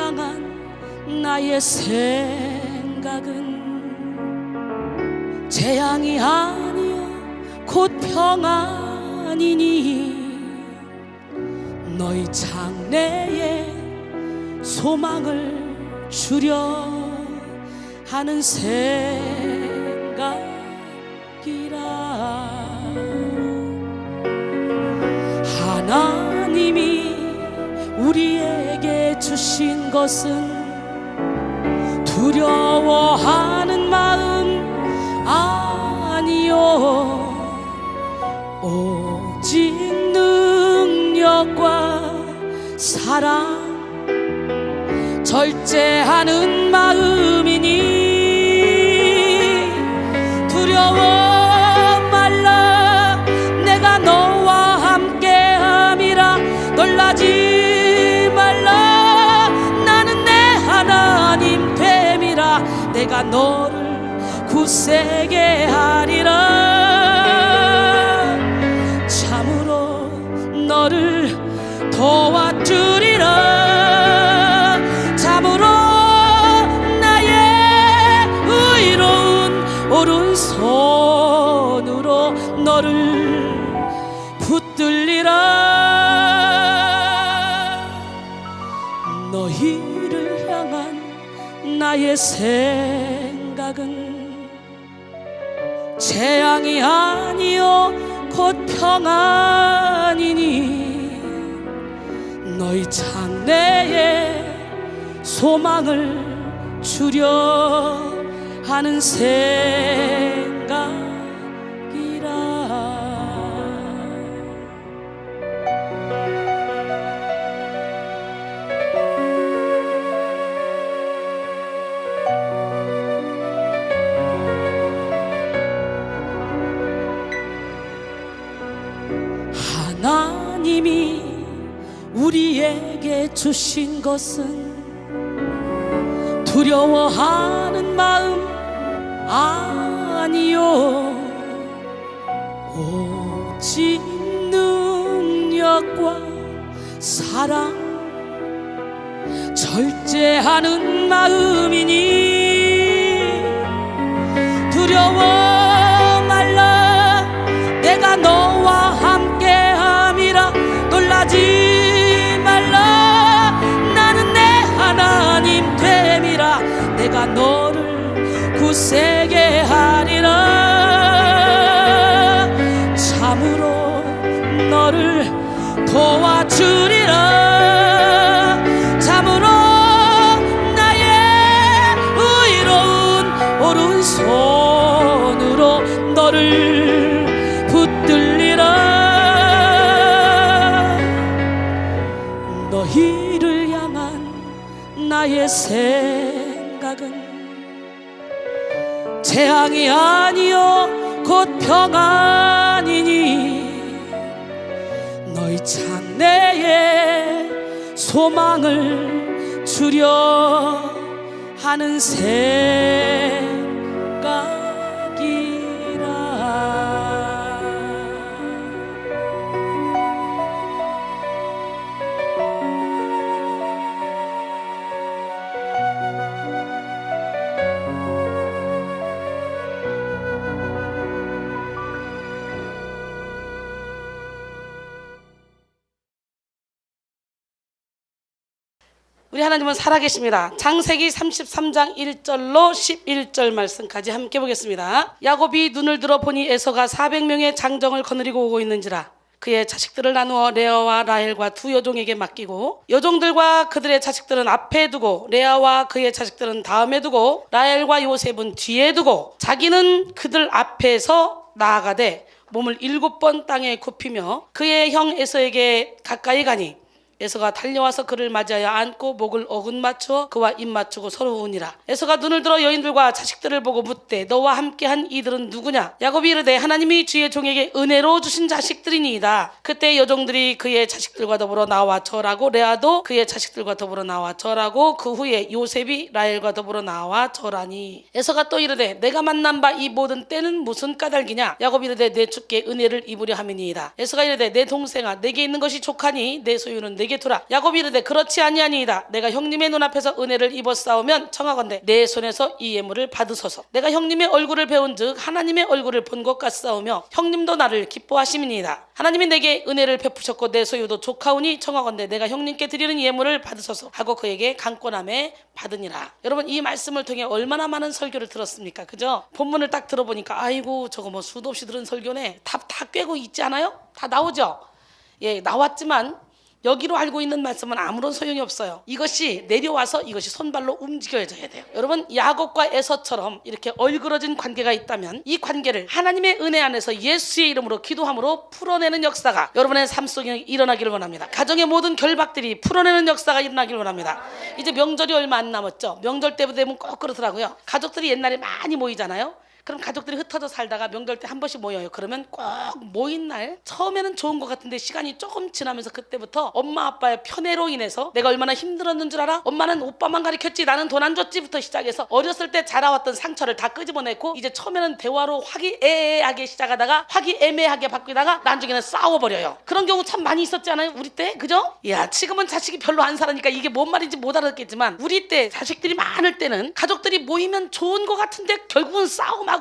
향한 나의 생각은 재앙이 아니요 곧 평안이니 너희 장래에 소망을 주려 하는 생각이라. 하나님이 우리에게 주신 것은 두려워하는 마음 아니요 오직 능력과 사랑 절제하는 마음이니 두려워 말라 내가 너와 함께함이라. 놀라지 말라 나는 내 하나님 됨이라. 내가 너를 굳세게 하리라. 참으로 너를 도와주리라. 참으로 나의 의로운 오른손으로 너를 붙들리라. 너희를 향한 나의 생각은 재앙이 아니요 곧 평안이니 너희 장래에 소망을 주려 하는 생각이라. 하나님이 우리에게 주신 것은 두려워하는 마음 아니요 오직 능력과 사랑 절제하는 마음이니 두려워 말라 내가 너와 함께함이라. 놀라지 말라 나는 내 하나님 됨이라. 내가 너를 굳세게 하리라. 참으로 너를 도와주리라. 참으로 나의 의로운 오른손으로 너를 붙들리라. 너희를 향한 나의 생각은 재앙이 아니요 곧 평안이니 너희 장래에 소망을 주려 하는 생각이라. 우리 하나님은 살아계십니다. 창세기 33장 1절로 11절 말씀까지 함께 보겠습니다. 야곱이 눈을 들어 보니 에서가 400명의 장정을 거느리고 오고 있는지라. 그의 자식들을 나누어 레아와 라헬과 두 여종에게 맡기고 여종들과 그들의 자식들은 앞에 두고 레아와 그의 자식들은 다음에 두고 라헬과 요셉은 뒤에 두고 자기는 그들 앞에서 나아가되 몸을 7번 땅에 굽히며 그의 형 에서에게 가까이 가니 에서가 달려와서 그를 맞이하여 안고 목을 어긋 맞추어 그와 입 맞추고 서로 우니라. 에서가 눈을 들어 여인들과 자식들을 보고 묻되 너와 함께한 이들은 누구냐? 야곱이 이르되 하나님이 주의 종에게 은혜로 주신 자식들이니이다. 그때 여종들이 그의 자식들과 더불어 나와 절하고 레아도 그의 자식들과 더불어 나와 절하고 그 후에 요셉이 라헬과 더불어 나와 절하니 에서가 또 이르되 내가 만난 바 이 모든 때는 무슨 까닭이냐? 야곱이 이르되 내 주께 은혜를 입으려 함이니이다. 에서가 이르되 내 동생아 내게 있는 것이 족하니 내 소유는 내게 내게 두라. 야곱이 이르되 그렇지 아니하니이다. 내가 형님의 눈앞에서 은혜를 입었사오면 청하건대 내 손에서 이 예물을 받으소서. 내가 형님의 얼굴을 배운즉 하나님의 얼굴을 본 것 같사오며 형님도 나를 기뻐하심이니이다. 하나님이 내게 은혜를 베푸셨고 내 소유도 조카오니 청하건대 내가 형님께 드리는 예물을 받으소서 하고 그에게 강권함에 받으니라. 여러분, 이 말씀을 통해 얼마나 많은 설교를 들었습니까? 그죠? 본문을 딱 들어보니까 아이고 저거 뭐 수도 없이 들은 설교네. 다 꿰고 있지 않아요? 다 나오죠? 예, 나왔지만 여기로 알고 있는 말씀은 아무런 소용이 없어요. 이것이 내려와서 이것이 손발로 움직여져야 돼요. 여러분, 야곱과 에서처럼 이렇게 얼그러진 관계가 있다면 이 관계를 하나님의 은혜 안에서 예수의 이름으로 기도함으로 풀어내는 역사가 여러분의 삶 속에 일어나기를 원합니다. 가정의 모든 결박들이 풀어내는 역사가 일어나기를 원합니다. 이제 명절이 얼마 안 남았죠. 명절 때부터 되면 꼭 그렇더라고요. 가족들이 옛날에 많이 모이잖아요. 그럼 가족들이 흩어져 살다가 명절 때 한 번씩 모여요. 그러면 꼭 모인 날 처음에는 좋은 것 같은데 시간이 조금 지나면서 그때부터 엄마 아빠의 편애로 인해서 내가 얼마나 힘들었는 줄 알아? 엄마는 오빠만 가르쳤지 나는 돈 안 줬지부터 시작해서 어렸을 때 자라왔던 상처를 다 끄집어내고 이제 처음에는 대화로 화기애애하게 시작하다가 화기애매하게 바뀌다가 나중에는 싸워버려요. 그런 경우 참 많이 있었지 않아요? 우리 때? 그죠? 야, 지금은 자식이 별로 안 살으니까 이게 뭔 말인지 못 알아듣겠지만 우리 때 자식들이 많을 때는 가족들이 모이면 좋은 것 같은데 결국은 싸움하고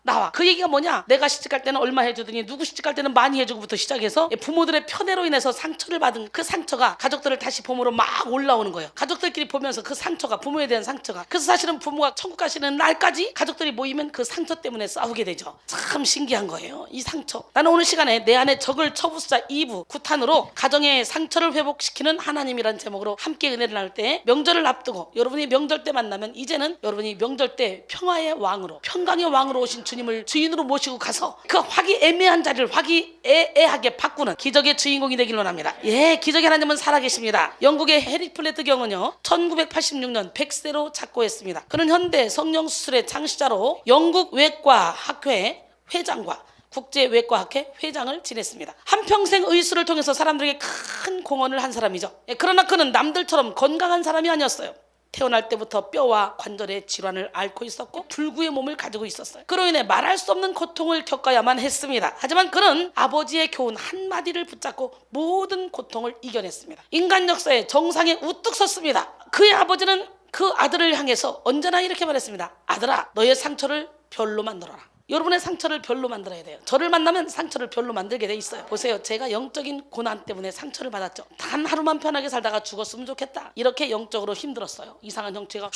나와. 그 얘기가 뭐냐? 내가 시집갈 때는 얼마 해주더니 누구 시집갈 때는 많이 해주고부터 시작해서 부모들의 편애로 인해서 상처를 받은 그 상처가 가족들을 다시 부모로 막 올라오는 거예요. 가족들끼리 보면서 그 상처가 부모에 대한 상처가 그래서 사실은 부모가 천국 가시는 날까지 가족들이 모이면 그 상처 때문에 싸우게 되죠. 참 신기한 거예요. 이 상처. 나는 오늘 시간에 내 안에 적을 쳐부수자 2부 9탄으로 가정의 상처를 회복시키는 하나님이라는 제목으로 함께 은혜를 나눌 때 명절을 앞두고 여러분이 명절 때 만나면 이제는 여러분이 명절 때 평화의 왕으로 평강의 왕으로 오신 주님을 주인으로 모시고 가서 그 화기애매한 자리를 화기애애하게 바꾸는 기적의 주인공이 되길 원합니다. 예, 기적의 하나님은 살아계십니다. 영국의 해리 플래트 경은요 1986년 100세로 작고했습니다. 그는 현대 성령수술의 창시자로 영국 외과학회 회장과 국제외과학회 회장을 지냈습니다. 한평생 의술을 통해서 사람들에게 큰 공헌을 한 사람이죠. 예, 그러나 그는 남들처럼 건강한 사람이 아니었어요. 태어날 때부터 뼈와 관절의 질환을 앓고 있었고 불구의 몸을 가지고 있었어요. 그로 인해 말할 수 없는 고통을 겪어야만 했습니다. 하지만 그는 아버지의 교훈 한마디를 붙잡고 모든 고통을 이겨냈습니다. 인간 역사의 정상에 우뚝 섰습니다. 그의 아버지는 그 아들을 향해서 언제나 이렇게 말했습니다. 아들아, 너의 상처를 별로 만들어라. 여러분의 상처를 별로 만들어야 돼요. 저를 만나면 상처를 별로 만들게 돼 있어요. 보세요. 제가 영적인 고난 때문에 상처를 받았죠. 단 하루만 편하게 살다가 죽었으면 좋겠다. 이렇게 영적으로 힘들었어요. 이상한 형체가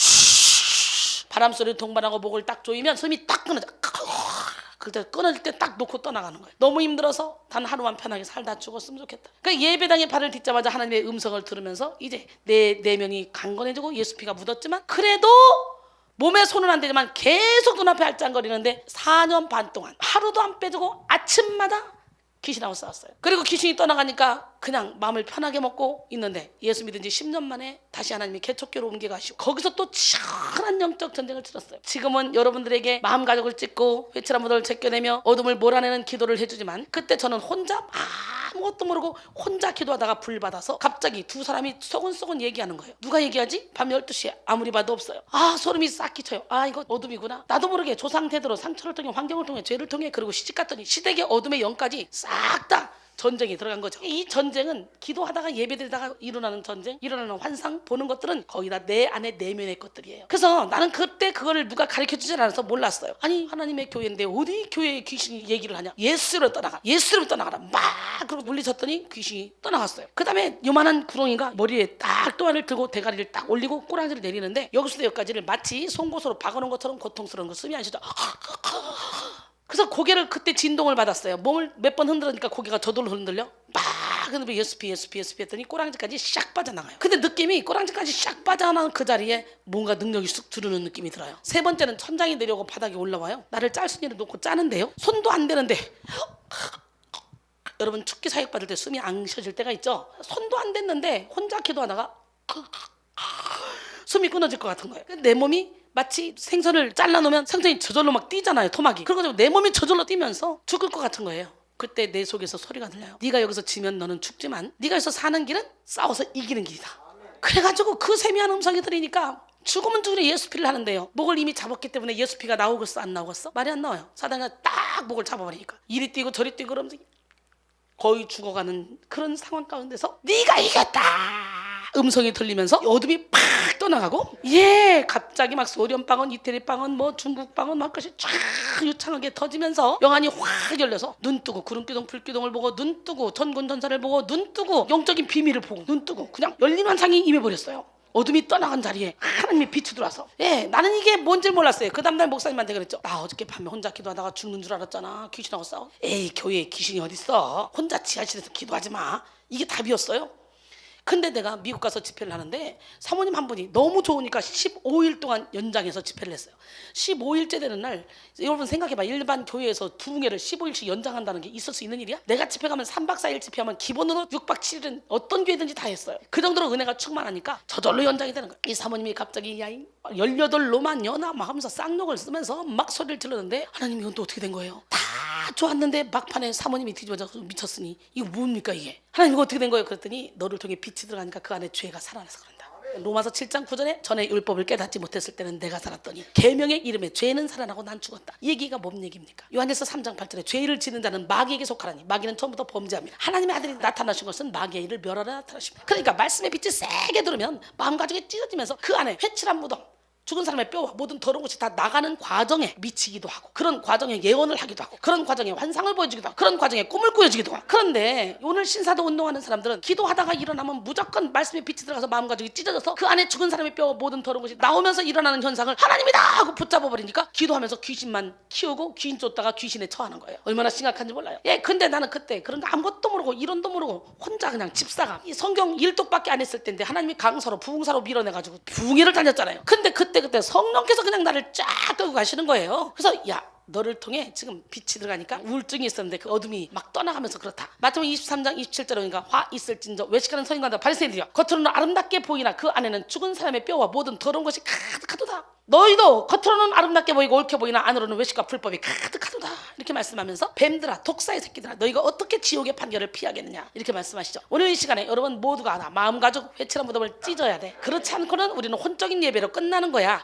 바람소리를 동반하고 목을 딱 조이면 숨이 딱 끊어져. 그때 끊어질 때 딱 놓고 떠나가는 거예요. 너무 힘들어서 단 하루만 편하게 살다 죽었으면 좋겠다. 그러니까 예배당에 발을 딛자마자 하나님의 음성을 들으면서 이제 내 내면이 강건해지고 예수 피가 묻었지만 그래도 몸에 손은 안 되지만 계속 눈앞에 알짱거리는데 4년 반 동안 하루도 안 빼주고 아침마다 귀신하고 싸웠어요. 그리고 귀신이 떠나가니까 그냥 마음을 편하게 먹고 있는데 예수 믿은 지 10년 만에 다시 하나님이 개척교로 옮겨가시고 거기서 또 치열한 영적 전쟁을 치렀어요. 지금은 여러분들에게 마음가족을 찢고 회칠한 무덤을 제껴내며 어둠을 몰아내는 기도를 해주지만 그때 저는 혼자 아무것도 모르고 혼자 기도하다가 불 받아서 갑자기 두 사람이 소곤소곤 얘기하는 거예요. 누가 얘기하지? 밤 12시에 아무리 봐도 없어요. 소름이 싹 끼쳐요. 이거 어둠이구나. 나도 모르게 조상태대로 상처를 통해 환경을 통해 죄를 통해 그리고 시집갔더니 시댁의 어둠의 영까지 싹 다 전쟁이 들어간 거죠. 이 전쟁은 기도하다가 예배드리다가 일어나는 전쟁, 일어나는 환상, 보는 것들은 거의 다 내 안에 내면의 것들이에요. 그래서 나는 그때 그거를 누가 가르쳐주지 않아서 몰랐어요. 아니 하나님의 교회인데 어디 교회에 귀신이 얘기를 하냐. 예수로 떠나가. 예수로 떠나가라. 막 그러고 물리쳤더니 귀신이 떠나갔어요. 그 다음에 요만한 구렁이가 머리에 딱 또아를 들고 대가리를 딱 올리고 꼬랑지를 내리는데 여기서부터 여기까지를 마치 송곳으로 박아놓은 것처럼 고통스러운 거 숨이 안 쉬죠. 그래서 고개를 그때 진동을 받았어요. 몸을 몇 번 흔들으니까 고개가 저절로 흔들려. 막 흔들면 예수피 했더니 꼬랑지까지 샥 빠져나가요. 근데 느낌이 꼬랑지까지 샥 빠져나가는 그 자리에 뭔가 능력이 쑥 들어오는 느낌이 들어요. 세 번째는 천장이 내려오고 바닥에 올라와요. 나를 짤순이를 놓고 짜는데요. 손도 안 되는데 여러분 축기 사역 받을 때 숨이 안 쉬어질 때가 있죠. 손도 안 됐는데 혼자 기도하다가 숨이 끊어질 것 같은 거예요. 내 몸이 마치 생선을 잘라놓으면 생선이 저절로 막 뛰잖아요. 토막이. 그래가지고 내 몸이 저절로 뛰면서 죽을 것 같은 거예요. 그때 내 속에서 소리가 들려요. 네가 여기서 지면 너는 죽지만 네가 여기서 사는 길은 싸워서 이기는 길이다. 그래가지고 그 세미한 음성이 들리니까 죽으면 죽으려 예수피를 하는데요. 목을 이미 잡았기 때문에 예수피가 나오겠어 안 나오겠어? 말이 안 나와요. 사단이 딱 목을 잡아버리니까 이리 뛰고 저리 뛰고 그러면서 거의 죽어가는 그런 상황 가운데서 네가 이겼다 음성이 들리면서 어둠이 팍 떠나가고 갑자기 막 소련방언, 이태리방언, 뭐 중국방언 막 것이 쫙 유창하게 터지면서 영안이 확 열려서 눈 뜨고 구름기둥 불기둥을 보고 눈 뜨고 전군전사를 보고 눈 뜨고 영적인 비밀을 보고 눈 뜨고 그냥 열린 환상이 임해버렸어요. 어둠이 떠나간 자리에 하나님의 빛이 들어와서 나는 이게 뭔지 몰랐어요. 그 다음날 목사님한테 그랬죠. 나 어저께 밤에 혼자 기도하다가 죽는 줄 알았잖아. 귀신하고 싸워. 교회에 귀신이 어딨어. 혼자 지하실에서 기도하지 마. 이게 답이었어요. 근데 내가 미국 가서 집회를 하는데 사모님 한 분이 너무 좋으니까 15일 동안 연장해서 집회를 했어요. 15일째 되는 날 여러분 생각해봐. 일반 교회에서 두 개를 15일씩 연장한다는 게 있을 수 있는 일이야? 내가 집회 가면 3박 4일 집회하면 기본으로 6박 7일은 어떤 교회든지 다 했어요. 그 정도로 은혜가 충만하니까 저절로 연장이 되는 거야. 이 사모님이 갑자기 18로만 연하 막 하면서 쌍욕을 쓰면서 막 소리를 질렀는데 하나님 이건 또 어떻게 된 거예요? 다 좋았는데 막판에 사모님이 뒤집어져서 미쳤으니 이거 뭡니까 이게? 하나님 이거 어떻게 된 거예요? 그랬더니 너를 통해 빛이 들어가니까 그 안에 죄가 살아나서 그런다. 로마서 7장 9절에 전에 율법을 깨닫지 못했을 때는 내가 살았더니 계명의 이름에 죄는 살아나고 난 죽었다. 이 얘기가 뭔 얘기입니까? 요한일서 3장 8절에 죄를 지는 자는 마귀에게 속하라니 마귀는 처음부터 범죄합니다. 하나님의 아들이 나타나신 것은 마귀의 일을 멸하러 나타나십니다. 그러니까 말씀의 빛이 세게 들으면 마음가짐이 찢어지면서 그 안에 회칠한 무덤 죽은 사람의 뼈와 모든 더러운 것이 다 나가는 과정에 미치기도 하고 그런 과정에 예언을 하기도 하고 그런 과정에 환상을 보여주기도 하고 그런 과정에 꿈을 꾸어주기도 하고 그런데 오늘 신사도 운동하는 사람들은 기도하다가 일어나면 무조건 말씀의 빛이 들어가서 마음가짐이 찢어져서 그 안에 죽은 사람의 뼈와 모든 더러운 것이 나오면서 일어나는 현상을 하나님이다 하고 붙잡아버리니까 기도하면서 귀신만 키우고 귀신 쫓다가 귀신에 처하는 거예요. 얼마나 심각한지 몰라요. 근데 나는 그때 그런 거 아무것도 모르고 이론도 모르고 혼자 그냥 집사가 이 성경 일독밖에 안 했을 때인데 하나님이 강서로 부흥사로 밀어내가지고 부흥회를 다녔잖아요. 근데 그때 성령께서 그냥 나를 쫙 끌고 가시는 거예요. 그래서 너를 통해 지금 빛이 들어가니까 우울증이 있었는데 그 어둠이 막 떠나가면서 그렇다. 마태복음 23장 27절에 보니까 화 있을진저 외식하는 서인과도 바리새인들이여 겉으로는 아름답게 보이나 그 안에는 죽은 사람의 뼈와 모든 더러운 것이 가득하도다. 너희도 겉으로는 아름답게 보이고 옳게 보이나 안으로는 외식과 불법이 가득하도다. 이렇게 말씀하면서 뱀들아 독사의 새끼들아 너희가 어떻게 지옥의 판결을 피하겠느냐 이렇게 말씀하시죠. 오늘 이 시간에 여러분 모두가 다 마음 가죽 회칠한 무덤을 찢어야 돼. 그렇지 않고는 우리는 혼적인 예배로 끝나는 거야.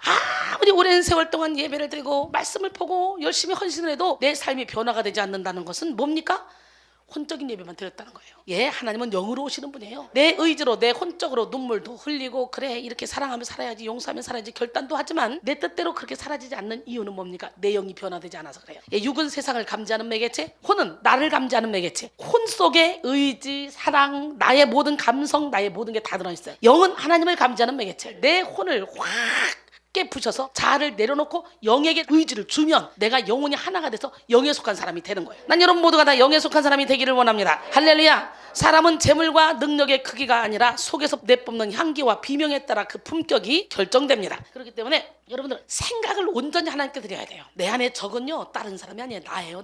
아무리 오랜 세월 동안 예배를 드리고 말씀을 보고 열심히 헌신을 해도 내 삶이 변화가 되지 않는다는 것은 뭡니까? 혼적인 예배만 드렸다는 거예요. 하나님은 영으로 오시는 분이에요. 내 의지로 내 혼적으로 눈물도 흘리고 그래 이렇게 사랑하며 살아야지 용서하며 살아야지 결단도 하지만 내 뜻대로 그렇게 사라지지 않는 이유는 뭡니까? 내 영이 변화되지 않아서 그래요. 육은 세상을 감지하는 매개체, 혼은 나를 감지하는 매개체. 혼 속에 의지, 사랑, 나의 모든 감성, 나의 모든 게 다 들어있어요. 영은 하나님을 감지하는 매개체. 내 혼을 확 부셔서 자아를 내려놓고 영에게 의지를 주면 내가 영혼이 하나가 돼서 영에 속한 사람이 되는 거예요. 난 여러분 모두가 다 영에 속한 사람이 되기를 원합니다. 할렐루야. 사람은 재물과 능력의 크기가 아니라 속에서 내뿜는 향기와 비명에 따라 그 품격이 결정됩니다. 그렇기 때문에 여러분들 생각을 온전히 하나님께 드려야 돼요. 내 안에 적은요 다른 사람이 아니에요. 나예요.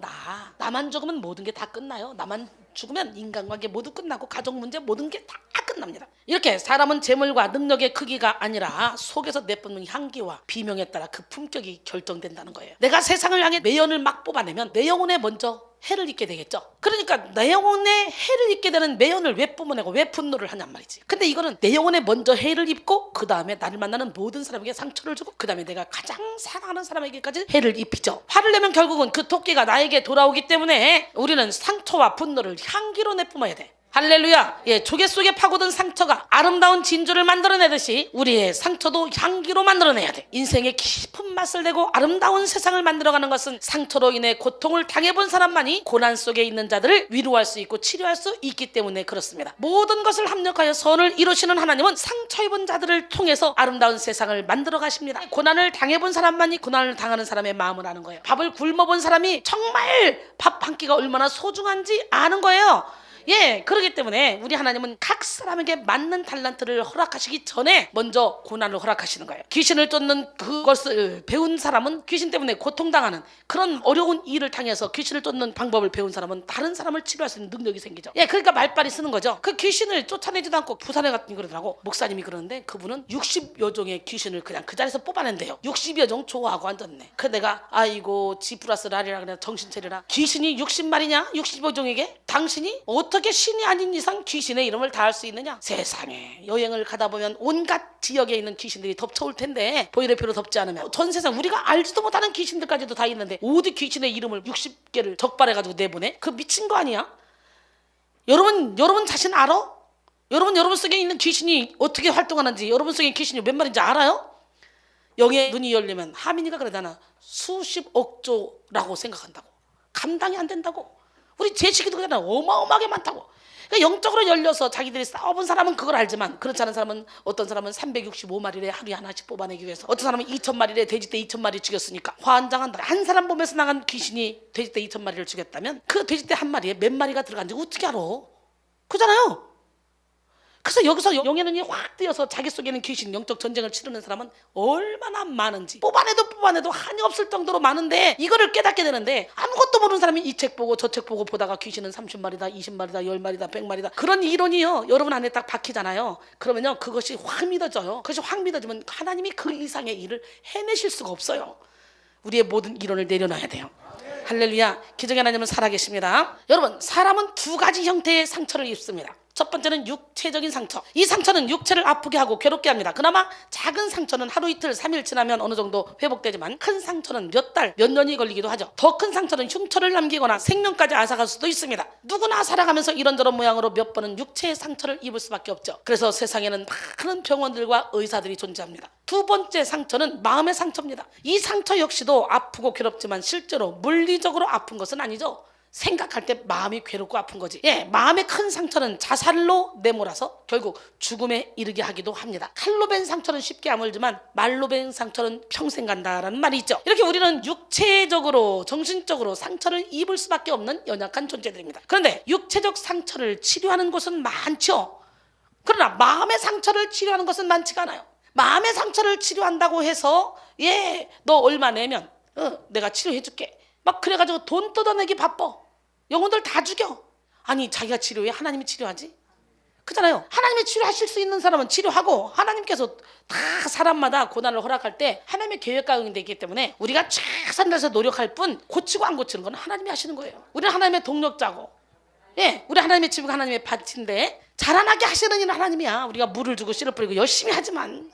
나만 적으면 모든 게 다 끝나요. 나만 죽으면 인간관계 모두 끝나고 가족 문제 모든 게 다 끝납니다. 이렇게 사람은 재물과 능력의 크기가 아니라 속에서 내뿜는 향기와 비명에 따라 그 품격이 결정된다는 거예요. 내가 세상을 향해 내 영을 막 뽑아내면 내 영혼에 먼저 해를 입게 되겠죠. 그러니까 내 영혼에 해를 입게 되는 매연을 왜 뿜어내고 왜 분노를 하냔 말이지. 근데 이거는 내 영혼에 먼저 해를 입고 그 다음에 나를 만나는 모든 사람에게 상처를 주고 그 다음에 내가 가장 사랑하는 사람에게까지 해를 입히죠. 화를 내면 결국은 그 토끼가 나에게 돌아오기 때문에 우리는 상처와 분노를 향기로 내뿜어야 돼. 할렐루야. 조개 속에 파고든 상처가 아름다운 진주를 만들어내듯이 우리의 상처도 향기로 만들어내야 돼. 인생의 깊은 맛을 내고 아름다운 세상을 만들어가는 것은 상처로 인해 고통을 당해본 사람만이 고난 속에 있는 자들을 위로할 수 있고 치료할 수 있기 때문에 그렇습니다. 모든 것을 합력하여 선을 이루시는 하나님은 상처 입은 자들을 통해서 아름다운 세상을 만들어 가십니다. 고난을 당해본 사람만이 고난을 당하는 사람의 마음을 아는 거예요. 밥을 굶어본 사람이 정말 밥 한 끼가 얼마나 소중한지 아는 거예요. 그렇기 때문에 우리 하나님은 각 사람에게 맞는 달란트를 허락하시기 전에 먼저 고난을 허락하시는 거예요. 귀신을 쫓는 그것을 배운 사람은 귀신 때문에 고통당하는 그런 어려운 일을 당해서 귀신을 쫓는 방법을 배운 사람은 다른 사람을 치료할 수 있는 능력이 생기죠. 그러니까 말빨이 쓰는 거죠. 그 귀신을 쫓아내지도 않고 부산에 갔더니 그러더라고. 목사님이 그러는데 그분은 60여 종의 귀신을 그냥 그 자리에서 뽑아낸대요. 60여 종 좋아하고 앉았네. 그 내가 아이고 지 플러스 랄이라 그래 정신 차리라. 귀신이 60마리냐? 60여 종에게? 당신이 어떻게 신이 아닌 이상 귀신의 이름을 다 할 수 있느냐? 세상에 여행을 가다 보면 온갖 지역에 있는 귀신들이 덮쳐올 텐데 보이레표로 덮지 않으면 전 세상 우리가 알지도 못하는 귀신들까지도 다 있는데 어디 귀신의 이름을 60개를 적발해가지고 내보내? 그 미친 거 아니야? 여러분 자신 알아? 여러분 속에 있는 귀신이 어떻게 활동하는지, 여러분 속에 귀신이 몇 마리인지 알아요? 영의 눈이 열리면 하민이가 그러잖아. 수십억 조라고 생각한다고. 감당이 안 된다고. 우리 제시기도 그러잖아. 어마어마하게 많다고. 그러니까 영적으로 열려서 자기들이 싸워본 사람은 그걸 알지만, 그렇지 않은 사람은, 어떤 사람은 365마리래 하루에 하나씩 뽑아내기 위해서, 어떤 사람은 2,000마리래 돼지떼 2,000마리 죽였으니까 환장한다. 한 사람 보면서 나간 귀신이 돼지떼 2,000마리를 죽였다면 그 돼지떼 한 마리에 몇 마리가 들어간지 어떻게 알아? 그잖아요. 그래서 여기서 영의 눈이 확 뜨여서 자기 속에 있는 귀신, 영적 전쟁을 치르는 사람은 얼마나 많은지, 뽑아내도 한이 없을 정도로 많은데, 이거를 깨닫게 되는데, 아무것도 모르는 사람이 이 책 보고 저 책 보고 보다가 귀신은 30마리다 20마리다 10마리다 100마리다 그런 이론이요 여러분 안에 딱 박히잖아요. 그러면요 그것이 확 믿어져요. 그것이 확 믿어지면 하나님이 그 이상의 일을 해내실 수가 없어요. 우리의 모든 이론을 내려놔야 돼요. 할렐루야. 기적의 하나님은 살아계십니다. 여러분, 사람은 두 가지 형태의 상처를 입습니다. 첫 번째는 육체적인 상처. 이 상처는 육체를 아프게 하고 괴롭게 합니다. 그나마 작은 상처는 하루 이틀 3일 지나면 어느 정도 회복되지만, 큰 상처는 몇 달, 몇 년이 걸리기도 하죠. 더 큰 상처는 흉터를 남기거나 생명까지 앗아갈 수도 있습니다. 누구나 살아가면서 이런저런 모양으로 몇 번은 육체의 상처를 입을 수밖에 없죠. 그래서 세상에는 많은 병원들과 의사들이 존재합니다. 두 번째 상처는 마음의 상처입니다. 이 상처 역시도 아프고 괴롭지만 실제로 물리적으로 아픈 것은 아니죠. 생각할 때 마음이 괴롭고 아픈 거지. 마음의 큰 상처는 자살로 내몰아서 결국 죽음에 이르게 하기도 합니다. 칼로 벤 상처는 쉽게 아물지만 말로 벤 상처는 평생 간다라는 말이 있죠. 이렇게 우리는 육체적으로, 정신적으로 상처를 입을 수밖에 없는 연약한 존재들입니다. 그런데 육체적 상처를 치료하는 곳은 많죠. 그러나 마음의 상처를 치료하는 것은 많지가 않아요. 마음의 상처를 치료한다고 해서 너 얼마 내면 내가 치료해줄게 막 그래가지고 돈 뜯어내기 바빠. 영혼들 다 죽여. 아니, 자기가 치료해? 하나님이 치료하지? 그잖아요. 하나님이 치료하실 수 있는 사람은 치료하고, 하나님께서 다 사람마다 고난을 허락할 때 하나님의 계획과 응되기 때문에 우리가 최선을 다해서 노력할 뿐, 고치고 안 고치는 건 하나님이 하시는 거예요. 우리는 하나님의 동력자고, 우리 하나님의 집이고 하나님의 밭인데 자라나게 하시는 일은 하나님이야. 우리가 물을 주고 씨를 뿌리고 열심히 하지만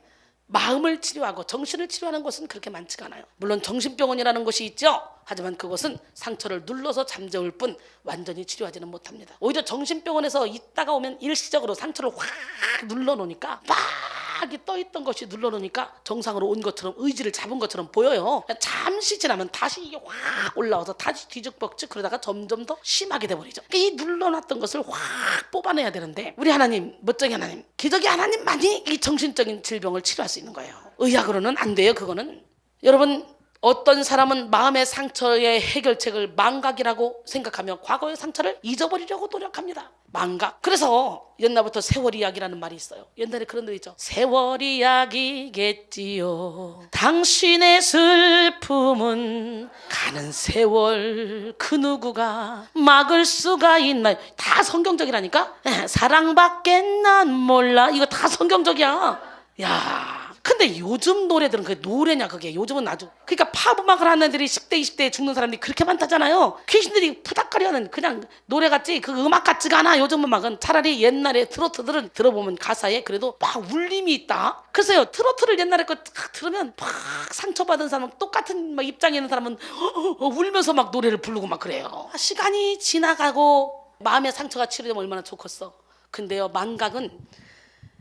마음을 치료하고 정신을 치료하는 곳은 그렇게 많지가 않아요. 물론 정신병원이라는 곳이 있죠. 하지만 그것은 상처를 눌러서 잠재울 뿐 완전히 치료하지는 못합니다. 오히려 정신병원에서 있다가 오면 일시적으로 상처를 확 눌러놓으니까, 막 떠있던 것이 눌러놓으니까 정상으로 온 것처럼, 의지를 잡은 것처럼 보여요. 잠시 지나면 다시 이게 확 올라와서 다시 뒤죽박죽 그러다가 점점 더 심하게 돼버리죠. 그러니까 이 눌러놨던 것을 확 뽑아내야 되는데, 우리 하나님, 멋쟁이 하나님, 기적의 하나님만이 이 정신적인 질병을 치료할 수 있는 거예요. 의학으로는 안 돼요. 그거는. 여러분, 어떤 사람은 마음의 상처의 해결책을 망각이라고 생각하며 과거의 상처를 잊어버리려고 노력합니다. 망각. 그래서 옛날부터 세월 이야기라는 말이 있어요. 옛날에 그런 노래 있죠. 세월 이야기겠지요. 당신의 슬픔은 가는 세월 그 누구가 막을 수가 있나요? 다 성경적이라니까. 사랑밖에 난 몰라. 이거 다 성경적이야. 야. 근데 요즘 노래들은 그게 노래냐 그게. 요즘은 아주, 그러니까 팝 음악을 하는 애들이 10대 20대에 죽는 사람들이 그렇게 많다잖아요. 귀신들이 푸닥거리는 그냥 노래 같지 그 음악 같지가 않아. 요즘 음악은 차라리 옛날에 트로트들은 들어보면 가사에 그래도 막 울림이 있다. 그래서요, 트로트를 옛날에 거 딱 들으면 막 상처받은 사람은, 똑같은 막 입장에 있는 사람은 울면서 막 노래를 부르고 막 그래요. 시간이 지나가고 마음의 상처가 치료되면 얼마나 좋겠어. 근데요, 망각은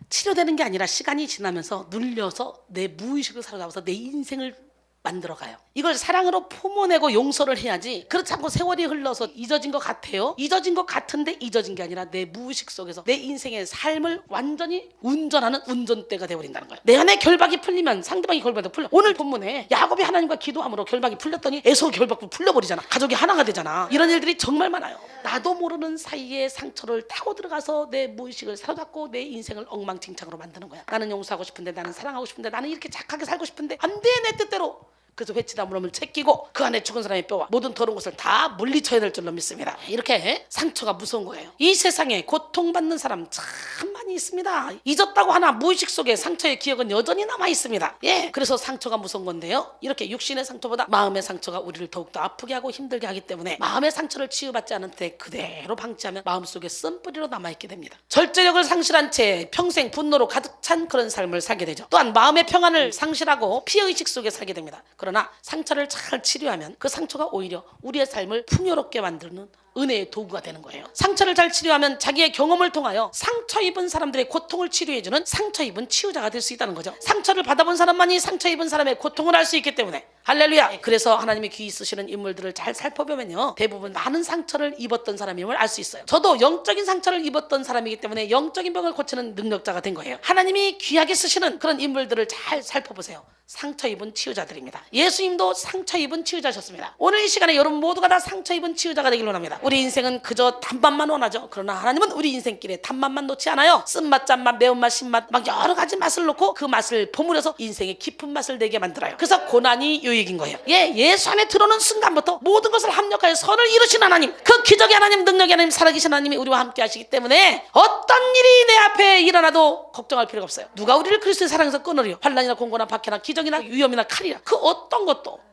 치료되는 게 아니라 시간이 지나면서 눌려서 내 무의식을 사로잡아서 내 인생을 만들어가요. 이걸 사랑으로 품어내고 용서를 해야지, 그렇지 않고 세월이 흘러서 잊어진 것 같아요. 잊어진 것 같은데 잊어진 게 아니라 내 무의식 속에서 내 인생의 삶을 완전히 운전하는 운전대가 되어버린다는 거예요. 내 안에 결박이 풀리면 상대방이 결박도 풀려. 오늘 본문에 야곱이 하나님과 기도함으로 결박이 풀렸더니 에서 결박도 풀려버리잖아. 가족이 하나가 되잖아. 이런 일들이 정말 많아요. 나도 모르는 사이에 상처를 타고 들어가서 내 무의식을 사로잡고 내 인생을 엉망진창으로 만드는 거야. 나는 용서하고 싶은데, 나는 사랑하고 싶은데, 나는 이렇게 착하게 살고 싶은데 안 돼, 내 뜻대로. 그래서 회치다무럼을 채끼고 그 안에 죽은 사람의 뼈와 모든 더러운 것을 다 물리쳐야 될 줄로 믿습니다. 이렇게 상처가 무서운 거예요. 이 세상에 고통받는 사람 참 많이 있습니다. 잊었다고 하나 무의식 속에 상처의 기억은 여전히 남아 있습니다. 그래서 상처가 무서운 건데요, 이렇게 육신의 상처보다 마음의 상처가 우리를 더욱더 아프게 하고 힘들게 하기 때문에 마음의 상처를 치유받지 않은 때 그대로 방치하면 마음속에 쓴뿌리로 남아있게 됩니다. 절제력을 상실한 채 평생 분노로 가득 찬 그런 삶을 살게 되죠. 또한 마음의 평안을 상실하고 피해의식 속에 살게 됩니다. 그러나 상처를 잘 치료하면 그 상처가 오히려 우리의 삶을 풍요롭게 만드는 은혜의 도구가 되는 거예요. 상처를 잘 치료하면 자기의 경험을 통하여 상처 입은 사람들의 고통을 치료해주는 상처 입은 치유자가 될 수 있다는 거죠. 상처를 받아본 사람만이 상처 입은 사람의 고통을 알 수 있기 때문에 할렐루야. 그래서 하나님이 귀히 쓰시는 인물들을 잘 살펴보면요, 대부분 많은 상처를 입었던 사람임을 알 수 있어요. 저도 영적인 상처를 입었던 사람이기 때문에 영적인 병을 고치는 능력자가 된 거예요. 하나님이 귀하게 쓰시는 그런 인물들을 잘 살펴보세요. 상처 입은 치유자들입니다. 예수님도 상처 입은 치유자셨습니다. 오늘 이 시간에 여러분 모두가 다 상처 입은 치유자가 되길 원합니다. 우리 인생은 그저 단맛만 원하죠. 그러나 하나님은 우리 인생길에 단맛만 놓지 않아요. 쓴맛, 짠맛, 매운맛, 신맛 막 여러 가지 맛을 놓고 그 맛을 버무려서 인생의 깊은 맛을 내게 만들어요. 그래서 고난이 유익인 거예요. 예수 안에 들어오는 순간부터 모든 것을 합력하여 선을 이루신 하나님, 그 기적의 하나님, 능력의 하나님, 살아계신 하나님이 우리와 함께 하시기 때문에 어떤 일이 내 앞에 일어나도 걱정할 필요가 없어요. 누가 우리를 그리스도의 사랑에서 끊으리요? 환난이나 공고나 박해나 기적이나 위험이나 칼이나 그 어떤 것도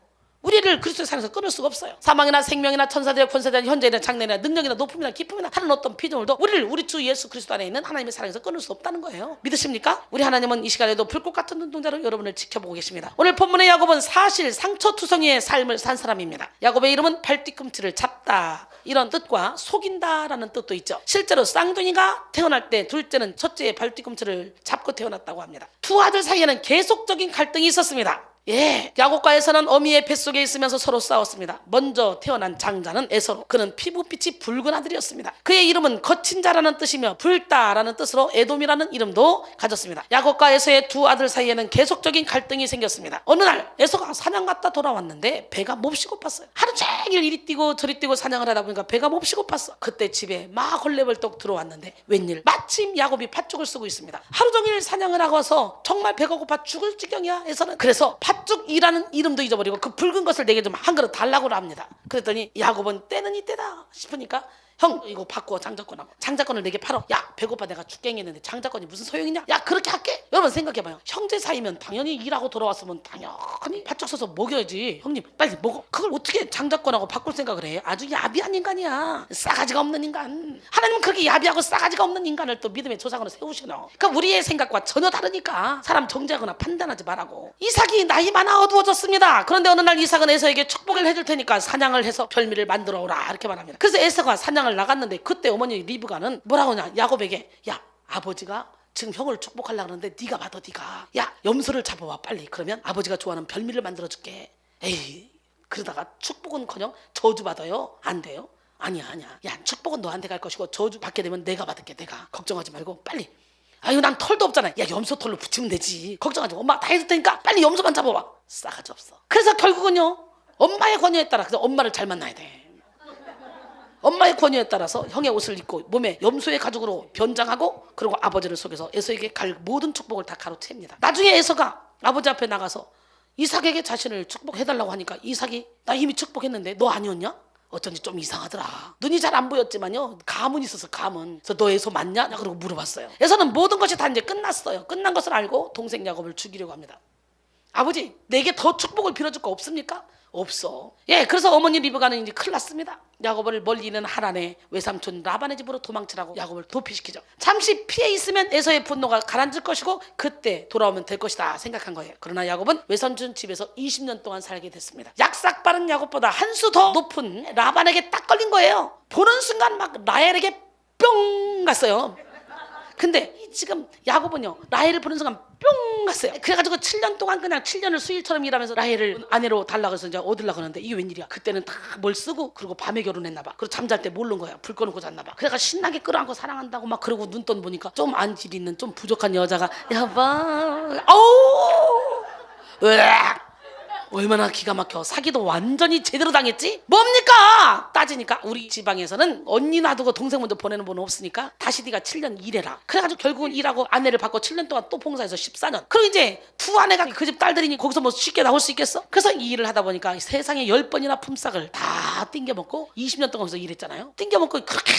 우리를 그리스도의 사랑에서 끊을 수가 없어요. 사망이나 생명이나 천사들의 권세들의 현재나 장래나 능력이나 높음이나 기쁨이나 다른 어떤 피조물도 우리를 우리 주 예수 그리스도 안에 있는 하나님의 사랑에서 끊을 수 없다는 거예요. 믿으십니까? 우리 하나님은 이 시간에도 불꽃 같은 눈동자로 여러분을 지켜보고 계십니다. 오늘 본문의 야곱은 사실 상처투성이의 삶을 산 사람입니다. 야곱의 이름은 발뒤꿈치를 잡다, 이런 뜻과 속인다라는 뜻도 있죠. 실제로 쌍둥이가 태어날 때 둘째는 첫째의 발뒤꿈치를 잡고 태어났다고 합니다. 두 아들 사이에는 계속적인 갈등이 있었습니다. 야곱과 에서는 어미의 뱃속에 있으면서 서로 싸웠습니다. 먼저 태어난 장자는 에서로, 그는 피부빛이 붉은 아들이었습니다. 그의 이름은 거친 자라는 뜻이며 붉다라는 뜻으로 에돔이라는 이름도 가졌습니다. 야곱과 에서의 두 아들 사이에는 계속적인 갈등이 생겼습니다. 어느 날 에서가 사냥 갔다 돌아왔는데 배가 몹시 고팠어요. 하루 종일 이리 뛰고 저리 뛰고 사냥을 하다 보니까 배가 몹시 고팠어. 그때 집에 막 헐레벌떡 들어왔는데 웬일, 마침 야곱이 팥죽을 쓰고 있습니다. 하루 종일 사냥을 하고 와서 정말 배가 고파 죽을 지경이야 에서는. 그래서 팥죽이라는 이름도 잊어버리고 그 붉은 것을 내게 좀 한 그릇 달라고 합니다. 그랬더니 야곱은 때는 이때다 싶으니까, 형 이거 바꿔 장자권하고, 장자권을 내게 팔어. 야 배고파 내가 죽겠는데 장자권이 무슨 소용이냐? 야 그렇게 할게. 여러분 생각해봐요. 형제 사이면 당연히 일하고 돌아왔으면 당연히 팥죽 써서 먹여야지. 형님 빨리 먹어. 그걸 어떻게 장자권하고 바꿀 생각을 해? 아주 야비한 인간이야. 싸가지가 없는 인간. 하나님은 그렇게 야비하고 싸가지가 없는 인간을 또 믿음의 조상으로 세우시노. 그러니까 우리의 생각과 전혀 다르니까 사람 정죄하거나 판단하지 말라고. 이삭이 나이 많아 어두워졌습니다. 그런데 어느 날 이삭은 에서에게 축복을 해줄 테니까 사냥을 해서 별미를 만들어 오라 이렇게 말합니다. 그래서 에서가 사냥을 나갔는데 그때 어머니 리브가는 뭐라고 하냐, 야곱에게 야 아버지가 지금 형을 축복하려고 하는데 네가 받아. 네가 야 염소를 잡아와 빨리. 그러면 아버지가 좋아하는 별미를 만들어줄게. 에이 그러다가 축복은커녕 저주받아요? 안 돼요? 아니야. 야 축복은 너한테 갈 것이고 저주 받게 되면 내가 받을게. 내가 걱정하지 말고 빨리. 아유 난 털도 없잖아. 야 염소 털로 붙이면 되지. 걱정하지 마. 엄마 다 해줄 테니까 빨리 염소만 잡아와. 싸가지 없어. 그래서 결국은요 엄마의 권유에 따라, 그래서 엄마를 잘 만나야 돼. 엄마의 권유에 따라서 형의 옷을 입고 몸에 염소의 가죽으로 변장하고, 그리고 아버지를 속여서 에서에게 갈 모든 축복을 다 가로챕니다. 나중에 에서가 아버지 앞에 나가서 이삭에게 자신을 축복해달라고 하니까 이삭이 나 이미 축복했는데 너 아니었냐? 어쩐지 좀 이상하더라. 눈이 잘 안 보였지만요 감은 있었어. 감은. 그래서 너 에서 맞냐? 그러고 물어봤어요. 에서는 모든 것이 다 이제 끝났어요. 끝난 것을 알고 동생 야곱을 죽이려고 합니다. 아버지 내게 더 축복을 빌어줄 거 없습니까? 없어. 그래서 어머니 리브가는 이제 큰일 났습니다. 야곱을 멀리 있는 하란의 외삼촌 라반의 집으로 도망치라고 야곱을 도피시키죠. 잠시 피해 있으면 에서의 분노가 가라앉을 것이고 그때 돌아오면 될 것이다 생각한 거예요. 그러나 야곱은 외삼촌 집에서 20년 동안 살게 됐습니다. 약삭 빠른 야곱보다 한 수 더 높은 라반에게 딱 걸린 거예요. 보는 순간 막 라헬에게 뿅 갔어요. 근데 지금 야곱은요 라헬을 보는 순간 뿅 갔어요. 그래가지고 7년 동안 그냥 7년을 수일처럼 일하면서 라헬을 아내로 달라고 해서 이제 얻으려고 하는데 이게 웬일이야. 그때는 다 뭘 쓰고 그리고 밤에 결혼했나 봐. 그리고 잠잘 때 모르는 거야. 불 꺼놓고 잤나 봐. 그래가 신나게 끌어안고 사랑한다고 막 그러고 눈떠 보니까 좀 안질 있는 좀 부족한 여자가 여보 아우 으악 얼마나 기가 막혀. 사기도 완전히 제대로 당했지? 뭡니까? 따지니까 우리 지방에서는 언니 놔두고 동생 먼저 보내는 분은 없으니까 다시 네가 7년 일해라. 그래가지고 결국은 일하고 아내를 받고 7년 동안 또 봉사해서 14년. 그럼 이제 두 아내가 그 집 딸들이니 거기서 뭐 쉽게 나올 수 있겠어? 그래서 이 일을 하다 보니까 세상에 10번이나 품삯을 다 띵겨먹고 20년 동안 거기서 일했잖아요. 띵겨먹고 그렇게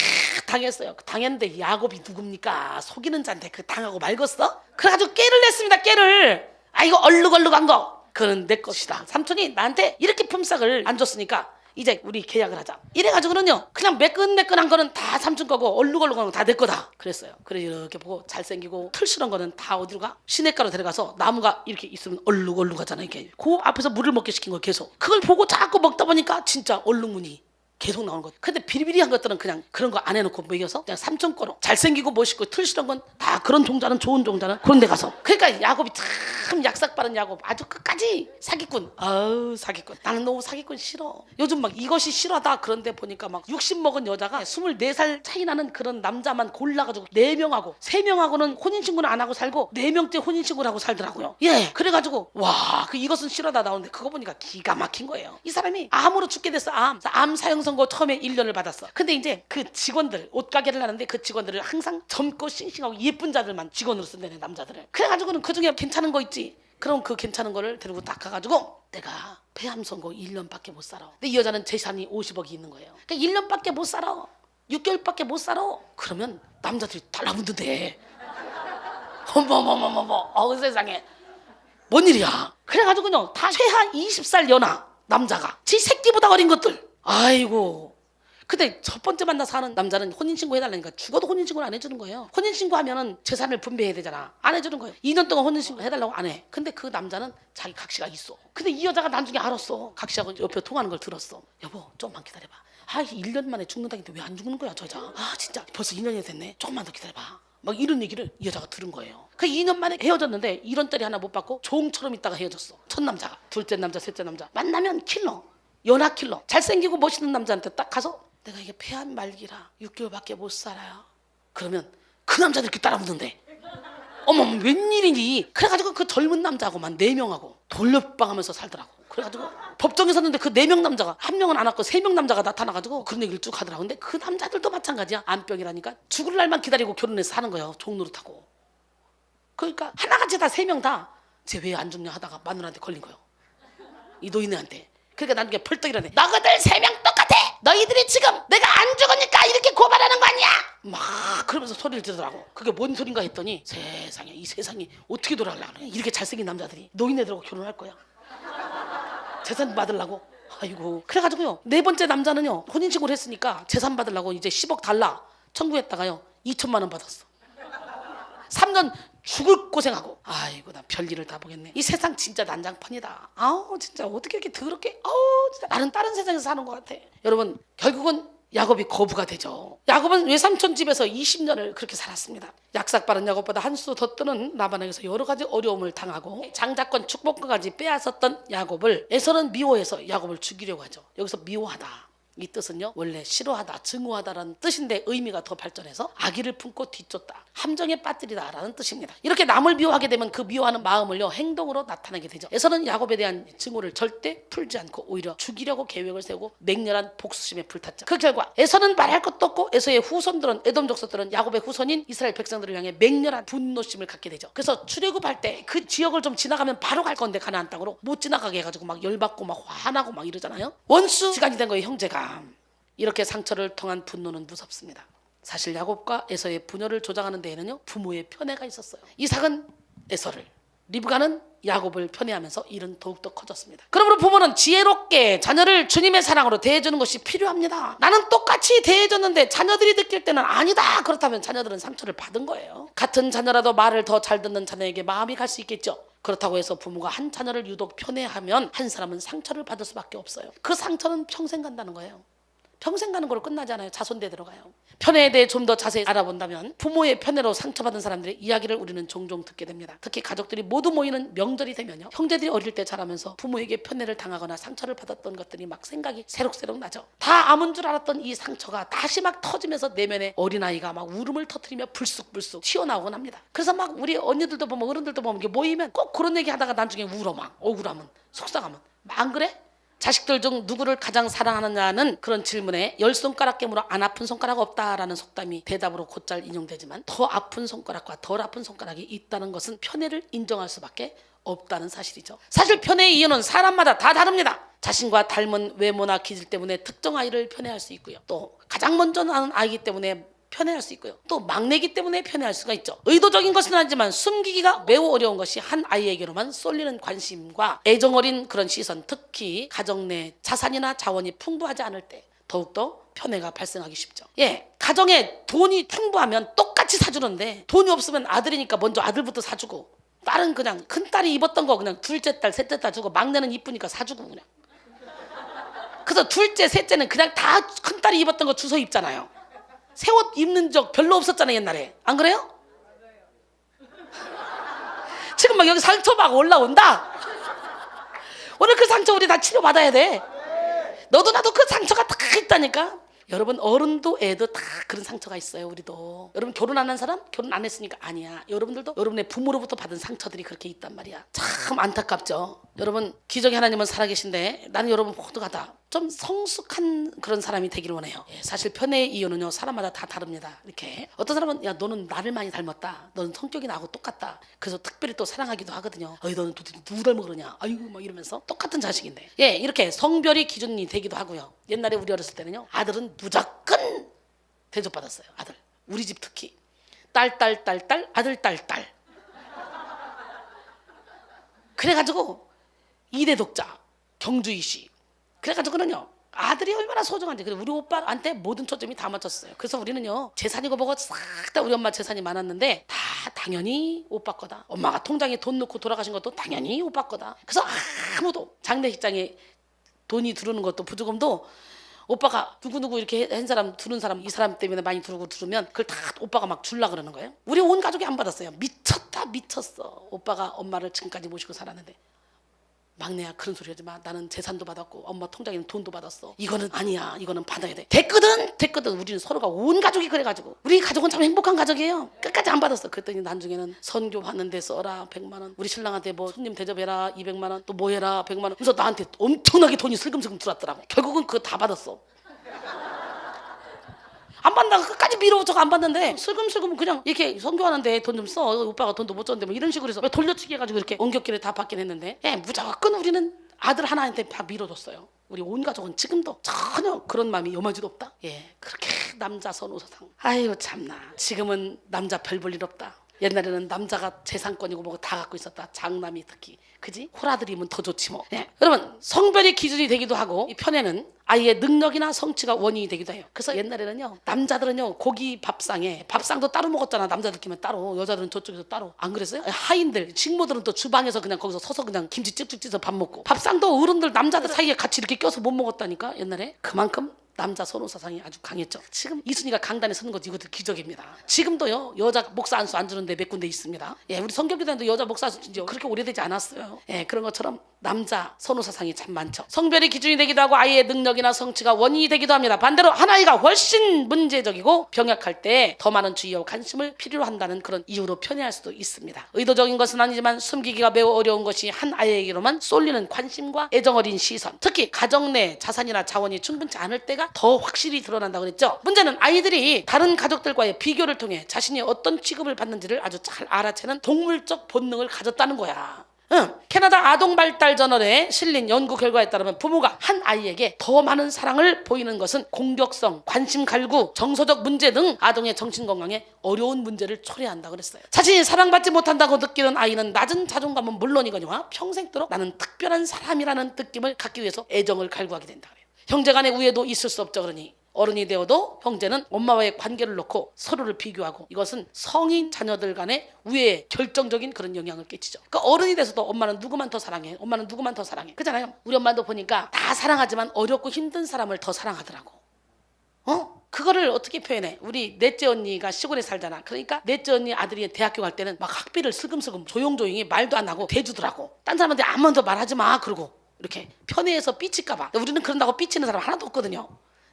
당했어요. 당했는데 야곱이 누굽니까? 속이는 자한테 그 당하고 말겠어? 그래가지고 깨를 냈습니다. 깨를. 아 이거 얼룩얼룩한 거 그건 내 것이다. 삼촌이 나한테 이렇게 품삯을 안 줬으니까 이제 우리 계약을 하자. 이래가지고는요 그냥 매끈매끈한 거는 다 삼촌 거고 얼룩얼룩한 거 다 내 거다 그랬어요. 그래 이렇게 보고 잘생기고 털실한 거는 다 어디로 가? 시냇가로 데려가서 나무가 이렇게 있으면 얼룩얼룩하잖아. 이렇게 그 앞에서 물을 먹게 시킨 거 계속. 그걸 보고 자꾸 먹다 보니까 진짜 얼룩무늬 계속 나오는 거죠. 근데 비리비리한 것들은 그냥 그런 거 안 해놓고 먹여서 그냥 삼촌 거로 잘생기고 멋있고 털실한 건 다 그런 종자는 좋은 종자는 그런 데 가서. 그러니까 야곱이 참 약삭 빠른 야곱 아주 끝까지 사기꾼. 아우 사기꾼. 나는 너무 사기꾼 싫어. 요즘 막 이것이 싫어하다 그런데 보니까 막 60 먹은 여자가 24살 차이 나는 그런 남자만 골라가지고 4명하고 3명하고는 혼인신고는 안 하고 살고 4명째 혼인신고를 하고 살더라고요. 예. 그래가지고 와 그 이것은 싫어하다 나오는데 그거 보니까 기가 막힌 거예요. 이 사람이 암으로 죽게 됐어. 암 사형 선고 처음에 1년을 받았어. 근데 이제 그 직원들 옷가게를 하는데 그 직원들을 항상 젊고 싱싱하고 예쁜 자들만 직원으로 쓴다네 남자들을. 그래가지고는 그중에 괜찮은 거 있지. 그럼 그 괜찮은 거를 데리고 딱 가가지고 내가 폐암 선고 1년밖에 못 살아. 근데 이 여자는 재산이 50억이 있는 거예요. 그러니까 1년밖에 못 살아. 6개월밖에 못 살아. 그러면 남자들이 달라붙는데 어머머머머머 세상에 뭔 일이야. 그래가지고요 다 최하 20살 연하 남자가 지 새끼보다 어린 것들. 아이고. 근데 첫 번째 만나서 하는 남자는 혼인신고 해달라니까 죽어도 혼인신고를 안 해주는 거예요. 혼인신고 하면은 재산을 분배해야 되잖아. 안 해주는 거예요. 2년 동안 혼인신고 해달라고 안 해. 근데 그 남자는 자기 각시가 있어. 근데 이 여자가 나중에 알았어. 각시하고 옆에 통하는 걸 들었어. 여보 좀만 기다려봐. 1년 만에 죽는다는데 왜 안 죽는 거야 저 여자. 진짜 벌써 2년이 됐네. 조금만 더 기다려봐. 막 이런 얘기를 이 여자가 들은 거예요. 그 2년 만에 헤어졌는데 1원짜리 하나 못 받고 종처럼 있다가 헤어졌어. 첫 남자가. 둘째 남자 셋째 남자. 만나면 킬러. 연하 킬러. 잘생기고 멋있는 남자한테 딱 가서 내가 이게 폐암 말기라 6개월밖에 못 살아요. 그러면 그 남자들 이렇게 따라붙는데 어머 웬일이니. 그래가지고 그 젊은 남자하고만 4명하고 돌려방하면서 살더라고. 그래가지고 법정에 섰는데 그 4명 남자가 1명은 안 왔고 3명 남자가 나타나가지고 그런 얘기를 쭉 하더라고. 근데 그 남자들도 마찬가지야. 암병이라니까 죽을 날만 기다리고 결혼해서 사는 거예요. 종노릇하고. 그러니까 하나같이 다 3명 다 쟤 왜 안 죽냐 하다가 마누라한테 걸린 거예요. 이 노인네한테. 그러니까 나중에 펄떡 일어나네. 너희들 3명 똑같아. 너희들이 지금 내가 안 죽으니까 이렇게 고발하는 거 아니야. 막 그러면서 소리를 지르더라고. 그게 뭔 소린가 했더니 세상에 이 세상이 어떻게 돌아가려고 그래. 이렇게 잘생긴 남자들이 노인네들하고 결혼할 거야. 재산 받으려고. 아이고. 그래가지고요 4번째 남자는요 혼인신고를 했으니까 재산 받으려고 이제 10억 달라 청구했다가요 2천만 원 받았어. 3년 죽을 고생하고. 아이고 나 별일을 다 보겠네. 이 세상 진짜 난장판이다. 아우 진짜 어떻게 이렇게 더럽게. 진짜 나는 다른 세상에서 사는 것 같아. 여러분 결국은 야곱이 거부가 되죠. 야곱은 외삼촌 집에서 20년을 그렇게 살았습니다. 약삭 빠른 야곱보다 한 수 더 뜨는 라반에게서 여러 가지 어려움을 당하고 장자권 축복권까지 빼앗았던 야곱을 에서는 미워해서 야곱을 죽이려고 하죠. 여기서 미워하다 이 뜻은요 원래 싫어하다 증오하다라는 뜻인데 의미가 더 발전해서 악의를 품고 뒤쫓다 함정에 빠뜨리다 라는 뜻입니다. 이렇게 남을 미워하게 되면 그 미워하는 마음을요 행동으로 나타내게 되죠. 에서는 야곱에 대한 증오를 절대 풀지 않고 오히려 죽이려고 계획을 세우고 맹렬한 복수심에 불탔죠. 그 결과 에서는 말할 것도 없고 에서의 후손들은 에돔 족속들은 야곱의 후손인 이스라엘 백성들을 향해 맹렬한 분노심을 갖게 되죠. 그래서 출애굽할 때 그 지역을 좀 지나가면 바로 갈 건데 가나안 땅으로 못 지나가게 해가지고 막 열받고 막 화나고 막 이러잖아요. 원수 시간이 된 거예요. 형제가. 이렇게 상처를 통한 분노는 무섭습니다. 사실 야곱과 에서의 분열을 조장하는 데에는요 부모의 편애가 있었어요. 이삭은 에서를, 리브가는 야곱을 편애하면서 일은 더욱더 커졌습니다. 그러므로 부모는 지혜롭게 자녀를 주님의 사랑으로 대해주는 것이 필요합니다. 나는 똑같이 대해줬는데 자녀들이 느낄 때는 아니다. 그렇다면 자녀들은 상처를 받은 거예요. 같은 자녀라도 말을 더 잘 듣는 자녀에게 마음이 갈 수 있겠죠. 그렇다고 해서 부모가 한 자녀를 유독 편애하면 한 사람은 상처를 받을 수밖에 없어요. 그 상처는 평생 간다는 거예요. 평생 가는 걸로 끝나지 않아요. 자손대 들어가요. 편애에 대해 좀 더 자세히 알아본다면 부모의 편애로 상처받은 사람들의 이야기를 우리는 종종 듣게 됩니다. 특히 가족들이 모두 모이는 명절이 되면요 형제들이 어릴 때 자라면서 부모에게 편애를 당하거나 상처를 받았던 것들이 막 생각이 새록새록 나죠. 다 아문 줄 알았던 이 상처가 다시 막 터지면서 내면에 어린아이가 막 울음을 터뜨리며 불쑥불쑥 튀어나오곤 합니다. 그래서 막 우리 언니들도 보면 어른들도 보면 이게 모이면 꼭 그런 얘기 하다가 나중에 울어. 막 억울하면 속상하면. 안 그래? 자식들 중 누구를 가장 사랑하느냐는 그런 질문에 10손가락 깨물어 안 아픈 손가락 없다라는 속담이 대답으로 곧잘 인용되지만 더 아픈 손가락과 덜 아픈 손가락이 있다는 것은 편애를 인정할 수밖에 없다는 사실이죠. 사실 편애의 이유는 사람마다 다 다릅니다. 자신과 닮은 외모나 기질 때문에 특정 아이를 편애할 수 있고요. 또 가장 먼저 나는 아이기 때문에 편애할 수 있고요. 또 막내기 때문에 편애할 수가 있죠. 의도적인 것은 아니지만 숨기기가 매우 어려운 것이 한 아이에게로만 쏠리는 관심과 애정어린 그런 시선, 특히 가정 내 자산이나 자원이 풍부하지 않을 때 더욱더 편애가 발생하기 쉽죠. 예, 가정에 돈이 풍부하면 똑같이 사주는데 돈이 없으면 아들이니까 먼저 아들부터 사주고, 딸은 그냥 큰딸이 입었던 거 그냥 둘째 딸, 셋째 딸 주고, 막내는 이쁘니까 사주고 그냥. 그래서 둘째, 셋째는 그냥 다 큰딸이 입었던 거 주워 입잖아요. 새 옷 입는 적 별로 없었잖아요, 옛날에. 안 그래요? 지금 막 여기 상처 막 올라온다. 오늘 그 상처 우리 다 치료받아야 돼. 너도 나도 그 상처가 다 있다니까. 여러분, 어른도 애도 다 그런 상처가 있어요. 우리도. 여러분, 결혼 안 한 사람? 결혼 안 했으니까 아니야. 여러분들도 여러분의 부모로부터 받은 상처들이 그렇게 있단 말이야. 참 안타깝죠. 여러분, 기적의 하나님은 살아계신데 나는 여러분 모두가 다 좀 성숙한 그런 사람이 되기를 원해요. 예, 사실 편애의 이유는요, 사람마다 다 다릅니다. 이렇게 어떤 사람은 야, 너는 나를 많이 닮았다, 너는 성격이 나하고 똑같다, 그래서 특별히 또 사랑하기도 하거든요. 어이, 너는 도대체 누구 닮아 그러냐, 아이고 막 이러면서. 똑같은 자식인데, 예, 이렇게 성별이 기준이 되기도 하고요. 옛날에 우리 어렸을 때는요, 아들은 무조건 대접받았어요. 아들, 우리 집 특히 딸, 아들, 딸. 그래가지고 2대 독자 경주이 씨. 그래가지고는요, 아들이 얼마나 소중한지. 그래, 우리 오빠한테 모든 초점이 다 맞췄어요. 그래서 우리는요, 재산이고 뭐고 싹 다 우리 엄마 재산이 많았는데 다 당연히 오빠 거다. 엄마가 통장에 돈 넣고 돌아가신 것도 당연히 오빠 거다. 그래서 아무도 장례식장에 돈이 들어오는 것도 부조금도 오빠가 누구누구 이렇게 한 사람, 두는 사람, 이 사람 때문에 많이 들고 들으면 그걸 다 오빠가 막 줄라 그러는 거예요. 우리 온 가족이 안 받았어요. 미쳤어. 오빠가 엄마를 지금까지 모시고 살았는데. 막내야, 그런 소리 하지 마. 나는 재산도 받았고 엄마 통장에는 돈도 받았어. 이거는 아니야. 이거는 받아야 돼. 됐거든. 우리는 서로가 온 가족이 그래가지고. 우리 가족은 참 행복한 가족이에요. 끝까지 안 받았어. 그랬더니 나중에는 선교 받는데 써라 100만 원. 우리 신랑한테 뭐 손님 대접해라 200만 원. 또 뭐 해라 100만 원. 그래서 나한테 엄청나게 돈이 슬금슬금 들어왔더라고. 결국은 그거 다 받았어. 안 받는다고 끝까지 밀어붙여가 안 받는데, 슬금슬금 그냥 이렇게 선교하는데 돈 좀 써. 오빠가 돈도 못 줬는데 뭐 이런 식으로 해서 돌려치기 해가지고 이렇게 엉겹길에 다 받긴 했는데, 예, 무조건 우리는 아들 하나한테 다 밀어줬어요. 우리 온 가족은 지금도 전혀 그런 마음이 요마지도 없다. 예, 그렇게 남자 선호사상. 아이고 참나. 지금은 남자 별 볼 일 없다. 옛날에는 남자가 재산권이고 뭐고 다 갖고 있었다. 장남이 특히. 그지? 호라들이면 더 좋지 뭐. 예. 여러분, 성별이 기준이 되기도 하고, 이 편애는 아이의 능력이나 성취가 원인이 되기도 해요. 그래서 옛날에는요, 남자들은요, 고기 밥상에, 밥상도 따로 먹었잖아. 남자들끼리만 따로, 여자들은 저쪽에서 따로. 안 그랬어요? 하인들, 식모들은 또 주방에서 그냥 거기서 서서 그냥 김치 쭉쭉 찢어 밥 먹고, 밥상도 어른들 남자들 사이에 같이 이렇게 껴서 못 먹었다니까. 옛날에. 그만큼 남자 선호 사상이 아주 강했죠. 지금 이순이가 강단에 서는 것도 이것도 기적입니다. 지금도요, 여자 목사 안수 안 주는데 몇 군데 있습니다. 예, 우리 성경교단도 여자 목사 안수 준지 그렇게 오래되지 않았어요. 예, 그런 것처럼 남자 선호 사상이 참 많죠. 성별이 기준이 되기도 하고 아이의 능력이나 성취가 원인이 되기도 합니다. 반대로 한 아이가 훨씬 문제적이고 병약할 때 더 많은 주의와 관심을 필요로 한다는 그런 이유로 편애할 수도 있습니다. 의도적인 것은 아니지만 숨기기가 매우 어려운 것이 한 아이에게로만 쏠리는 관심과 애정어린 시선, 특히 가정 내 자산이나 자원이 충분치 않을 때가 더 확실히 드러난다고 그랬죠. 문제는 아이들이 다른 가족들과의 비교를 통해 자신이 어떤 취급을 받는지를 아주 잘 알아채는 동물적 본능을 가졌다는 거야. 캐나다 아동발달저널에 실린 연구 결과에 따르면 부모가 한 아이에게 더 많은 사랑을 보이는 것은 공격성, 관심 갈구, 정서적 문제 등 아동의 정신건강에 어려운 문제를 초래한다고 그랬어요. 자신이 사랑받지 못한다고 느끼는 아이는 낮은 자존감은 물론이거니와 평생도록 나는 특별한 사람이라는 느낌을 갖기 위해서 애정을 갈구하게 된다 그래요. 형제간의 우애도 있을 수 없죠. 그러니 어른이 되어도 형제는 엄마와의 관계를 놓고 서로를 비교하고, 이것은 성인 자녀들 간의 우애에 결정적인 그런 영향을 끼치죠. 그러니까 어른이 돼서도 엄마는 누구만 더 사랑해, 엄마는 누구만 더 사랑해, 그잖아요. 우리 엄마도 보니까 다 사랑하지만 어렵고 힘든 사람을 더 사랑하더라고. 그거를 어떻게 표현해? 우리 넷째 언니가 시골에 살잖아. 그러니까 넷째 언니 아들이 대학교 갈 때는 막 학비를 슬금슬금 조용조용히 말도 안 하고 대주더라고. 딴 사람한테 아무한테 말하지 마 그러고, 이렇게 편애해서 삐칠까봐. 우리는 그런다고 삐치는 사람 하나도 없거든요.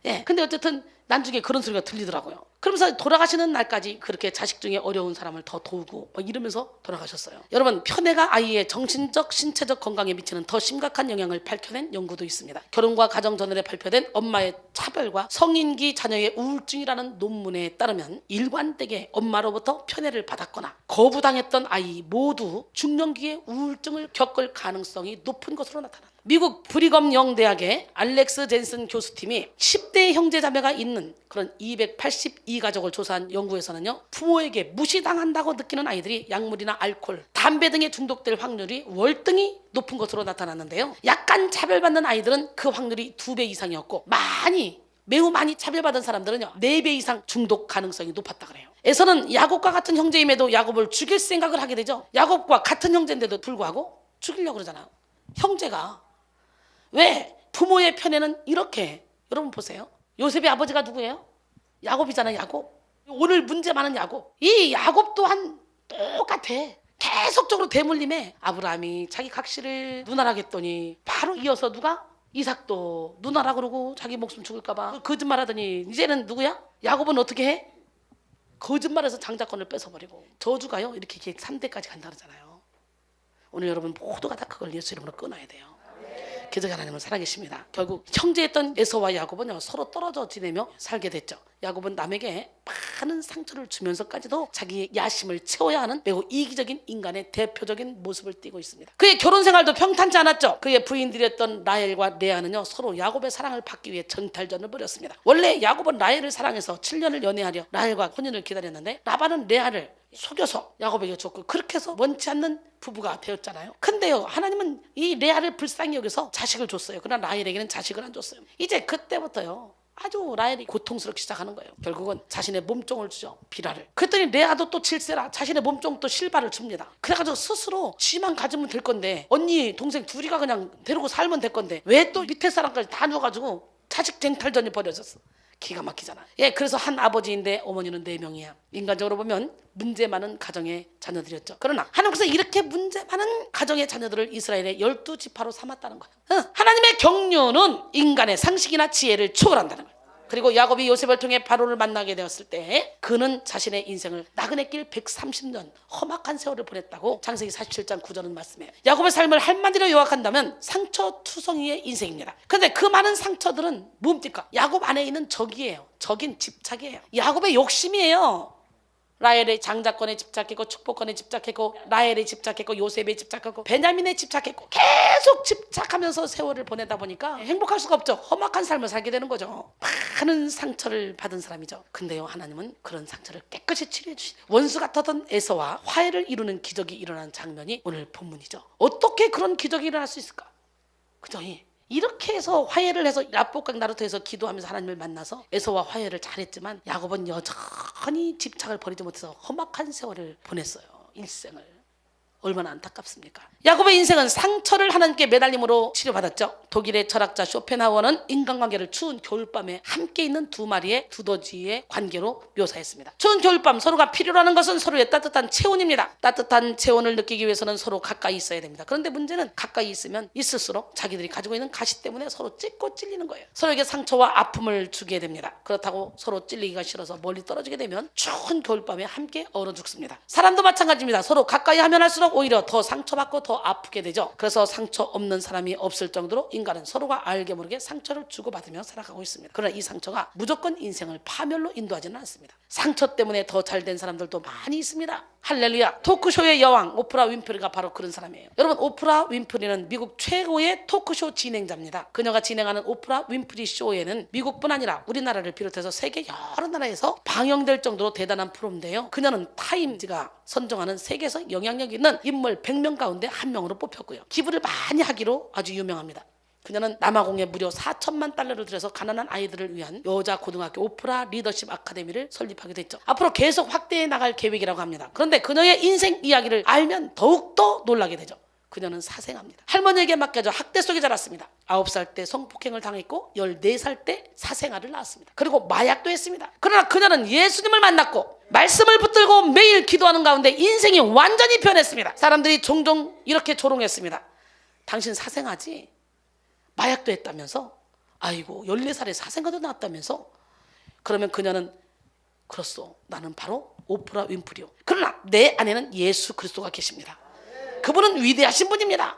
예, 근데 어쨌든 나중에 그런 소리가 들리더라고요. 그러면서 돌아가시는 날까지 그렇게 자식 중에 어려운 사람을 더 도우고 막 이러면서 돌아가셨어요. 여러분, 편애가 아이의 정신적, 신체적 건강에 미치는 더 심각한 영향을 밝혀낸 연구도 있습니다. 결혼과 가정저널에 발표된 엄마의 차별과 성인기 자녀의 우울증이라는 논문에 따르면 일관되게 엄마로부터 편애를 받았거나 거부당했던 아이 모두 중년기에 우울증을 겪을 가능성이 높은 것으로 나타난다. 미국 브리검 영대학의 알렉스 젠슨 교수팀이 10대 형제자매가 있는 그런 282가족을 조사한 연구에서는요, 부모에게 무시당한다고 느끼는 아이들이 약물이나 알코올, 담배 등에 중독될 확률이 월등히 높은 것으로 나타났는데요, 약간 차별받는 아이들은 그 확률이 2배 이상이었고, 매우 많이 차별받은 사람들은요 4배 이상 중독 가능성이 높았다 그래요. 에서는 야곱과 같은 형제임에도 야곱을 죽일 생각을 하게 되죠. 야곱과 같은 형제인데도 불구하고 죽이려고 그러잖아요. 형제가 왜 부모의 편에는 이렇게, 여러분 보세요. 요셉의 아버지가 누구예요? 야곱이잖아요. 야곱. 오늘 문제 많은 야곱. 이 야곱 또한 똑같아. 계속적으로 대물림에 아브라함이 자기 각시를 누나라겠더니 바로 이어서 누가? 이삭도 누나라 그러고 자기 목숨 죽을까봐 거짓말하더니 이제는 누구야? 야곱은 어떻게 해? 거짓말해서 장자권을 뺏어버리고 저주가요 이렇게 3대까지 간다 그러잖아요. 오늘 여러분 모두가 다 그걸 예수 이름으로 끊어야 돼요. 기적의 하나님은 살아계십니다. 결국 형제였던 에서와 야곱은 서로 떨어져 지내며 살게 됐죠. 야곱은 남에게 많은 상처를 주면서까지도 자기의 야심을 채워야 하는 매우 이기적인 인간의 대표적인 모습을 띠고 있습니다. 그의 결혼 생활도 평탄치 않았죠. 그의 부인들이었던 라헬과 레아는요 서로 야곱의 사랑을 받기 위해 정탈전을 벌였습니다. 원래 야곱은 라헬을 사랑해서 7년을 연애하려 라헬과 혼인을 기다렸는데 라반은 레아를 속여서 야곱에게 줬고, 그렇게 해서 원치 않는 부부가 되었잖아요. 근데요 하나님은 이 레아를 불쌍히 여겨서 자식을 줬어요. 그러나 라헬에게는 자식을 안 줬어요. 이제 그때부터요 아주 라헬이 고통스럽게 시작하는 거예요. 결국은 자신의 몸종을 주죠. 비라를. 그랬더니 레아도 또 질세라 자신의 몸종 또 실바를 줍니다. 그래가지고 스스로 쥐만 가지면 될 건데, 언니 동생 둘이가 그냥 데리고 살면 될 건데 왜 또 밑에 사람까지 다 누워가지고 자식 쟁탈전이 벌어졌어. 기가 막히잖아. 그래서 한 아버지인데 어머니는 4명이야. 인간적으로 보면 문제 많은 가정의 자녀들이었죠. 그러나 하나님께서 이렇게 문제 많은 가정의 자녀들을 이스라엘의 12지파로 삼았다는 거예요. 하나님의 경륜은 인간의 상식이나 지혜를 초월한다는 거예요. 그리고 야곱이 요셉을 통해 바로를 만나게 되었을 때 그는 자신의 인생을 나그네 길 130년 험악한 세월을 보냈다고 창세기 47장 9절은 말씀해요. 야곱의 삶을 한마디로 요약한다면 상처투성이의 인생입니다. 그런데 그 많은 상처들은 뭡니까? 야곱 안에 있는 적이에요. 적인 집착이에요. 야곱의 욕심이에요. 라헬의 장자권에 집착했고 축복권에 집착했고 라헬에 집착했고 요셉에 집착했고 베냐민에 집착했고 계속 집착하면서 세월을 보내다 보니까 행복할 수가 없죠. 험악한 삶을 살게 되는 거죠. 많은 상처를 받은 사람이죠. 근데요 하나님은 그런 상처를 깨끗이 치료해 주시죠. 원수 같았던 에서와 화해를 이루는 기적이 일어난 장면이 오늘 본문이죠. 어떻게 그런 기적이 일어날 수 있을까? 그죠? 이렇게 해서 화해를 해서 라복강 나루터에서 기도하면서 하나님을 만나서 에서와 화해를 잘했지만 야곱은 여전히 집착을 버리지 못해서 험악한 세월을 보냈어요. 일생을. 얼마나 안타깝습니까? 야곱의 인생은 상처를 하나님께 매달림으로 치료받았죠. 독일의 철학자 쇼펜하우어는 인간관계를 추운 겨울밤에 함께 있는 두 마리의 두더지의 관계로 묘사했습니다. 추운 겨울밤 서로가 필요로 하는 것은 서로의 따뜻한 체온입니다. 따뜻한 체온을 느끼기 위해서는 서로 가까이 있어야 됩니다. 그런데 문제는 가까이 있으면 있을수록 자기들이 가지고 있는 가시 때문에 서로 찢고 찔리는 거예요. 서로에게 상처와 아픔을 주게 됩니다. 그렇다고 서로 찔리기가 싫어서 멀리 떨어지게 되면 추운 겨울밤에 함께 얼어 죽습니다. 사람도 마찬가지입니다. 서로 가까이 하면 할수록 오히려 더 상처받고 더 아프게 되죠. 그래서 상처 없는 사람이 없을 정도로 인간은 서로가 알게 모르게 상처를 주고받으며 살아가고 있습니다. 그러나 이 상처가 무조건 인생을 파멸로 인도하지는 않습니다. 상처 때문에 더 잘된 사람들도 많이 있습니다. 할렐루야. 토크쇼의 여왕 오프라 윈프리가 바로 그런 사람이에요. 여러분 오프라 윈프리는 미국 최고의 토크쇼 진행자입니다. 그녀가 진행하는 오프라 윈프리 쇼에는 미국뿐 아니라 우리나라를 비롯해서 세계 여러 나라에서 방영될 정도로 대단한 프로인데요. 그녀는 타임즈가 선정하는 세계에서 영향력 있는 인물 100명 가운데 한 명으로 뽑혔고요. 기부를 많이 하기로 아주 유명합니다. 그녀는 남아공에 무려 4천만 달러를 들여서 가난한 아이들을 위한 여자 고등학교 오프라 리더십 아카데미를 설립하게 됐죠. 앞으로 계속 확대해 나갈 계획이라고 합니다. 그런데 그녀의 인생 이야기를 알면 더욱더 놀라게 되죠. 그녀는 사생아입니다. 할머니에게 맡겨져 학대 속에 자랐습니다. 9살 때 성폭행을 당했고 14살 때 사생아를 낳았습니다. 그리고 마약도 했습니다. 그러나 그녀는 예수님을 만났고 말씀을 붙들고 매일 기도하는 가운데 인생이 완전히 변했습니다. 사람들이 종종 이렇게 조롱했습니다. 당신 사생아지? 마약도 했다면서? 아이고 14살에 사생아도 낳았다면서? 그러면 그녀는 그렇소. 나는 바로 오프라 윈프리요. 그러나 내 안에는 예수 그리스도가 계십니다. 그분은 위대하신 분입니다.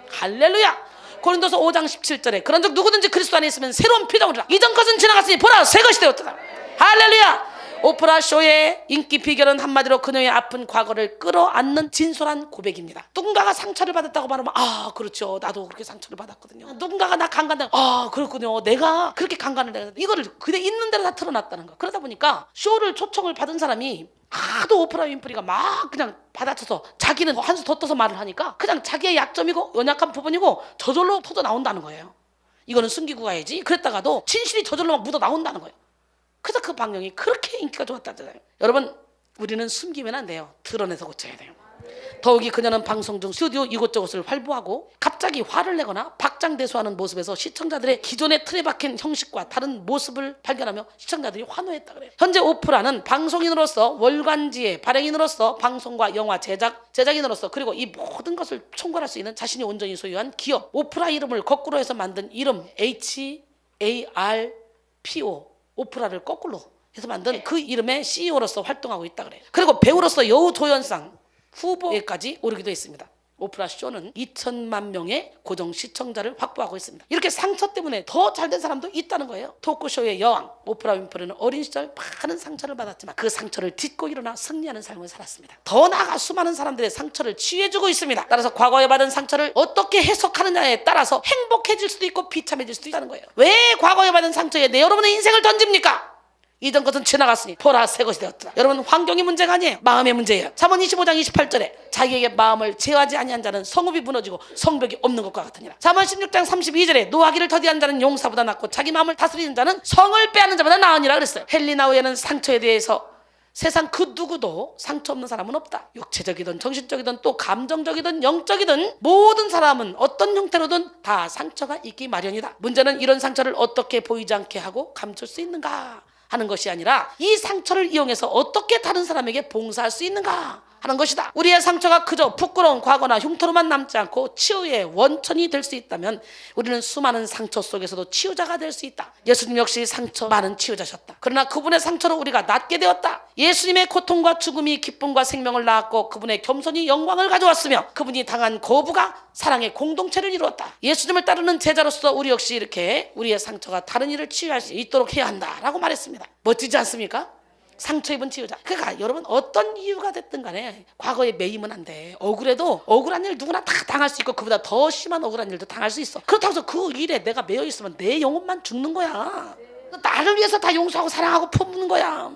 할렐루야. 고린도서 5장 17절에 그런즉 누구든지 그리스도 안에 있으면 새로운 피조물이라. 이전 것은 지나갔으니 보라 새 것이 되었다. 할렐루야. 오프라 쇼의 인기 비결은 한마디로 그녀의 아픈 과거를 끌어안는 진솔한 고백입니다. 누군가가 상처를 받았다고 말하면 아 그렇죠, 나도 그렇게 상처를 받았거든요. 누군가가 나 강간다, 아 그렇군요, 내가 그렇게 강간을 해서 이거를 그대 있는 대로 다 틀어놨다는 거. 그러다 보니까 쇼를 초청을 받은 사람이 하도 오프라 윈프리가 막 그냥 받아쳐서 자기는 한 수 더 떠서 말을 하니까 그냥 자기의 약점이고 연약한 부분이고 저절로 터져 나온다는 거예요. 이거는 숨기고 가야지 그랬다가도 진실이 저절로 막 묻어 나온다는 거예요. 그래서 그 방송이 그렇게 인기가 좋았다잖아요. 여러분, 우리는 숨기면 안 돼요. 드러내서 고쳐야 돼요. 더욱이 그녀는 방송 중 스튜디오 이곳저곳을 활보하고 갑자기 화를 내거나 박장대소하는 모습에서 시청자들의 기존의 틀에 박힌 형식과 다른 모습을 발견하며 시청자들이 환호했다 그래요. 현재 오프라는 방송인으로서 월간지의 발행인으로서 방송과 영화 제작인으로서 그리고 이 모든 것을 총괄할 수 있는 자신이 온전히 소유한 기업 오프라 이름을 거꾸로 해서 만든 이름 HARPO 오프라를 거꾸로 해서 만든 그 이름의 CEO로서 활동하고 있다 그래요. 그리고 배우로서 여우 조연상 후보에까지 오르기도 했습니다. 오프라 쇼는 2천만 명의 고정 시청자를 확보하고 있습니다. 이렇게 상처 때문에 더 잘된 사람도 있다는 거예요. 토크쇼의 여왕 오프라 윈프리는 어린 시절 많은 상처를 받았지만 그 상처를 딛고 일어나 승리하는 삶을 살았습니다. 더 나아가 수많은 사람들의 상처를 치유해주고 있습니다. 따라서 과거에 받은 상처를 어떻게 해석하느냐에 따라서 행복해질 수도 있고 비참해질 수도 있다는 거예요. 왜 과거에 받은 상처에 내 여러분의 인생을 던집니까? 이전 것은 지나갔으니 보라 새 것이 되었더라. 여러분, 환경이 문제가 아니에요. 마음의 문제예요. 잠언 25장 28절에 자기에게 마음을 제어하지 아니한 자는 성읍이 무너지고 성벽이 없는 것과 같으니라. 잠언 16장 32절에 노하기를 더디한 자는 용사보다 낫고 자기 마음을 다스리는 자는 성을 빼앗는 자보다 나으니라 그랬어요. 헬리나우에는 상처에 대해서 세상 그 누구도 상처 없는 사람은 없다. 육체적이든 정신적이든 또 감정적이든 영적이든 모든 사람은 어떤 형태로든 다 상처가 있기 마련이다. 문제는 이런 상처를 어떻게 보이지 않게 하고 감출 수 있는가 하는 것이 아니라 이 상처를 이용해서 어떻게 다른 사람에게 봉사할 수 있는가 하는 것이다. 우리의 상처가 그저 부끄러운 과거나 흉터로만 남지 않고 치유의 원천이 될 수 있다면 우리는 수많은 상처 속에서도 치유자가 될 수 있다. 예수님 역시 상처 많은 치유자셨다. 그러나 그분의 상처로 우리가 낫게 되었다. 예수님의 고통과 죽음이 기쁨과 생명을 낳았고 그분의 겸손이 영광을 가져왔으며 그분이 당한 거부가 사랑의 공동체를 이루었다. 예수님을 따르는 제자로서 우리 역시 이렇게 우리의 상처가 다른 일을 치유할 수 있도록 해야 한다라고 말했습니다. 멋지지 않습니까? 상처 입은 치유자. 그러니까 여러분, 어떤 이유가 됐든 간에 과거에 매이면 안 돼. 억울해도 억울한 일 누구나 다 당할 수 있고 그보다 더 심한 억울한 일도 당할 수 있어. 그렇다고 해서 그 일에 내가 매여 있으면 내 영혼만 죽는 거야. 나를 위해서 다 용서하고 사랑하고 품는 거야.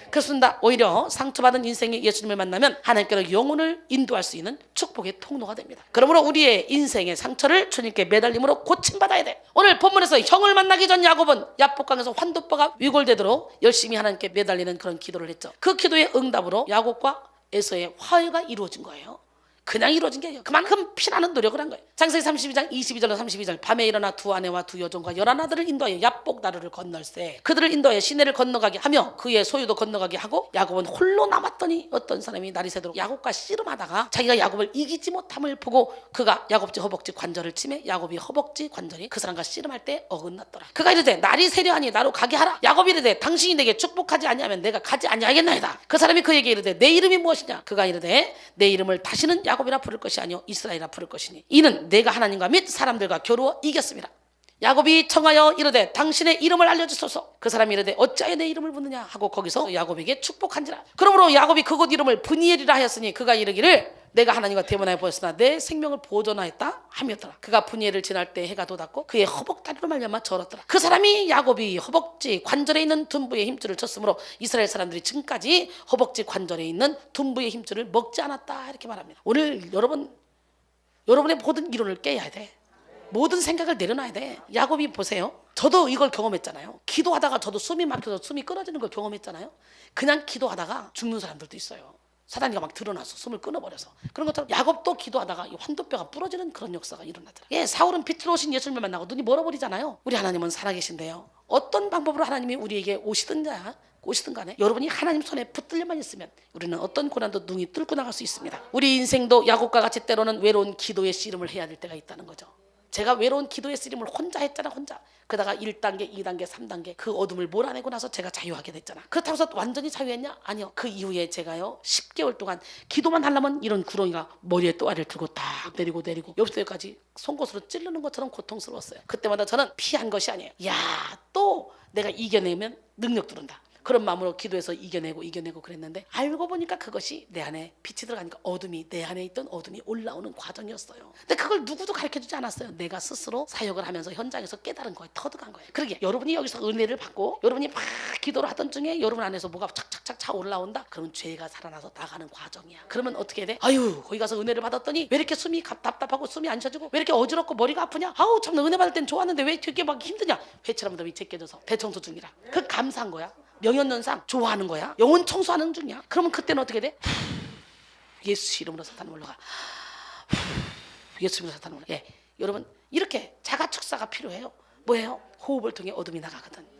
그렇습니다. 오히려 상처받은 인생의 예수님을 만나면 하나님께로 영혼을 인도할 수 있는 축복의 통로가 됩니다. 그러므로 우리의 인생의 상처를 주님께 매달림으로 고침받아야 돼. 오늘 본문에서 형을 만나기 전 야곱은 야복강에서 환도뼈가 위골되도록 열심히 하나님께 매달리는 그런 기도를 했죠. 그 기도의 응답으로 야곱과 에서의 화해가 이루어진 거예요. 그냥 이루어진 게 아니에요. 그만큼 피나는 노력을 한 거예요. 창세기 32장 22절로 32절 밤에 일어나 두 아내와 두 여종과 11아들을 인도하여 야복 나루를 건널세 그들을 인도하여 시내를 건너가게 하며 그의 소유도 건너가게 하고 야곱은 홀로 남았더니 어떤 사람이 날이 새도록 야곱과 씨름하다가 자기가 야곱을 이기지 못함을 보고 그가 야곱지 허벅지 관절을 치매 야곱이 허벅지 관절이 그 사람과 씨름할 때 어긋났더라. 그가 이르되 날이 새려하니 나로 가게 하라. 야곱이 이르되 당신이 내게 축복하지 아니하면 내가 가지 아니하겠나이다. 그 사람이 그에게 이르되 내 이름이 무엇이냐. 그가 이르되 내 이름을 다시는 야곱이라 부를 것이 아니요 이스라엘이라 부를 것이니 이는 내가 하나님과 및 사람들과 겨루어 이겼습니다. 야곱이 청하여 이르되 당신의 이름을 알려주소서. 그 사람이 이르되 어찌하여 내 이름을 묻느냐 하고 거기서 야곱에게 축복한지라. 그러므로 야곱이 그곳 이름을 브니엘이라 하였으니 그가 이르기를 내가 하나님과 대면하여 보였으나 내 생명을 보존하였다 하였더라. 그가 브니엘을 지날 때 해가 돋았고 그의 허벅다리로 말미암아 절었더라. 그 사람이 야곱이 허벅지 관절에 있는 둔부의 힘줄을 쳤으므로 이스라엘 사람들이 지금까지 허벅지 관절에 있는 둔부의 힘줄을 먹지 않았다 이렇게 말합니다. 오늘 여러분의 모든 이론을 깨야 돼. 모든 생각을 내려놔야 돼. 야곱이 보세요. 저도 이걸 경험했잖아요. 기도하다가 저도 숨이 막혀서 숨이 끊어지는 걸 경험했잖아요. 그냥 기도하다가 죽는 사람들도 있어요. 사단이가 막 드러나서 숨을 끊어버려서. 그런 것처럼 야곱도 기도하다가 이 환도뼈가 부러지는 그런 역사가 일어나더라. 예, 사울은 빛으로 오신 예수님을 만나고 눈이 멀어버리잖아요. 우리 하나님은 살아계신데요. 어떤 방법으로 하나님이 우리에게 오시든 간에 여러분이 하나님 손에 붙들려만 있으면 우리는 어떤 고난도 눈이 뚫고 나갈 수 있습니다. 우리 인생도 야곱과 같이 때로는 외로운 기도의 씨름을 해야 될 때가 있다는 거죠. 제가 외로운 기도의 씨름을 혼자 했잖아. 혼자. 그러다가 1단계, 2단계, 3단계 그 어둠을 몰아내고 나서 제가 자유하게 됐잖아. 그렇다고 해서 완전히 자유했냐? 아니요. 그 이후에 제가요 10개월 동안 기도만 하려면 이런 구렁이가 머리에 또아리를 들고 딱 내리고 옆에까지 송곳으로 찌르는 것처럼 고통스러웠어요. 그때마다 저는 피한 것이 아니에요. 야, 또 내가 이겨내면 능력 들어온다. 그런 마음으로 기도해서 이겨내고 그랬는데 알고 보니까 그것이 내 안에 빛이 들어가니까 어둠이 내 안에 있던 어둠이 올라오는 과정이었어요. 근데 그걸 누구도 가르쳐주지 않았어요. 내가 스스로 사역을 하면서 현장에서 깨달은 거예요. 터득한 거예요. 그러게 여러분이 여기서 은혜를 받고 여러분이 막 기도를 하던 중에 여러분 안에서 뭐가 착착착 차 올라온다. 그러면 죄가 살아나서 나가는 과정이야. 그러면 어떻게 돼? 아유 거기 가서 은혜를 받았더니 왜 이렇게 숨이 답답하고 숨이 안 쉬어지고 왜 이렇게 어지럽고 머리가 아프냐? 아우 참 은혜 받을 땐 좋았는데 왜 이렇게 막 힘드냐? 회처럼 이 제껴져서 대청소 중이라. 그 감사한 거야. 명연연상 좋아하는 거야. 영혼 청소하는 중이야. 그러면 그때는 어떻게 돼? 예수 이름으로 사탄 물러가. 예수 이름으로 사탄 물러가. 예, 여러분 이렇게 자가축사가 필요해요. 뭐예요? 호흡을 통해 어둠이 나가거든.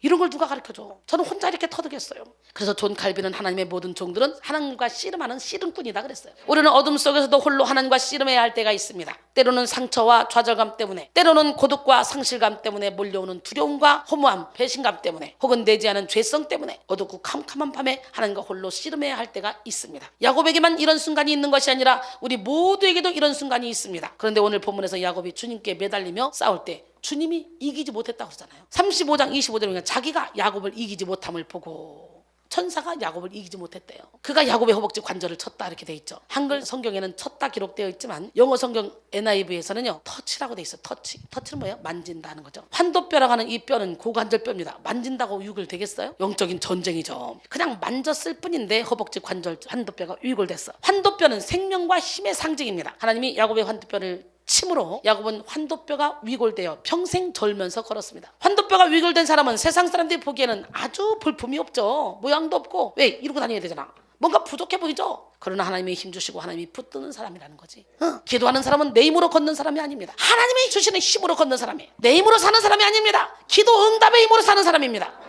이런 걸 누가 가르쳐줘? 저는 혼자 이렇게 터득했어요. 그래서 존 칼빈은 하나님의 모든 종들은 하나님과 씨름하는 씨름꾼이다 그랬어요. 우리는 어둠 속에서도 홀로 하나님과 씨름해야 할 때가 있습니다. 때로는 상처와 좌절감 때문에, 때로는 고독과 상실감 때문에 몰려오는 두려움과 허무함, 배신감 때문에, 혹은 내지 않은 죄성 때문에 어둡고 캄캄한 밤에 하나님과 홀로 씨름해야 할 때가 있습니다. 야곱에게만 이런 순간이 있는 것이 아니라 우리 모두에게도 이런 순간이 있습니다. 그런데 오늘 본문에서 야곱이 주님께 매달리며 싸울 때 주님이 이기지 못했다고 그러잖아요. 35장 25절에 보면 자기가 야곱을 이기지 못함을 보고 천사가 야곱을 이기지 못했대요. 그가 야곱의 허벅지 관절을 쳤다 이렇게 돼 있죠. 한글 성경에는 쳤다 기록되어 있지만 영어 성경 NIV에서는요 터치라고 돼 있어요. 터치는 뭐예요? 만진다는 거죠. 환도뼈라고 하는 이 뼈는 고관절뼈입니다. 만진다고 위골 되겠어요? 영적인 전쟁이죠. 그냥 만졌을 뿐인데 허벅지 관절 환도뼈가 위골됐어. 환도뼈는 생명과 힘의 상징입니다. 하나님이 야곱의 환도뼈를 침으로 야곱은 환도뼈가 위골되어 평생 절면서 걸었습니다. 환도뼈가 위골된 사람은 세상 사람들이 보기에는 아주 볼품이 없죠. 모양도 없고 왜 이러고 다녀야 되잖아. 뭔가 부족해 보이죠. 그러나 하나님이 힘주시고 하나님이 붙드는 사람이라는 거지. 기도하는 사람은 내 힘으로 걷는 사람이 아닙니다. 하나님이 주시는 힘으로 걷는 사람이에요. 내 힘으로 사는 사람이 아닙니다. 기도 응답의 힘으로 사는 사람입니다.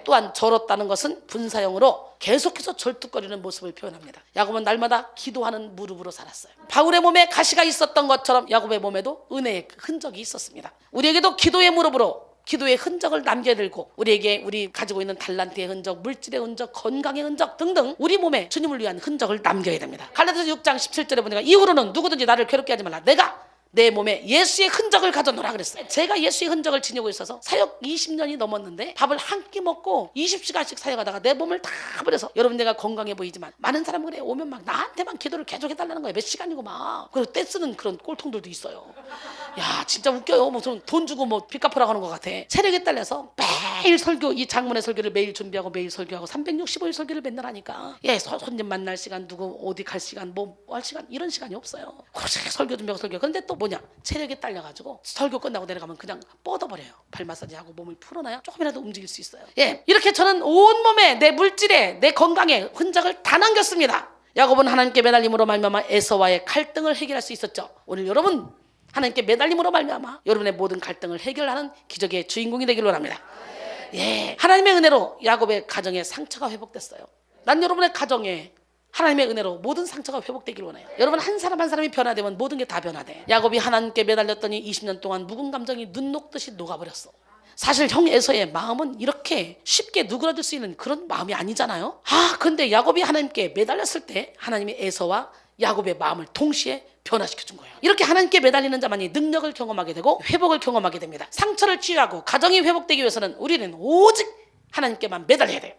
또한 절었다는 것은 분사형으로 계속해서 절뚝거리는 모습을 표현합니다. 야곱은 날마다 기도하는 무릎으로 살았어요. 바울의 몸에 가시가 있었던 것처럼 야곱의 몸에도 은혜의 흔적이 있었습니다. 우리에게도 기도의 무릎으로 기도의 흔적을 남겨야 되고 우리에게 우리 가지고 있는 달란트의 흔적, 물질의 흔적, 건강의 흔적 등등 우리 몸에 주님을 위한 흔적을 남겨야 됩니다. 갈라디아서 6장 17절에 보니까 이후로는 누구든지 나를 괴롭게 하지 말라. 내가 내 몸에 예수의 흔적을 가져놓으라 그랬어요. 제가 예수의 흔적을 지니고 있어서 사역 20년이 넘었는데 밥을 한 끼 먹고 20시간씩 사역하다가 내 몸을 다 버려서 여러분 내가 건강해 보이지만 많은 사람은 그래 오면 막 나한테만 기도를 계속 해달라는 거예요. 몇 시간이고 막 그리고 떼 쓰는 그런 꼴통들도 있어요. 야 진짜 웃겨요. 무슨 돈 주고 뭐 빚 갚으라고 하는 것 같아. 체력에 딸려서 매일 설교 이 장문의 설교를 매일 준비하고 매일 설교하고 365일 설교를 맨날 하니까 예 손님 만날 시간 누구 어디 갈 시간 뭐 할 시간 이런 시간이 없어요. 그렇게 설교 준비하고 설교. 근데 또 뭐냐 체력에 딸려가지고 설교 끝나고 내려가면 그냥 뻗어버려요. 발 마사지하고 몸을 풀어놔야 조금이라도 움직일 수 있어요. 예, 이렇게 저는 온몸에 내 물질에 내 건강에 흔적을 다 남겼습니다. 야곱은 하나님께 매달림으로 말미암아 에서와의 갈등을 해결할 수 있었죠. 오늘 여러분 하나님께 매달림으로 말미암아 여러분의 모든 갈등을 해결하는 기적의 주인공이 되기를 원합니다. 예, 하나님의 은혜로 야곱의 가정에 상처가 회복됐어요. 난 여러분의 가정에 하나님의 은혜로 모든 상처가 회복되길 원해요. 여러분 한 사람 한 사람이 변화되면 모든 게 다 변화돼. 야곱이 하나님께 매달렸더니 20년 동안 묵은 감정이 눈 녹듯이 녹아버렸어. 사실 형 에서의 마음은 이렇게 쉽게 누그러질 수 있는 그런 마음이 아니잖아요. 근데 야곱이 하나님께 매달렸을 때 하나님이 에서와 야곱의 마음을 동시에 변화시켜 준 거예요. 이렇게 하나님께 매달리는 자만이 능력을 경험하게 되고 회복을 경험하게 됩니다. 상처를 치유하고 가정이 회복되기 위해서는 우리는 오직 하나님께만 매달려야 돼요.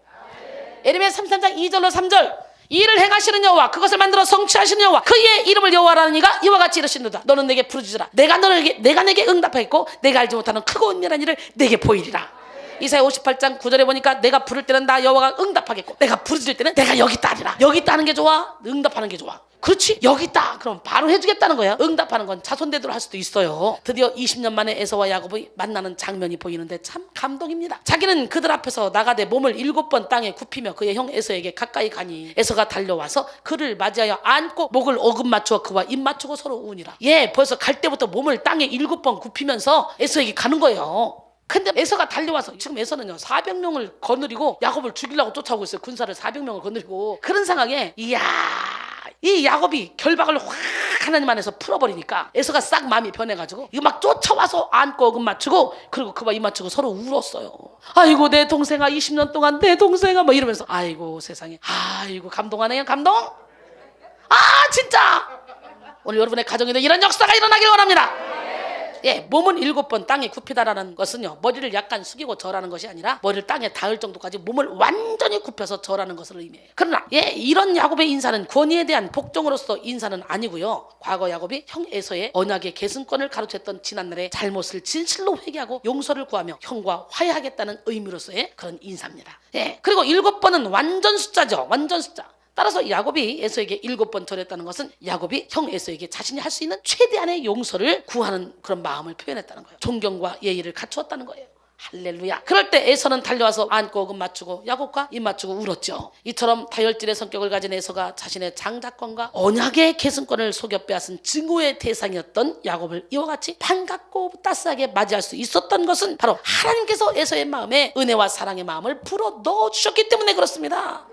예레미야 33장 2절로 3절 이 일을 행하시는 여호와 그것을 만들어 성취하시는 여호와 그의 이름을 여호와라는 이가 이와 같이 이르시는도다. 너는 내게 부르짖으라. 내가 내게 응답하겠고 내가 알지 못하는 크고 은밀한 일을 내게 보이리라. 이사야 58장 9절에 보니까 내가 부를 때는 나 여호와가 응답하겠고 내가 부르짖을 때는 내가 여기 있다 하리라. 여기 있다는 게 좋아? 응답하는 게 좋아? 그렇지 여기 있다 그럼 바로 해주겠다는 거야. 응답하는 건 자손대대로 할 수도 있어요. 드디어 20년 만에 에서와 야곱이 만나는 장면이 보이는데 참 감동입니다. 자기는 그들 앞에서 나가되 몸을 7번 땅에 굽히며 그의 형 에서에게 가까이 가니 에서가 달려와서 그를 맞이하여 안고 목을 어금 맞추어 그와 입 맞추고 서로 우니라. 예, 벌써 갈 때부터 몸을 땅에 7번 굽히면서 에서에게 가는 거예요. 근데 에서가 달려와서 지금 에서는요 400명을 거느리고 야곱을 죽이려고 쫓아오고 있어요. 군사를 400명을 거느리고 그런 상황에 이야 이 야곱이 결박을 확 하나님 안에서 풀어버리니까 에서가 싹 마음이 변해가지고 이거 막 쫓아와서 안고 어금 맞추고 그리고 그와 입 맞추고 서로 울었어요. 아이고 내 동생아 20년 동안 내 동생아 뭐 이러면서 아이고 세상에 아이고 감동하네요. 감동. 진짜 오늘 여러분의 가정에도 이런 역사가 일어나길 원합니다. 몸은 7번 땅에 굽히다라는 것은요, 머리를 약간 숙이고 절하는 것이 아니라 머리를 땅에 닿을 정도까지 몸을 완전히 굽혀서 절하는 것을 의미해요. 그러나 이런 야곱의 인사는 권위에 대한 복종으로서 인사는 아니고요, 과거 야곱이 형 에서의 언약의 계승권을 가로챘던 지난날의 잘못을 진실로 회개하고 용서를 구하며 형과 화해하겠다는 의미로서의 그런 인사입니다. 그리고 7번은 완전 숫자죠. 완전 숫자. 따라서 야곱이 에서에게 7번 절했다는 것은 야곱이 형 에서에게 자신이 할 수 있는 최대한의 용서를 구하는 그런 마음을 표현했다는 거예요. 존경과 예의를 갖추었다는 거예요. 할렐루야. 그럴 때 에서는 달려와서 안고 오금 맞추고 야곱과 입 맞추고 울었죠. 이처럼 다혈질의 성격을 가진 에서가 자신의 장자권과 언약의 계승권을 속여 빼앗은 증오의 대상이었던 야곱을 이와 같이 반갑고 따스하게 맞이할 수 있었던 것은 바로 하나님께서 에서의 마음에 은혜와 사랑의 마음을 불어 넣어주셨기 때문에 그렇습니다.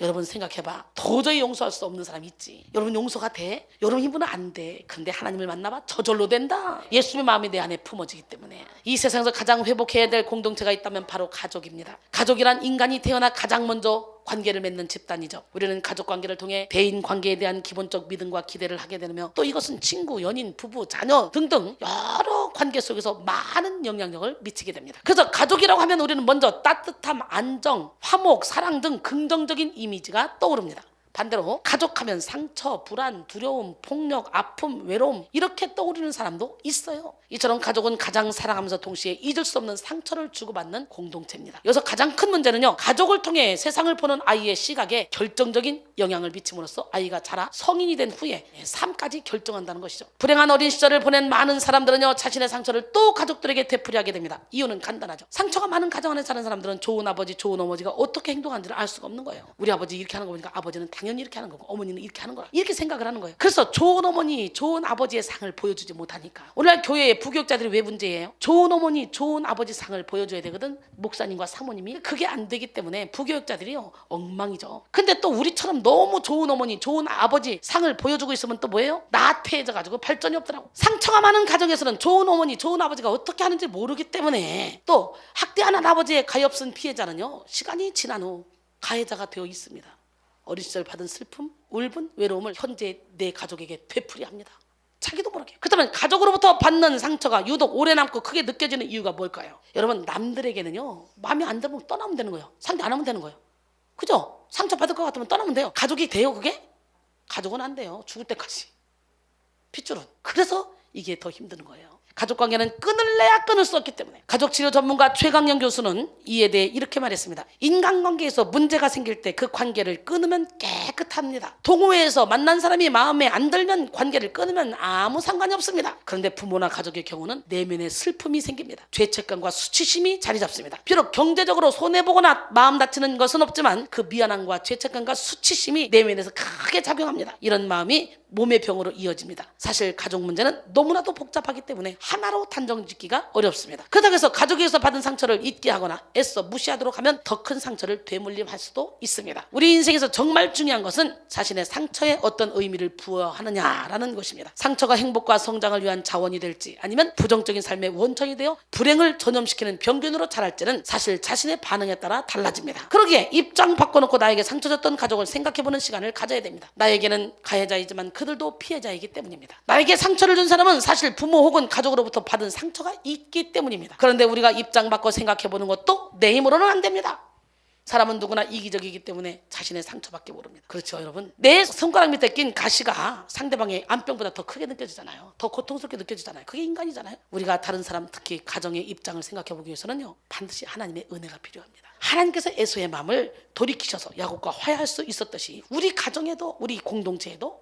여러분 생각해봐. 도저히 용서할 수 없는 사람이 있지. 여러분 용서가 돼? 여러분 힘으로는 안 돼. 근데 하나님을 만나봐 저절로 된다. 예수님의 마음이 내 안에 품어지기 때문에. 이 세상에서 가장 회복해야 될 공동체가 있다면 바로 가족입니다. 가족이란 인간이 태어나 가장 먼저 관계를 맺는 집단이죠. 우리는 가족 관계를 통해 대인 관계에 대한 기본적 믿음과 기대를 하게 되며, 또 이것은 친구, 연인, 부부, 자녀 등등 여러 관계 속에서 많은 영향력을 미치게 됩니다. 그래서 가족이라고 하면 우리는 먼저 따뜻함, 안정, 화목, 사랑 등 긍정적인 이미지가 떠오릅니다. 반대로 가족하면 상처, 불안, 두려움, 폭력, 아픔, 외로움 이렇게 떠오르는 사람도 있어요. 이처럼 가족은 가장 사랑하면서 동시에 잊을 수 없는 상처를 주고받는 공동체입니다. 여기서 가장 큰 문제는요, 가족을 통해 세상을 보는 아이의 시각에 결정적인 영향을 미침으로써 아이가 자라 성인이 된 후에 삶까지 결정한다는 것이죠. 불행한 어린 시절을 보낸 많은 사람들은요, 자신의 상처를 또 가족들에게 되풀이하게 됩니다. 이유는 간단하죠. 상처가 많은 가정 안에 사는 사람들은 좋은 아버지, 좋은 어머니가 어떻게 행동하는지를 알 수가 없는 거예요. 우리 아버지 이렇게 하는 거 보니까 아버지는 당연히 이렇게 하는 거고 어머니는 이렇게 하는 거야, 이렇게 생각을 하는 거예요. 그래서 좋은 어머니, 좋은 아버지의 상을 보여주지 못하니까 오늘날 교회의 부교육자들이 왜 문제예요? 좋은 어머니, 좋은 아버지 상을 보여줘야 되거든. 목사님과 사모님이 그게 안 되기 때문에 부교육자들이요 엉망이죠. 근데 또 우리처럼 너무 좋은 어머니, 좋은 아버지 상을 보여주고 있으면 또 뭐예요? 나태해져가지고 발전이 없더라고. 상처가 많은 가정에서는 좋은 어머니, 좋은 아버지가 어떻게 하는지 모르기 때문에 또 학대하는 아버지의 가엾은 피해자는요, 시간이 지난 후 가해자가 되어 있습니다. 어린 시절 받은 슬픔, 울분, 외로움을 현재 내 가족에게 되풀이합니다. 자기도 모르게. 그렇다면 가족으로부터 받는 상처가 유독 오래 남고 크게 느껴지는 이유가 뭘까요? 여러분, 남들에게는요 마음에 안 들면 떠나면 되는 거예요. 상대 안 하면 되는 거예요. 그죠? 상처 받을 것 같으면 떠나면 돼요. 가족이 돼요 그게? 가족은 안 돼요. 죽을 때까지. 핏줄은. 그래서 이게 더 힘든 거예요. 가족관계는 끊을래야 끊을 수 없기 때문에. 가족치료 전문가 최강영 교수는 이에 대해 이렇게 말했습니다. 인간관계에서 문제가 생길 때 그 관계를 끊으면 깨끗합니다. 동호회에서 만난 사람이 마음에 안 들면 관계를 끊으면 아무 상관이 없습니다. 그런데 부모나 가족의 경우는 내면에 슬픔이 생깁니다. 죄책감과 수치심이 자리 잡습니다. 비록 경제적으로 손해보거나 마음 다치는 것은 없지만 그 미안함과 죄책감과 수치심이 내면에서 크게 작용합니다. 이런 마음이 몸의 병으로 이어집니다. 사실 가족 문제는 너무나도 복잡하기 때문에 하나로 단정짓기가 어렵습니다. 그렇다고 해서 가족에서 받은 상처를 잊게 하거나 애써 무시하도록 하면 더 큰 상처를 되물림할 수도 있습니다. 우리 인생에서 정말 중요한 것은 자신의 상처에 어떤 의미를 부여하느냐라는 것입니다. 상처가 행복과 성장을 위한 자원이 될지 아니면 부정적인 삶의 원천이 되어 불행을 전염시키는 병균으로 자랄지는 사실 자신의 반응에 따라 달라집니다. 그러기에 입장 바꿔놓고 나에게 상처 줬던 가족을 생각해보는 시간을 가져야 됩니다. 나에게는 가해자이지만 그들도 피해자이기 때문입니다. 나에게 상처를 준 사람은 사실 부모 혹은 가족으로부터 받은 상처가 있기 때문입니다. 그런데 우리가 입장 바꿔 생각해보는 것도 내 힘으로는 안 됩니다. 사람은 누구나 이기적이기 때문에 자신의 상처밖에 모릅니다. 그렇죠 여러분? 내 손가락 밑에 낀 가시가 상대방의 안병보다 더 크게 느껴지잖아요. 더 고통스럽게 느껴지잖아요. 그게 인간이잖아요. 우리가 다른 사람, 특히 가정의 입장을 생각해보기 위해서는요, 반드시 하나님의 은혜가 필요합니다. 하나님께서 에서의 마음을 돌이키셔서 야곱과 화해할 수 있었듯이 우리 가정에도, 우리 공동체에도,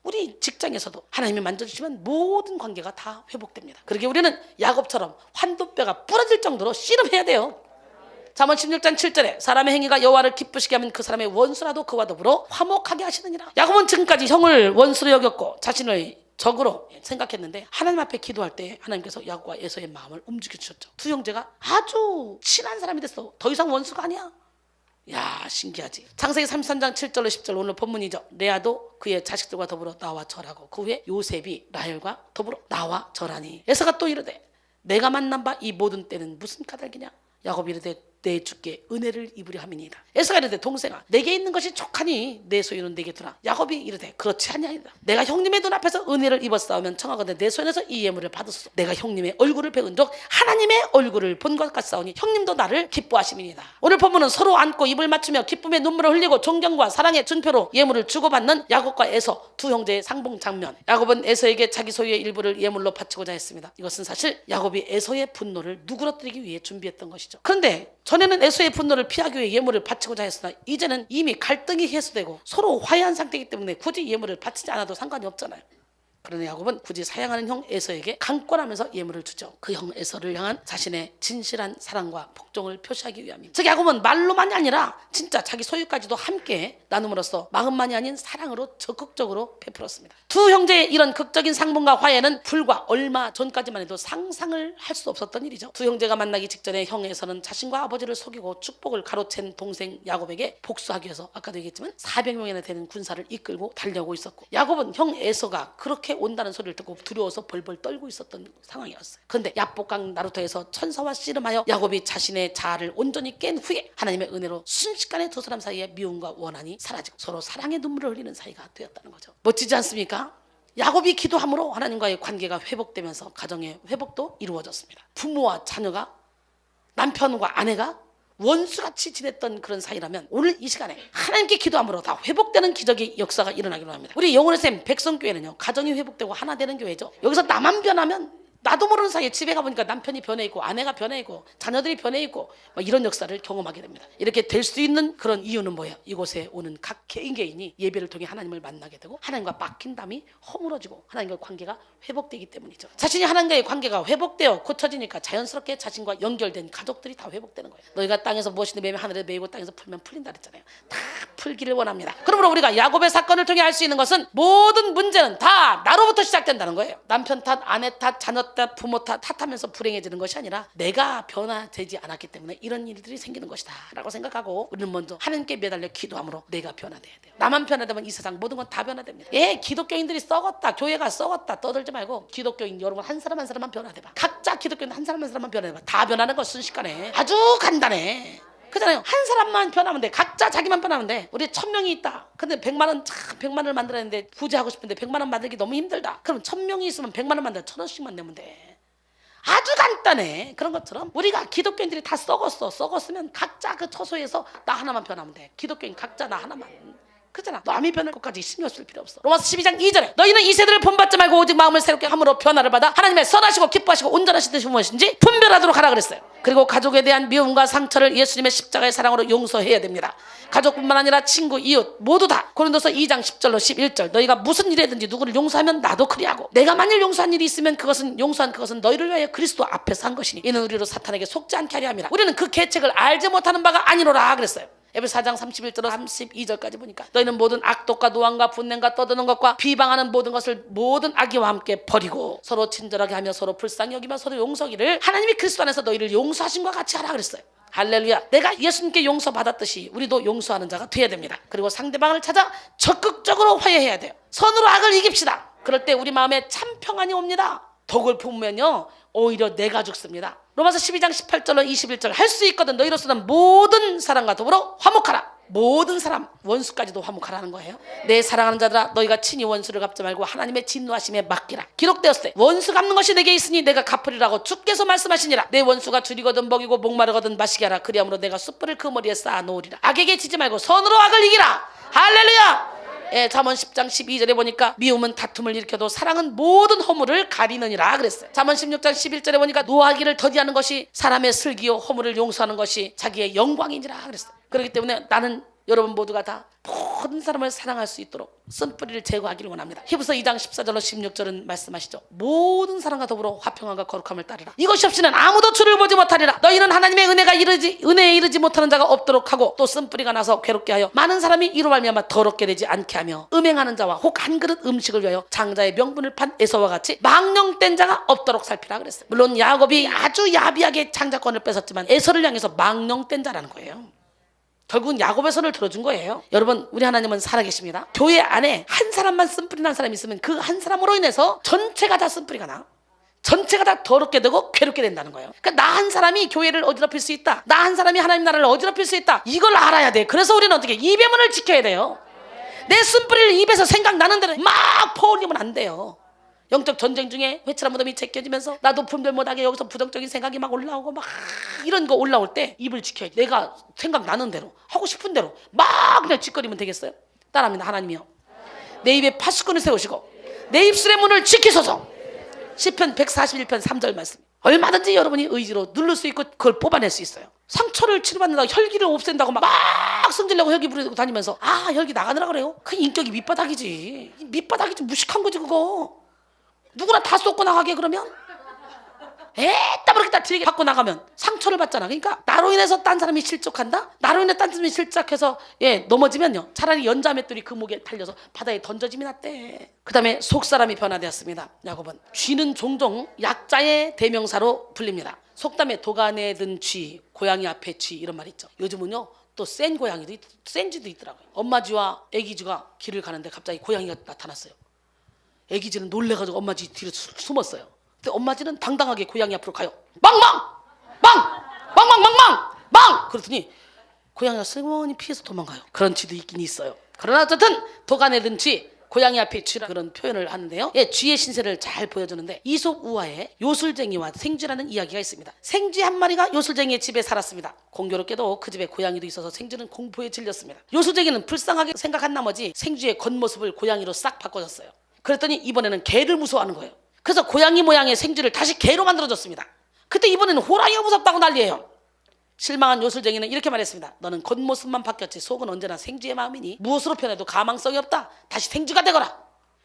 우리 직장에서도 하나님이 만져주시면 모든 관계가 다 회복됩니다. 그러기에 우리는 야곱처럼 환도뼈가 부러질 정도로 씨름해야 돼요. 잠언 16장 7절에 사람의 행위가 여호와를 기쁘시게 하면 그 사람의 원수라도 그와 더불어 화목하게 하시느니라. 야곱은 지금까지 형을 원수로 여겼고 자신을 적으로 생각했는데 하나님 앞에 기도할 때 하나님께서 야곱과 에서의 마음을 움직여 주셨죠. 두 형제가 아주 친한 사람이 됐어. 더 이상 원수가 아니야. 야, 신기하지. 창세기 33장 7절로 10절 오늘 본문이죠. 레아도 그의 자식들과 더불어 나와 절하고 그 후에 요셉이 라헬과 더불어 나와 절하니. 에서가 또 이르되 내가 만난 바 이 모든 때는 무슨 까닭이냐. 야곱이 이르되 내 주께 은혜를 입으려 함이니이다. 에서가 이르되 동생아 내게 있는 것이 족하니 내 소유는 내게 두라. 야곱이 이르되 그렇지 아니하니이다. 내가 형님의 눈앞에서 은혜를 입었사오면 청하거든 내 손에서 이 예물을 받았소. 내가 형님의 얼굴을 배운즉 하나님의 얼굴을 본 것 같사오니 형님도 나를 기뻐하심이니이다. 오늘 본문은 서로 안고 입을 맞추며 기쁨의 눈물을 흘리고 존경과 사랑의 증표로 예물을 주고받는 야곱과 에서 두 형제의 상봉 장면. 야곱은 에서에게 자기 소유의 일부를 예물로 바치고자 했습니다. 이것은 사실 야곱이 에서의 분노를 누그러뜨리기 위해 준비했던 것이죠. 그런데 전에는 에서의 분노를 피하기 위해 예물을 바치고자 했으나 이제는 이미 갈등이 해소되고 서로 화해한 상태이기 때문에 굳이 예물을 바치지 않아도 상관이 없잖아요. 그러나 야곱은 굳이 사랑하는 형 에서에게 강권하면서 예물을 주죠. 그 형 에서를 향한 자신의 진실한 사랑과 복종을 표시하기 위함입니다. 즉 야곱은 말로만이 아니라 진짜 자기 소유까지도 함께 나눔으로써 마음만이 아닌 사랑으로 적극적으로 베풀었습니다. 두 형제의 이런 극적인 상봉과 화해는 불과 얼마 전까지만 해도 상상을 할 수 없었던 일이죠. 두 형제가 만나기 직전에 형 에서는 자신과 아버지를 속이고 축복을 가로챈 동생 야곱에게 복수하기 위해서 아까도 얘기했지만 400명이나 되는 군사를 이끌고 달려오고 있었고, 야곱은 형 에서가 그렇게 온다는 소리를 듣고 두려워서 벌벌 떨고 있었던 상황이었어요. 그런데 야복강 나루터에서 천사와 씨름하여 야곱이 자신의 자아를 온전히 깬 후에 하나님의 은혜로 순식간에 두 사람 사이에 미움과 원한이 사라지고 서로 사랑의 눈물을 흘리는 사이가 되었다는 거죠. 멋지지 않습니까? 야곱이 기도함으로 하나님과의 관계가 회복되면서 가정의 회복도 이루어졌습니다. 부모와 자녀가, 남편과 아내가 원수같이 지냈던 그런 사이라면 오늘 이 시간에 하나님께 기도함으로 다 회복되는 기적의 역사가 일어나기로 합니다. 우리 영혼의 샘 백성교회는요, 가정이 회복되고 하나 되는 교회죠. 여기서 나만 변하면 나도 모르는 사이에 집에 가보니까 남편이 변해 있고 아내가 변해 있고 자녀들이 변해 있고 이런 역사를 경험하게 됩니다. 이렇게 될 수 있는 그런 이유는 뭐예요? 이곳에 오는 각 개인이 예배를 통해 하나님을 만나게 되고 하나님과 막힌 담이 허물어지고 하나님과 관계가 회복되기 때문이죠. 자신이 하나님과의 관계가 회복되어 고쳐지니까 자연스럽게 자신과 연결된 가족들이 다 회복되는 거예요. 너희가 땅에서 무엇이든 매면 하늘에 매이고 땅에서 풀면 풀린다 그랬잖아요. 다 풀기를 원합니다. 그러므로 우리가 야곱의 사건을 통해 알 수 있는 것은 모든 문제는 다 나로부터 시작된다는 거예요. 남편 탓, 아내 탓, 자녀 탓, 부모 탓하면서 불행해지는 것이 아니라 내가 변화되지 않았기 때문에 이런 일들이 생기는 것이다 라고 생각하고 우리는 먼저 하나님께 매달려 기도함으로 내가 변화돼야 돼요. 나만 변화되면 이 세상 모든 건 다 변화됩니다. 기독교인들이 썩었다, 교회가 썩었다 떠들지 말고 기독교인 여러분 한 사람 한 사람만 변화돼봐. 각자 기독교인 한 사람 한 사람만 변화돼봐. 다 변하는 건 순식간에 아주 간단해. 그잖아요. 한 사람만 변하면 돼. 각자 자기만 변하면 돼. 우리 1000명이 있다. 근데 100만원을 만들었는데 부자하고 싶은데 100만원 만들기 너무 힘들다. 그럼 1000명이 있으면 100만원 만들어 1000원씩만 내면 돼. 아주 간단해. 그런 것처럼 우리가 기독교인들이 다 썩었으면 각자 그 처소에서 나 하나만 변하면 돼. 기독교인 각자 나 하나만. 그렇잖아. 남이 변할 것까지 신경 쓸 필요 없어. 로마서 12장 2절에 너희는 이 세대를 본받지 말고 오직 마음을 새롭게 함으로 변화를 받아 하나님의 선하시고 기뻐하시고 온전하신 뜻이 무엇인지 분별하도록 하라 그랬어요. 그리고 가족에 대한 미움과 상처를 예수님의 십자가의 사랑으로 용서해야 됩니다. 가족뿐만 아니라 친구, 이웃 모두 다. 고린도서 2장 10절로 11절 너희가 무슨 일이든지 누구를 용서하면 나도 그리하고 내가 만일 용서한 일이 있으면 용서한 그것은 너희를 위하여 그리스도 앞에서 한 것이니 이는 우리로 사탄에게 속지 않게 하려 함이라. 우리는 그 계책을 알지 못하는 바가 아니로라 그랬어요. 에베소 4장 31절로 32절까지 보니까 너희는 모든 악독과 노함과 분냄과 떠드는 것과 비방하는 모든 것을 모든 악의와 함께 버리고 서로 친절하게 하며 서로 불쌍히 여기며 서로 용서기를 하나님이 그리스도 안에서 너희를 용서하신 것 같이 하라 그랬어요. 할렐루야. 내가 예수님께 용서받았듯이 우리도 용서하는 자가 돼야 됩니다. 그리고 상대방을 찾아 적극적으로 화해해야 돼요. 선으로 악을 이깁시다. 그럴 때 우리 마음에 참 평안이 옵니다. 덕을 품으면요 오히려 내가 죽습니다. 로마서 12장 18절로 21절 할 수 있거든 너희로서는 모든 사람과 더불어 화목하라. 모든 사람, 원수까지도 화목하라는 거예요. 내 사랑하는 자들아 너희가 친히 원수를 갚지 말고 하나님의 진노하심에 맡기라. 기록되었을 때 원수 갚는 것이 내게 있으니 내가 갚으리라고 주께서 말씀하시니라. 내 원수가 줄이거든 먹이고 목마르거든 마시게 하라. 그리함으로 내가 숯불을 그 머리에 쌓아 놓으리라. 악에게 지지 말고 선으로 악을 이기라. 할렐루야. 잠언 10장 12절에 보니까 미움은 다툼을 일으켜도 사랑은 모든 허물을 가리느니라 그랬어요. 잠언 16장 11절에 보니까 노하기를 더디하는 것이 사람의 슬기요 허물을 용서하는 것이 자기의 영광이니라 그랬어요. 그렇기 때문에 나는 여러분 모두가 다 모든 사람을 사랑할 수 있도록 쓴뿌리를 제거하기를 원합니다. 히브리서 2장 14절로 16절은 말씀하시죠. 모든 사람과 더불어 화평함과 거룩함을 따르라. 이것이 없이는 아무도 주를 보지 못하리라. 너희는 하나님의 은혜에 이르지 못하는 자가 없도록 하고 또 쓴뿌리가 나서 괴롭게 하여 많은 사람이 이로 말미암아 더럽게 되지 않게 하며 음행하는 자와 혹 한 그릇 음식을 위하여 장자의 명분을 판 에서와 같이 망령된 자가 없도록 살피라 그랬어요. 물론 야곱이 아주 야비하게 장자권을 뺏었지만 에서를 향해서 망령된 자라는 거예요. 결국은 야곱의 손을 들어준 거예요. 여러분 우리 하나님은 살아계십니다. 교회 안에 한 사람만 쓴뿌리 난 사람이 있으면 그 한 사람으로 인해서 전체가 다 쓴뿌리가 나. 전체가 다 더럽게 되고 괴롭게 된다는 거예요. 그러니까 나 한 사람이 교회를 어지럽힐 수 있다, 나 한 사람이 하나님 나라를 어지럽힐 수 있다, 이걸 알아야 돼. 그래서 우리는 어떻게 입의 문을 지켜야 돼요. 내 쓴뿌리를 입에서 생각나는 대로 막 퍼올리면 안 돼요. 영적 전쟁 중에 회칠한 무덤이 제껴지면서 나도 분별 못하게 여기서 부정적인 생각이 막 올라오고 막 이런 거 올라올 때 입을 지켜야 돼. 내가 생각나는 대로 하고 싶은 대로 막 그냥 짓거리면 되겠어요? 따라합니다. 하나님이요, 내 입에 파수꾼을 세우시고 내 입술의 문을 지키소서. 시편 141편 3절 말씀. 얼마든지 여러분이 의지로 누를 수 있고 그걸 뽑아낼 수 있어요. 상처를 치료받는다고 혈기를 없앤다고 막 승질내고 혈기 부리고 다니면서 혈기 나가느라 그래요? 그 인격이 밑바닥이지. 밑바닥이지. 무식한 거지 그거. 누구나 다 쏟고 나가게 그러면 에따 그렇게 다 들이게 받고 나가면 상처를 받잖아. 그러니까 나로 인해서 딴 사람이 실족한다? 나로 인해 딴 사람이 실족해서 넘어지면요, 차라리 연자맷돌이 그 목에 달려서 바다에 던져짐이 낫대. 그 다음에 속사람이 변화되었습니다. 야곱은 쥐는 종종 약자의 대명사로 불립니다. 속담에 도간에 든 쥐, 고양이 앞에 쥐 이런 말 있죠. 요즘은요 또 센 고양이도 센 쥐도 있더라고요. 엄마 쥐와 애기 쥐가 길을 가는데 갑자기 고양이가 나타났어요. 애기 쥐는 놀래가지고 엄마 쥐 뒤로 숨었어요. 근데 엄마 쥐는 당당하게 고양이 앞으로 가요. 망망! 망! 망망망망! 망! 그랬더니 고양이가 슬그머니 피해서 도망가요. 그런 쥐도 있긴 있어요. 그러나 어쨌든 도간에 든 쥐, 고양이 앞에 쥐라 그런 표현을 하는데요. 쥐의 신세를 잘 보여주는데 이솝 우화에 요술쟁이와 생쥐라는 이야기가 있습니다. 생쥐 한 마리가 요술쟁이의 집에 살았습니다. 공교롭게도 그 집에 고양이도 있어서 생쥐는 공포에 질렸습니다. 요술쟁이는 불쌍하게 생각한 나머지 생쥐의 겉모습을 고양이로 싹 바꿔줬어요. 그랬더니 이번에는 개를 무서워하는 거예요. 그래서 고양이 모양의 생쥐를 다시 개로 만들어줬습니다. 그때 이번에는 호랑이가 무섭다고 난리예요. 실망한 요술쟁이는 이렇게 말했습니다. 너는 겉모습만 바뀌었지 속은 언제나 생쥐의 마음이니 무엇으로 변해도 가망성이 없다. 다시 생쥐가 되거라.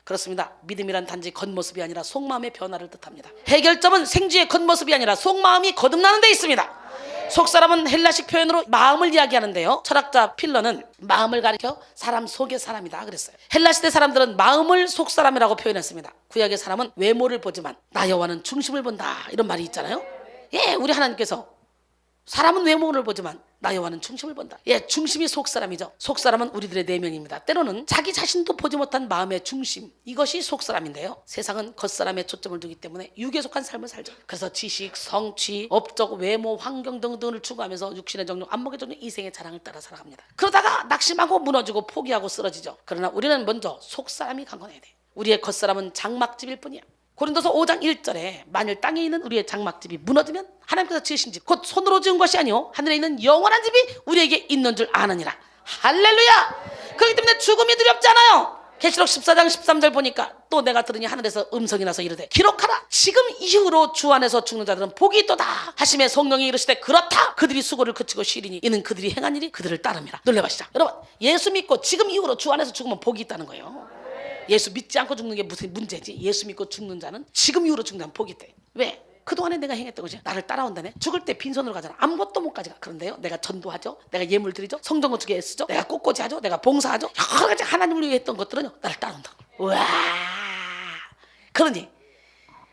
그렇습니다. 믿음이란 단지 겉모습이 아니라 속마음의 변화를 뜻합니다. 해결점은 생쥐의 겉모습이 아니라 속마음이 거듭나는 데 있습니다. 속사람은 헬라식 표현으로 마음을 이야기하는데요, 철학자 필러는 마음을 가리켜 사람 속의 사람이다 그랬어요. 헬라시대 사람들은 마음을 속사람이라고 표현했습니다. 구약의 사람은 외모를 보지만 나 여호와는 중심을 본다 이런 말이 있잖아요. 우리 하나님께서 사람은 외모를 보지만 나 여호와는 중심을 본다. 중심이 속사람이죠. 속사람은 우리들의 내면입니다. 때로는 자기 자신도 보지 못한 마음의 중심, 이것이 속사람인데요, 세상은 겉사람에 초점을 두기 때문에 육에 속한 삶을 살죠. 그래서 지식, 성취, 업적, 외모, 환경 등등을 추구하면서 육신의 정욕, 안목의 정욕, 이생의 자랑을 따라 살아갑니다. 그러다가 낙심하고 무너지고 포기하고 쓰러지죠. 그러나 우리는 먼저 속사람이 강건해야 돼. 우리의 겉사람은 장막집일 뿐이야. 고린도서 5장 1절에 만일 땅에 있는 우리의 장막집이 무너지면 하나님께서 지으신 집, 곧 손으로 지은 것이 아니오 하늘에 있는 영원한 집이 우리에게 있는 줄 아느니라. 할렐루야. 그렇기 때문에 죽음이 두렵지 않아요. 계시록 14장 13절 보니까 또 내가 들으니 하늘에서 음성이 나서 이르되 기록하라. 지금 이후로 주 안에서 죽는 자들은 복이 있도다 하심에 성령이 이르시되 그렇다. 그들이 수고를 그치고 쉬리니 이는 그들이 행한 일이 그들을 따름이라. 놀래봐시자. 여러분, 예수 믿고 지금 이후로 주 안에서 죽으면 복이 있다는 거예요. 예수 믿지 않고 죽는 게 무슨 문제지? 예수 믿고 죽는 자는 지금 이후로 죽는다면 복이 있대. 왜? 그동안에 내가 행했던 것이 나를 따라온다네. 죽을 때 빈손으로 가잖아. 아무것도 못 가져가. 그런데요, 내가 전도하죠, 내가 예물 드리죠, 성전 건축에 애쓰죠, 내가 꽃꽂이 하죠, 내가 봉사하죠, 여러 가지 하나님을 위해 했던 것들은요 나를 따라온다. 우와. 그러니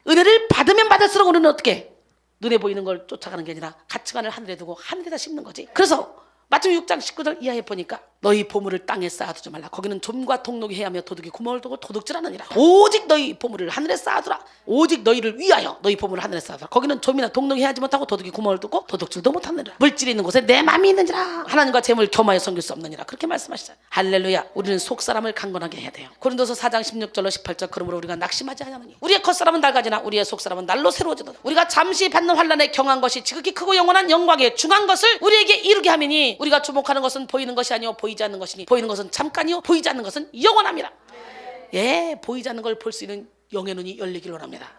은혜를 받으면 받을수록 우리는 어떻게 눈에 보이는 걸 쫓아가는 게 아니라 가치관을 하늘에 두고 하늘에다 심는 거지. 그래서 마태복음 6장 19절 이하에 보니까 너희 보물을 땅에 쌓아두지 말라. 거기는 좀과 동록이 해하며 도둑이 구멍을 두고 도둑질하느니라. 오직 너희 보물을 하늘에 쌓아두라. 오직 너희를 위하여 너희 보물을 하늘에 쌓아두라. 거기는 좀이나 동록이 해하지 못하고 도둑이 구멍을 뚫고 도둑질도 못하느니라. 물질이 있는 곳에 내 마음이 있는지라. 하나님과 재물 겸하여 섬길 수 없느니라. 그렇게 말씀하시잖아요. 할렐루야. 우리는 속사람을 강건하게 해야 돼요. 고린도서 4장 16절로 18절 그러므로 우리가 낙심하지 않으니 우리의 겉사람은 낡아지나 우리의 속사람은 날로 새로워지도다. 우리가 잠시 받는 환난에 경한 것이 지극히 크고 영원한 영광에 중한 것을 우리에게 이루게 하미니 우리가 주목하는 것은 보이는 것이 아니요 보이지 않는 것이니 보이는 것은 잠깐이요 보이지 않는 것은 영원합니다. 보이지 않는 걸 볼 수 있는 영의 눈이 열리기를 원합니다.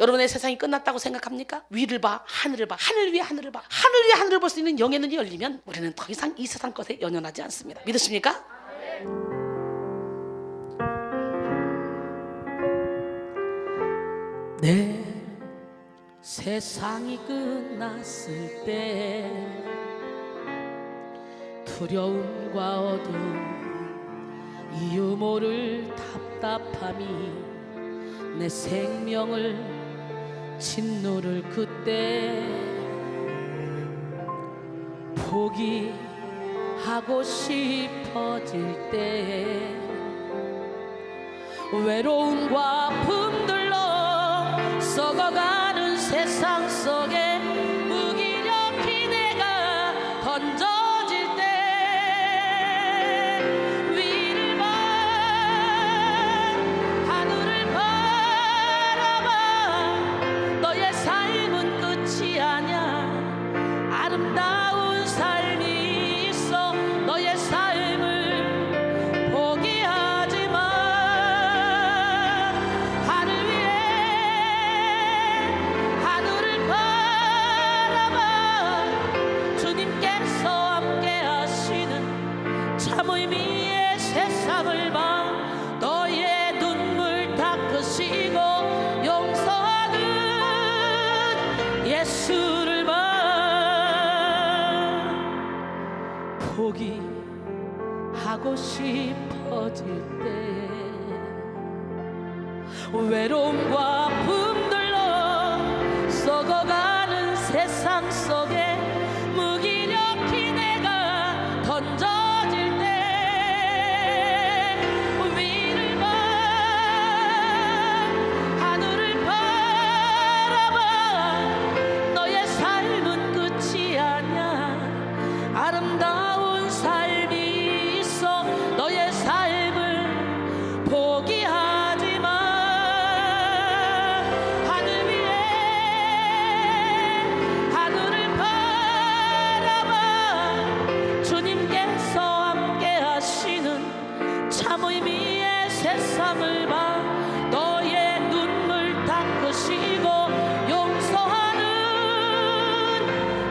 여러분의 세상이 끝났다고 생각합니까? 위를 봐, 하늘을 봐, 하늘 위에 하늘을 봐. 하늘 위에 하늘을 볼 수 있는 영의 눈이 열리면 우리는 더 이상 이 세상 것에 연연하지 않습니다. 믿으십니까? 내 세상이 끝났을 때 두려움과 어두움 이유 모를 답답함이 내 생명을 짓누를 그때 포기하고 싶어질 때 외로움과 품들러 썩어가는 세상 속에 무기력히 내가 던져질 때 위를 봐 하늘을 바라봐 너의 삶은 끝이 아니야 아름다운 삶이 있어 너의 삶을 포기하지 마 하늘 위에 하늘을 바라봐 주님께서 함께 하시는 참 의미의 세상을 봐 너의 눈물 닦으시고 용서하는 예수를 봐 포기하고 싶어질 때 외로움과 아픔들로 썩어가는 세상 속에 무기력히 내가 던져질 때 위를 봐 하늘을 바라봐 너의 삶은 끝이 아니야 아름다운 삶이 있어 너의 삶을 포기하지 마 하늘 위에 하늘을 바라봐 주님께서 함께 하시는 참 의미의 세상을 봐 너의 눈물 닦으시고 용서하는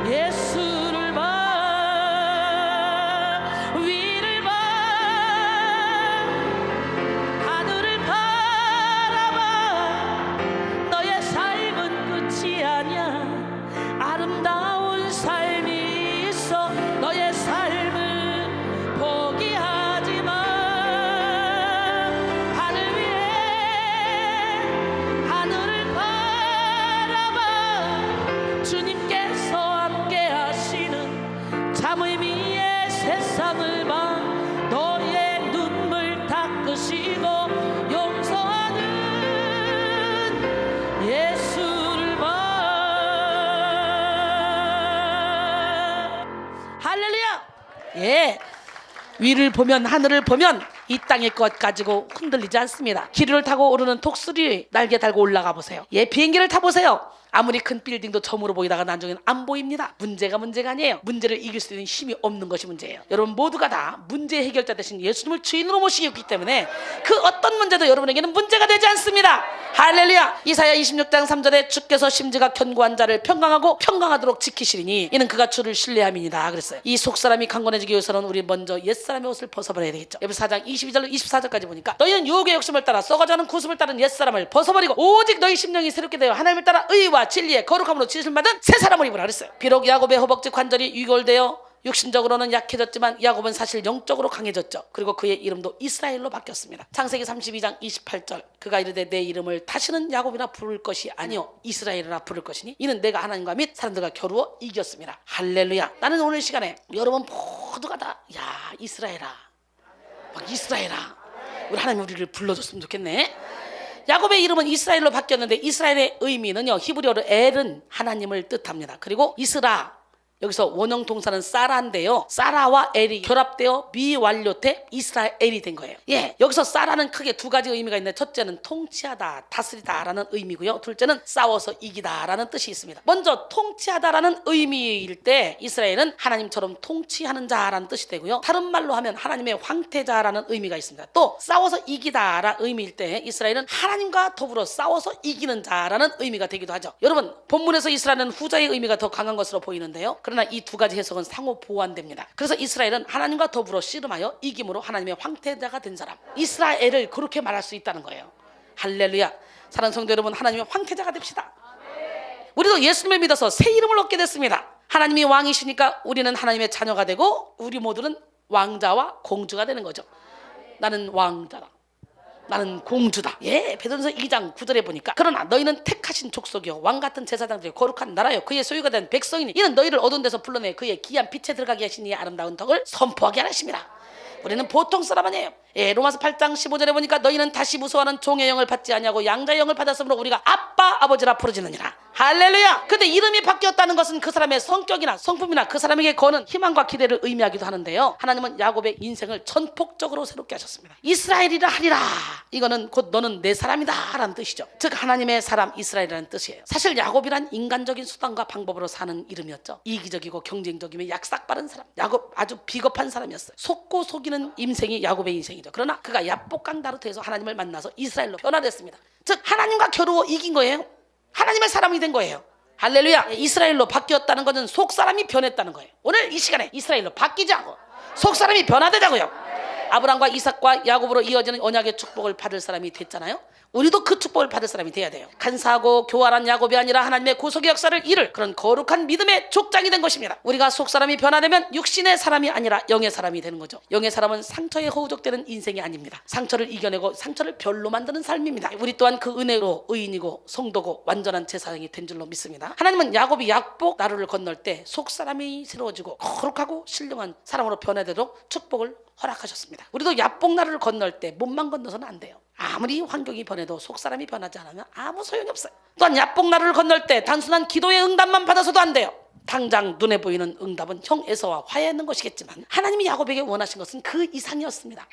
예수를 봐 위를 봐 하늘을 바라봐 너의 삶은 끝이 아니야 아름다운 삶이 있어 너의 삶을 포기하지 마 하늘 위에 하늘을 바라봐 주님께서 함께 하시는 참 의미의 세상을 봐 너의 눈물 닦으시고 용서하는 예수를 봐 할렐루야 예 위를 보면 하늘을 보면 이 땅의 것 가지고 흔들리지 않습니다. 기류를 타고 오르는 독수리 날개 달고 올라가 보세요. 예 비행기를 타보세요. 아무리 큰 빌딩도 점으로 보이다가 나중에는 안 보입니다. 문제가 아니에요. 문제를 이길 수 있는 힘이 없는 것이 문제예요. 여러분 모두가 다 문제 해결자 대신 예수님을 주인으로 모시기 때문에 그 어떤 문제도 여러분에게는 문제가 되지 않습니다. 할렐루야. 이사야 26장 3절에 주께서 심지가 견고한 자를 평강하고 평강하도록 지키시리니 이는 그가 주를 신뢰함이니라 그랬어요. 이 속사람이 강건해지기 위해서는 우리 먼저 옛사람의 옷을 벗어버려야 되겠죠. 에베소 4장 22절로 24절까지 보니까 너희는 유혹의 욕심을 따라 썩어가는 구습을 따른 옛사람을 벗어버리고 오직 너희 심령이 새롭게 되어 하나님을 따라 의와 진리의 거룩함으로 지으심을 받은 새 사람을 입으라 그랬어요. 비록 야곱의 허벅지 관절이 위골되어 육신적으로는 약해졌지만 야곱은 사실 영적으로 강해졌죠. 그리고 그의 이름도 이스라엘로 바뀌었습니다. 창세기 32장 28절 그가 이르되 내 이름을 다시는 야곱이라 부를 것이 아니요 이스라엘이라 부를 것이니 이는 내가 하나님과 및 사람들과 겨루어 이겼습니다. 할렐루야. 나는 오늘 시간에 여러분 모두가 다 야 이스라엘아 막 이스라엘아 우리 하나님 우리를 불러줬으면 좋겠네. 야곱의 이름은 이스라엘로 바뀌었는데 이스라엘의 의미는요 히브리어로 엘은 하나님을 뜻합니다. 그리고 이스라 여기서 원형 동사는 사라인데요. 사라와 엘이 결합되어 미완료태 이스라엘이 된 거예요. 예, 여기서 사라는 크게 두 가지 의미가 있는데 첫째는 통치하다, 다스리다라는 의미고요. 둘째는 싸워서 이기다라는 뜻이 있습니다. 먼저 통치하다라는 의미일 때 이스라엘은 하나님처럼 통치하는 자라는 뜻이 되고요. 다른 말로 하면 하나님의 황태자라는 의미가 있습니다. 또 싸워서 이기다라는 의미일 때 이스라엘은 하나님과 더불어 싸워서 이기는 자라는 의미가 되기도 하죠. 여러분 본문에서 이스라엘은 후자의 의미가 더 강한 것으로 보이는데요. 그러나 이 두 가지 해석은 상호 보완됩니다. 그래서 이스라엘은 하나님과 더불어 씨름하여 이김으로 하나님의 황태자가 된 사람, 이스라엘을 그렇게 말할 수 있다는 거예요. 할렐루야. 사랑하는 성도 여러분, 하나님의 황태자가 됩시다. 우리도 예수님을 믿어서 새 이름을 얻게 됐습니다. 하나님이 왕이시니까 우리는 하나님의 자녀가 되고 우리 모두는 왕자와 공주가 되는 거죠. 나는 왕자다, 나는 공주다. 예, 베드로전서 2장 9절에 보니까 그러나 너희는 택하신 족속이요 왕같은 제사장들이요 거룩한 나라요 그의 소유가 된 백성이니 이는 너희를 어두운 데서 불러내 그의 기이한 빛에 들어가게 하신 이의 아름다운 덕을 선포하게 하심이라. 우리는 보통 사람 아니에요. 로마서 8장 15절에 보니까 너희는 다시 무서워하는 종의 영을 받지 아니하고 양자의 영을 받았으므로 우리가 아빠 아버지라 부르짖느니라. 할렐루야. 근데 이름이 바뀌었다는 것은 그 사람의 성격이나 성품이나 그 사람에게 거는 희망과 기대를 의미하기도 하는데요, 하나님은 야곱의 인생을 전폭적으로 새롭게 하셨습니다. 이스라엘이라 하리라, 이거는 곧 너는 내 사람이다 라는 뜻이죠. 즉 하나님의 사람 이스라엘이라는 뜻이에요. 사실 야곱이란 인간적인 수단과 방법으로 사는 이름이었죠. 이기적이고 경쟁적이며 약삭 빠른 사람, 야곱 아주 비겁한 사람이었어요. 속고 속이는 인생이 야곱의 인생이죠. 그러나 그가 야복강 나루트에서 하나님을 만나서 이스라엘로 변화됐습니다. 즉 하나님과 겨루어 이긴 거예요. 하나님의 사람이 된 거예요. 할렐루야. 이스라엘로 바뀌었다는 것은 속사람이 변했다는 거예요. 오늘 이 시간에 이스라엘로 바뀌자고, 속사람이 변화되자고요. 아브라함과 이삭과 야곱으로 이어지는 언약의 축복을 받을 사람이 됐잖아요. 우리도 그 축복을 받을 사람이 돼야 돼요. 간사하고 교활한 야곱이 아니라 하나님의 구속의 역사를 이룰 그런 거룩한 믿음의 족장이 된 것입니다. 우리가 속사람이 변화되면 육신의 사람이 아니라 영의 사람이 되는 거죠. 영의 사람은 상처에 허우적대는 인생이 아닙니다. 상처를 이겨내고 상처를 별로 만드는 삶입니다. 우리 또한 그 은혜로 의인이고 성도고 완전한 제사장이 된 줄로 믿습니다. 하나님은 야곱이 약복 나루를 건널 때 속사람이 새로워지고 거룩하고 신령한 사람으로 변화되도록 축복을 허락하셨습니다. 우리도 야복나루를 건널 때 몸만 건너서는 안 돼요. 아무리 환경이 변해도 속사람이 변하지 않으면 아무 소용이 없어요. 또한 야복나루를 건널 때 단순한 기도의 응답만 받아서도 안 돼요. 당장 눈에 보이는 응답은 형 에서와 화해하는 것이겠지만 하나님이 야곱에게 원하신 것은 그 이상이었습니다.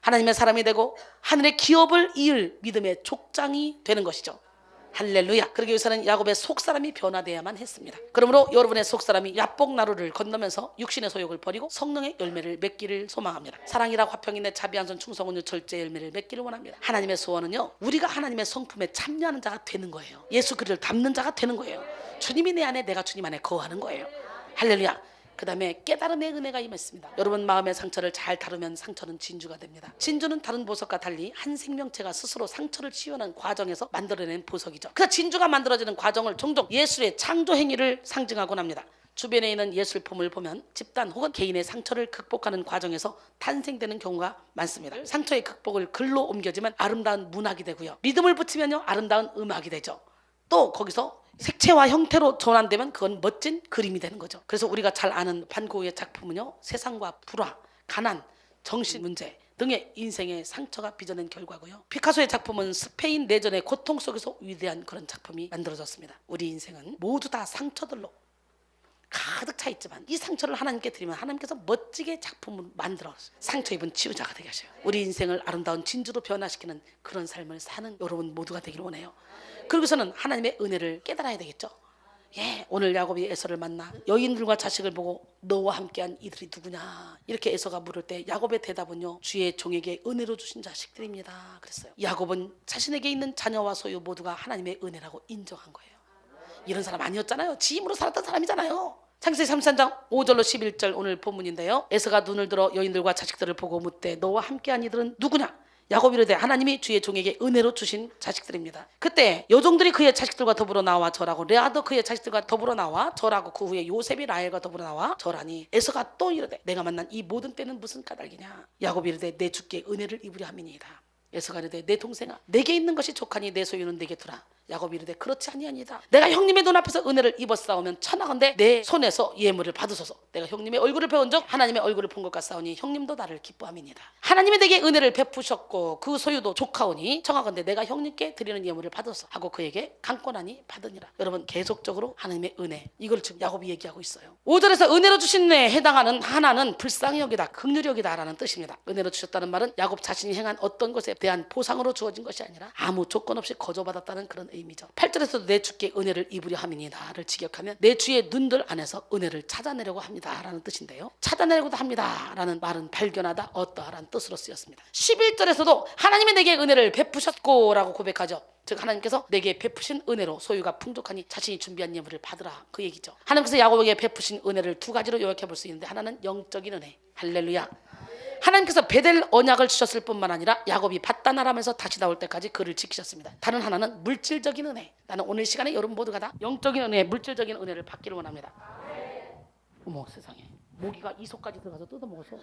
하나님의 사람이 되고 하늘의 기업을 이을 믿음의 족장이 되는 것이죠. 할렐루야. 그러기 위해서는 야곱의 속사람이 변화되어야만 했습니다. 그러므로 여러분의 속사람이 야복나루를 건너면서 육신의 소욕을 버리고 성령의 열매를 맺기를 소망합니다. 사랑이라 화평인내 자비한손 충성은유 절제 열매를 맺기를 원합니다. 하나님의 소원은요, 우리가 하나님의 성품에 참여하는 자가 되는 거예요. 예수 그리스도를 닮는 자가 되는 거예요. 주님이 내 안에 내가 주님 안에 거하는 거예요. 할렐루야. 그 다음에 깨달음의 은혜가 임했습니다. 여러분 마음의 상처를 잘 다루면 상처는 진주가 됩니다. 진주는 다른 보석과 달리 한 생명체가 스스로 상처를 치유하는 과정에서 만들어낸 보석이죠. 그 진주가 만들어지는 과정을 종종 예술의 창조 행위를 상징하곤 합니다. 주변에 있는 예술품을 보면 집단 혹은 개인의 상처를 극복하는 과정에서 탄생되는 경우가 많습니다. 상처의 극복을 글로 옮겨지면 아름다운 문학이 되고요, 믿음을 붙이면요 아름다운 음악이 되죠. 또 거기서 색채와 형태로 전환되면 그건 멋진 그림이 되는 거죠. 그래서 우리가 잘 아는 반 고흐의 작품은요, 세상과 불화, 가난, 정신 문제 등의 인생의 상처가 빚어낸 결과고요, 피카소의 작품은 스페인 내전의 고통 속에서 위대한 그런 작품이 만들어졌습니다. 우리 인생은 모두 다 상처들로 가득 차 있지만 이 상처를 하나님께 드리면 하나님께서 멋지게 작품을 만들어 상처 입은 치유자가 되게 하셔요. 우리 인생을 아름다운 진주로 변화시키는 그런 삶을 사는 여러분 모두가 되기를 원해요. 그러고서는 하나님의 은혜를 깨달아야 되겠죠. 오늘 야곱이 에서를 만나 여인들과 자식을 보고 너와 함께한 이들이 누구냐 이렇게 에서가 물을 때 야곱의 대답은요, 주의 종에게 은혜로 주신 자식들입니다 그랬어요. 야곱은 자신에게 있는 자녀와 소유 모두가 하나님의 은혜라고 인정한 거예요. 이런 사람 아니었잖아요. 지 힘으로 살았던 사람이잖아요. 창세기 33장 5절로 11절 오늘 본문인데요, 에서가 눈을 들어 여인들과 자식들을 보고 묻되 너와 함께한 이들은 누구냐? 야곱이 이르되 하나님이 주의 종에게 은혜로 주신 자식들입니다. 그때 여종들이 그의 자식들과 더불어 나와 절하고 레아도 그의 자식들과 더불어 나와 절하고 그 후에 요셉이 라헬과 더불어 나와 절하니 에서가 또 이르되 내가 만난 이 모든 때는 무슨 까닭이냐? 야곱이 이르되 내 주께 은혜를 입으려 함이니이다. 에서가 이르되 내 동생아 내게 있는 것이 족하니 내 소유는 내게 두라. 야곱이 이르되 그렇지 아니하니다. 내가 형님의 눈앞에서 은혜를 입었사오면 천하건대 내 손에서 예물을 받으소서. 내가 형님의 얼굴을 배운즉 하나님의 얼굴을 본 것 같사오니 형님도 나를 기뻐함이니이다. 하나님이 내게 은혜를 베푸셨고 그 소유도 족하오니 청하건대 내가 형님께 드리는 예물을 받으소서 하고 그에게 강권하니 받으니라. 여러분 계속적으로 하나님의 은혜, 이걸 지금 야곱이 얘기하고 있어요. 5절에서 은혜로 주신 에 해당하는 하나는 불쌍히 여기다, 긍휼히 여기다 라는 뜻입니다. 은혜로 주셨다는 말은 야곱 자신이 행한 어떤 것에 대한 보상으로 주어진 것이 아니라 아무 조건 없이 거저받았다는 그런 의미죠. 8절에서도 내 주께 은혜를 입으려 함이니다를 직역하면 내 주의 눈들 안에서 은혜를 찾아내려고 합니다 라는 뜻인데요, 찾아내려고도 합니다 라는 말은 발견하다, 얻다 라는 뜻으로 쓰였습니다. 11절에서도 하나님이 내게 은혜를 베푸셨고 라고 고백하죠. 즉 하나님께서 내게 베푸신 은혜로 소유가 풍족하니 자신이 준비한 예물을 받으라, 그 얘기죠. 하나님께서 야곱에게 베푸신 은혜를 두 가지로 요약해 볼 수 있는데, 하나는 영적인 은혜, 할렐루야. 하나님께서 베델 언약을 주셨을 뿐만 아니라 야곱이 밧단아람에서 다시 나올 때까지 그를 지키셨습니다. 다른 하나는 물질적인 은혜. 나는 오늘 시간에 여러분 모두가 다 영적인 은혜, 물질적인 은혜를 받기를 원합니다. 어머 세상에, 모기가 이 속까지 들어가서 뜯어먹어서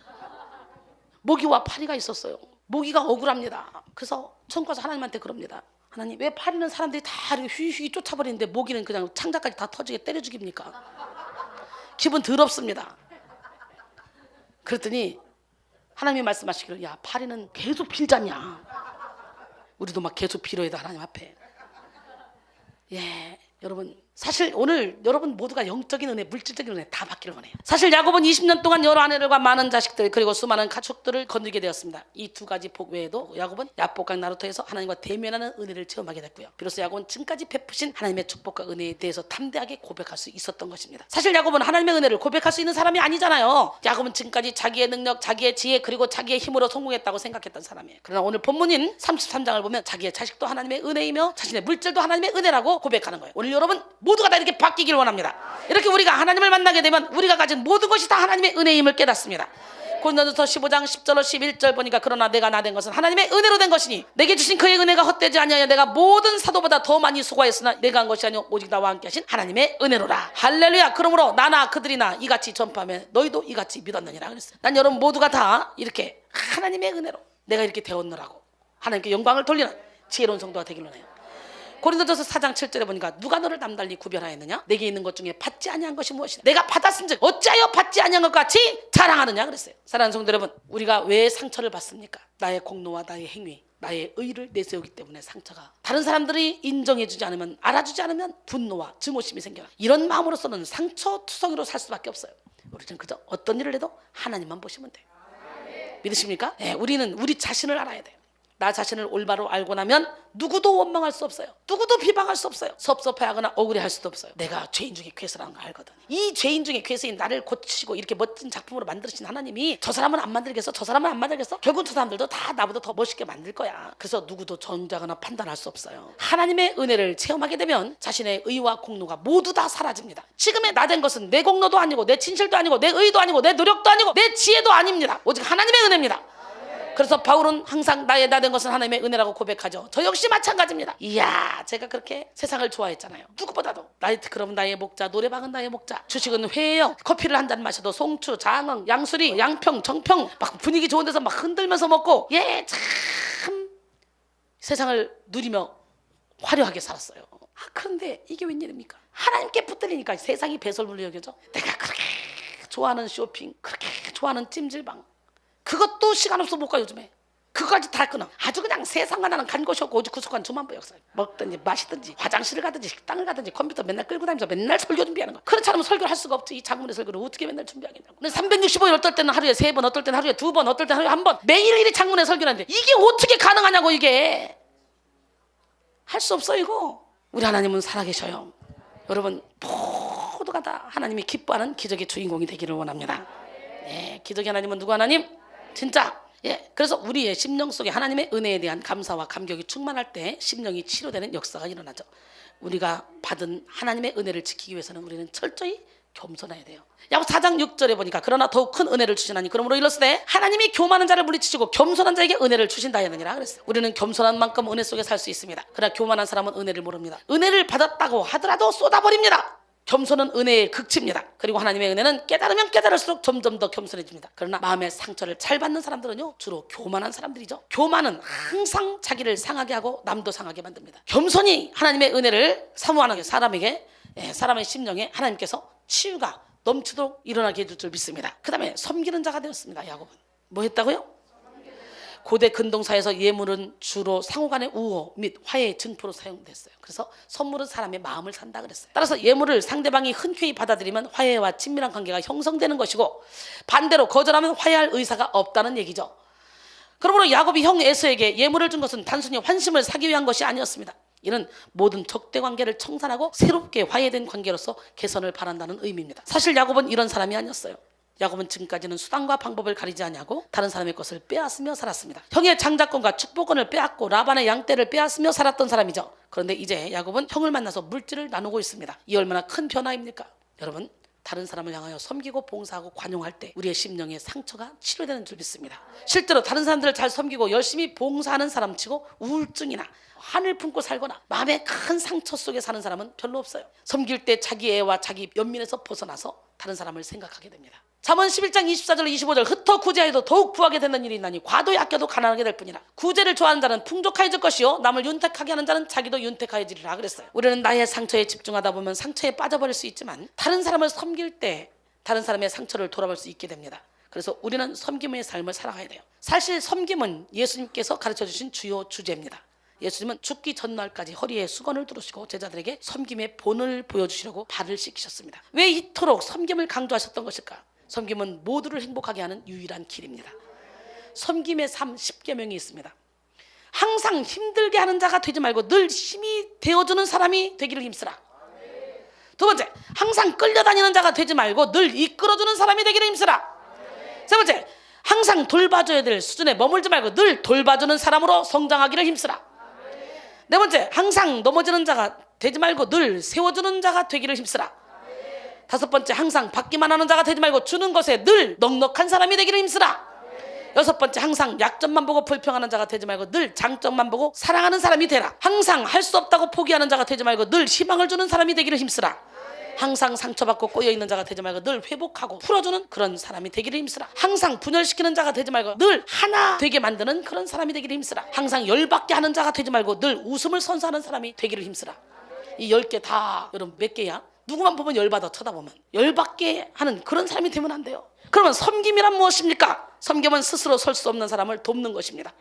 모기와 파리가 있었어요. 모기가 억울합니다. 그래서 천국 가서 하나님한테 그럽니다. 하나님 왜 파리는 사람들이 다 이렇게 휘휘 쫓아버리는데 모기는 그냥 창자까지 다 터지게 때려 죽입니까? 기분 더럽습니다. 그랬더니 하나님이 말씀하시기를 야 파리는 계속 빌잖냐. 우리도 막 계속 빌어야 돼 하나님 앞에. 예, 여러분 사실 오늘 여러분 모두가 영적인 은혜, 물질적인 은혜 다 받기를 원해요. 사실 야곱은 20년 동안 여러 아내들과 많은 자식들 그리고 수많은 가축들을 거느리게 되었습니다. 이 두 가지 복 외에도 야곱은 야복강 나루터에서 하나님과 대면하는 은혜를 체험하게 됐고요. 비로소 야곱은 지금까지 베푸신 하나님의 축복과 은혜에 대해서 담대하게 고백할 수 있었던 것입니다. 사실 야곱은 하나님의 은혜를 고백할 수 있는 사람이 아니잖아요. 야곱은 지금까지 자기의 능력, 자기의 지혜 그리고 자기의 힘으로 성공했다고 생각했던 사람이에요. 그러나 오늘 본문인 33장을 보면 자기의 자식도 하나님의 은혜이며 자신의 물질도 하나님의 은혜라고 고백하는 거예요. 오늘 여러분 모두가 다 이렇게 바뀌길 원합니다. 이렇게 우리가 하나님을 만나게 되면 우리가 가진 모든 것이 다 하나님의 은혜임을 깨닫습니다. 고린도전서 15장 10절로 11절 보니까 그러나 내가 나 된 것은 하나님의 은혜로 된 것이니 내게 주신 그의 은혜가 헛되지 아니하여 내가 모든 사도보다 더 많이 수고하였으나 내가 한 것이 아니오 오직 나와 함께 하신 하나님의 은혜로라. 할렐루야. 그러므로 나나 그들이나 이같이 전파하면 너희도 이같이 믿었느니라 그랬어요. 난 여러분 모두가 다 이렇게 하나님의 은혜로 내가 이렇게 되었노라고 하나님께 영광을 돌리는 지혜로운 성도가 되기를 원해요. 고린도전서 4장 7절에 보니까 누가 너를 남달리 구별하였느냐? 내게 있는 것 중에 받지 아니한 것이 무엇이냐? 내가 받았은즉 어찌하여 받지 아니한 것 같이 자랑하느냐 그랬어요. 사랑하는 성도 여러분, 우리가 왜 상처를 받습니까? 나의 공로와 나의 행위, 나의 의를 내세우기 때문에 상처가 다른 사람들이 인정해주지 않으면, 알아주지 않으면 분노와 증오심이 생겨나. 이런 마음으로서는 상처투성이로 살 수밖에 없어요. 우리는 그저 어떤 일을 해도 하나님만 보시면 돼요. 믿으십니까? 네, 우리는 우리 자신을 알아야 돼요. 나 자신을 올바로 알고 나면 누구도 원망할 수 없어요. 누구도 비방할 수 없어요. 섭섭해하거나 억울해할 수도 없어요. 내가 죄인 중에 괴수라는 걸 알거든. 이 죄인 중에 괴수인 나를 고치시고 이렇게 멋진 작품으로 만드신 하나님이 저 사람은 안 만들겠어? 저 사람은 안 만들겠어? 결국 저 사람들도 다 나보다 더 멋있게 만들 거야. 그래서 누구도 정죄하거나 판단할 수 없어요. 하나님의 은혜를 체험하게 되면 자신의 의와 공로가 모두 다 사라집니다. 지금의 나 된 것은 내 공로도 아니고 내 진실도 아니고 내 의도 아니고 내 노력도 아니고 내 지혜도 아닙니다. 오직 하나님의 은혜입니다. 그래서 바울은 항상 나의 나 된 것은 하나님의 은혜라고 고백하죠. 저 역시 마찬가지입니다. 이야, 제가 그렇게 세상을 좋아했잖아요. 누구보다도. 나이트클럽은 나의 목자, 노래방은 나의 목자, 주식은 회예요. 커피를 한 잔 마셔도 송추, 장흥, 양수리, 양평, 정평 막 분위기 좋은 데서 막 흔들면서 먹고, 예, 참 세상을 누리며 화려하게 살았어요. 그런데 이게 웬일입니까? 하나님께 붙들리니까 세상이 배설물로 여겨져. 내가 그렇게 좋아하는 쇼핑, 그렇게 좋아하는 찜질방, 그것도 시간 없어 못 가 요즘에. 그거까지 다 끊어. 아주 그냥 세상과 나는 간 곳이 없고 오직 구속한 주만부 역사. 먹든지 마시든지 화장실을 가든지 식당을 가든지 컴퓨터 맨날 끌고 다니면서 맨날 설교 준비하는 거야. 그렇지 않으면 설교를 할 수가 없지. 이 장문의 설교를 어떻게 맨날 준비하겠냐고. 근데 365일 어떨 때는 하루에 3번, 어떨 때는 하루에 2번, 어떨 때는 하루에 1번 매일일이 장문의 설교를 하는데 이게 어떻게 가능하냐고. 이게 할 수 없어. 이거 우리 하나님은 살아계셔요. 여러분 모두가 다 하나님이 기뻐하는 기적의 주인공이 되기를 원합니다. 네, 기적의 하나님은 누구 하나님? 진짜. 예, 그래서 우리의 심령 속에 하나님의 은혜에 대한 감사와 감격이 충만할 때 심령이 치료되는 역사가 일어나죠. 우리가 받은 하나님의 은혜를 지키기 위해서는 우리는 철저히 겸손해야 돼요. 야고보 4장 6절에 보니까 그러나 더욱 큰 은혜를 주시나니 그러므로 일렀으되 하나님이 교만한 자를 물리치시고 겸손한 자에게 은혜를 주신다 하느니라 그랬어요. 우리는 겸손한 만큼 은혜 속에 살 수 있습니다. 그러나 교만한 사람은 은혜를 모릅니다. 은혜를 받았다고 하더라도 쏟아버립니다. 겸손은 은혜의 극치입니다. 그리고 하나님의 은혜는 깨달으면 깨달을수록 점점 더 겸손해집니다. 그러나 마음의 상처를 잘 받는 사람들은요 주로 교만한 사람들이죠. 교만은 항상 자기를 상하게 하고 남도 상하게 만듭니다. 겸손히 하나님의 은혜를 사모하는 사람에게, 사람의 심령에 하나님께서 치유가 넘치도록 일어나게 해줄 줄 믿습니다. 그 다음에 섬기는 자가 되었습니다. 야곱은 뭐 했다고요? 고대 근동사에서 예물은 주로 상호간의 우호 및 화해의 증표로 사용됐어요. 그래서 선물은 사람의 마음을 산다 그랬어요. 따라서 예물을 상대방이 흔쾌히 받아들이면 화해와 친밀한 관계가 형성되는 것이고 반대로 거절하면 화해할 의사가 없다는 얘기죠. 그러므로 야곱이 형 에서에게 예물을 준 것은 단순히 환심을 사기 위한 것이 아니었습니다. 이는 모든 적대 관계를 청산하고 새롭게 화해된 관계로서 개선을 바란다는 의미입니다. 사실 야곱은 이런 사람이 아니었어요. 야곱은 지금까지는 수단과 방법을 가리지 아니하고 다른 사람의 것을 빼앗으며 살았습니다. 형의 장자권과 축복권을 빼앗고 라반의 양떼를 빼앗으며 살았던 사람이죠. 그런데 이제 야곱은 형을 만나서 물질을 나누고 있습니다. 이 얼마나 큰 변화입니까? 여러분, 다른 사람을 향하여 섬기고 봉사하고 관용할 때 우리의 심령의 상처가 치료되는 줄 믿습니다. 실제로 다른 사람들을 잘 섬기고 열심히 봉사하는 사람치고 우울증이나 한을 품고 살거나 마음의 큰 상처 속에 사는 사람은 별로 없어요. 섬길 때 자기 애와 자기 연민에서 벗어나서 다른 사람을 생각하게 됩니다. 잠언 11장 24절 25절 흩어 구제하여도 더욱 구하게 되는 일이 있나니 과도히 아껴도 가난하게 될 뿐이라. 구제를 좋아하는 자는 풍족하여질 것이요 남을 윤택하게 하는 자는 자기도 윤택하여지리라 그랬어요. 우리는 나의 상처에 집중하다 보면 상처에 빠져버릴 수 있지만 다른 사람을 섬길 때 다른 사람의 상처를 돌아볼 수 있게 됩니다. 그래서 우리는 섬김의 삶을 살아가야 돼요. 사실 섬김은 예수님께서 가르쳐주신 주요 주제입니다. 예수님은 죽기 전날까지 허리에 수건을 두르시고 제자들에게 섬김의 본을 보여주시려고 발을 씻기셨습니다. 왜 이토록 섬김을 강조하셨던 것일까? 섬김은 모두를 행복하게 하는 유일한 길입니다. 섬김의 삶 10계명이 있습니다. 항상 힘들게 하는 자가 되지 말고 늘 힘이 되어주는 사람이 되기를 힘쓰라. 두 번째, 항상 끌려다니는 자가 되지 말고 늘 이끌어주는 사람이 되기를 힘쓰라. 세 번째, 항상 돌봐줘야 될 수준에 머물지 말고 늘 돌봐주는 사람으로 성장하기를 힘쓰라. 네 번째, 항상 넘어지는 자가 되지 말고 늘 세워주는 자가 되기를 힘쓰라. 다섯 번째, 항상 받기만 하는 자가 되지 말고 주는 것에 늘 넉넉한 사람이 되기를 힘쓰라. 여섯 번째, 항상 약점만 보고 불평하는 자가 되지 말고 늘 장점만 보고 사랑하는 사람이 되라. 항상 할 수 없다고 포기하는 자가 되지 말고 늘 희망을 주는 사람이 되기를 힘쓰라. 항상 상처받고 꼬여있는 자가 되지 말고 늘 회복하고 풀어주는 그런 사람이 되기를 힘쓰라. 항상 분열시키는 자가 되지 말고 늘 하나 되게 만드는 그런 사람이 되기를 힘쓰라. 항상 열받게 하는 자가 되지 말고 늘 웃음을 선사하는 사람이 되기를 힘쓰라. 이 10개 다 여러분 몇 개야? 누구만 보면 열받아 쳐다보면. 열받게 하는 그런 사람이 되면 안 돼요. 그러면 섬김이란 무엇입니까? 섬김은 스스로 설 수 없는 사람을 돕는 것입니다.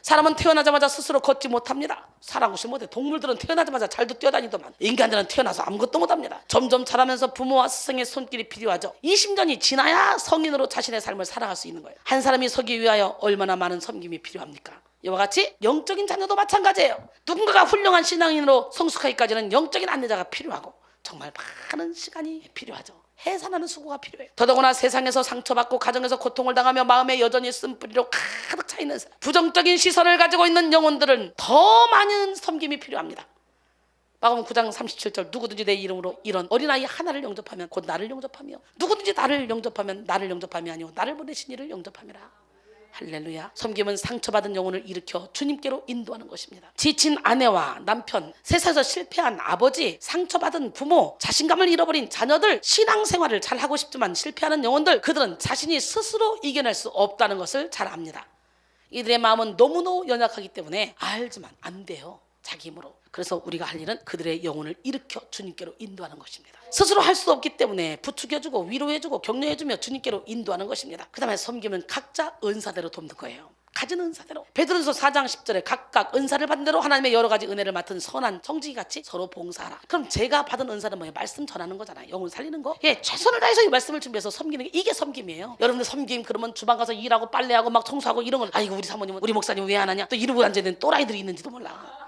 사람은 태어나자마자 스스로 걷지 못합니다. 사람고시 못해. 동물들은 태어나자마자 잘도 뛰어다니더만 인간들은 태어나서 아무것도 못합니다. 점점 자라면서 부모와 스승의 손길이 필요하죠. 20년이 지나야 성인으로 자신의 삶을 살아갈 수 있는 거예요. 한 사람이 서기 위하여 얼마나 많은 섬김이 필요합니까? 이와 같이 영적인 자녀도 마찬가지예요. 누군가가 훌륭한 신앙인으로 성숙하기까지는 영적인 안내자가 필요하고 정말 많은 시간이 필요하죠. 해산하는 수고가 필요해요. 더더구나 세상에서 상처받고 가정에서 고통을 당하며 마음에 여전히 쓴뿌리로 가득 차 있는 사람, 부정적인 시선을 가지고 있는 영혼들은 더 많은 섬김이 필요합니다. 마가복음 9장 37절 누구든지 내 이름으로 이런 어린아이 하나를 영접하면 곧 나를 영접하며 누구든지 나를 영접하면 나를 영접함이 아니오 나를 보내신 이를 영접함이라. 할렐루야. 섬김은 상처받은 영혼을 일으켜 주님께로 인도하는 것입니다. 지친 아내와 남편, 세상에서 실패한 아버지, 상처받은 부모, 자신감을 잃어버린 자녀들, 신앙생활을 잘 하고 싶지만 실패하는 영혼들, 그들은 자신이 스스로 이겨낼 수 없다는 것을 잘 압니다. 이들의 마음은 너무너무 연약하기 때문에 알지만 안 돼요. 자기 힘으로. 그래서 우리가 할 일은 그들의 영혼을 일으켜 주님께로 인도하는 것입니다. 스스로 할 수 없기 때문에 부추겨주고 위로해주고 격려해주며 주님께로 인도하는 것입니다. 그 다음에 섬기면 각자 은사대로 돕는 거예요. 가진 은사대로. 베드로전서 4장 10절에 각각 은사를 받은 대로 하나님의 여러 가지 은혜를 맡은 선한 청지기같이 서로 봉사하라. 그럼 제가 받은 은사는 뭐예요? 말씀 전하는 거잖아요. 영혼 살리는 거. 예, 최선을 다해서 이 말씀을 준비해서 섬기는 게 이게 섬김이에요. 여러분들 섬김 그러면 주방 가서 일하고 빨래하고 막 청소하고 이런 걸 아이고 우리 사모님은 우리 목사님 왜 안 하냐 또 이러고 앉아있는 또라이들이 있는지도 몰라.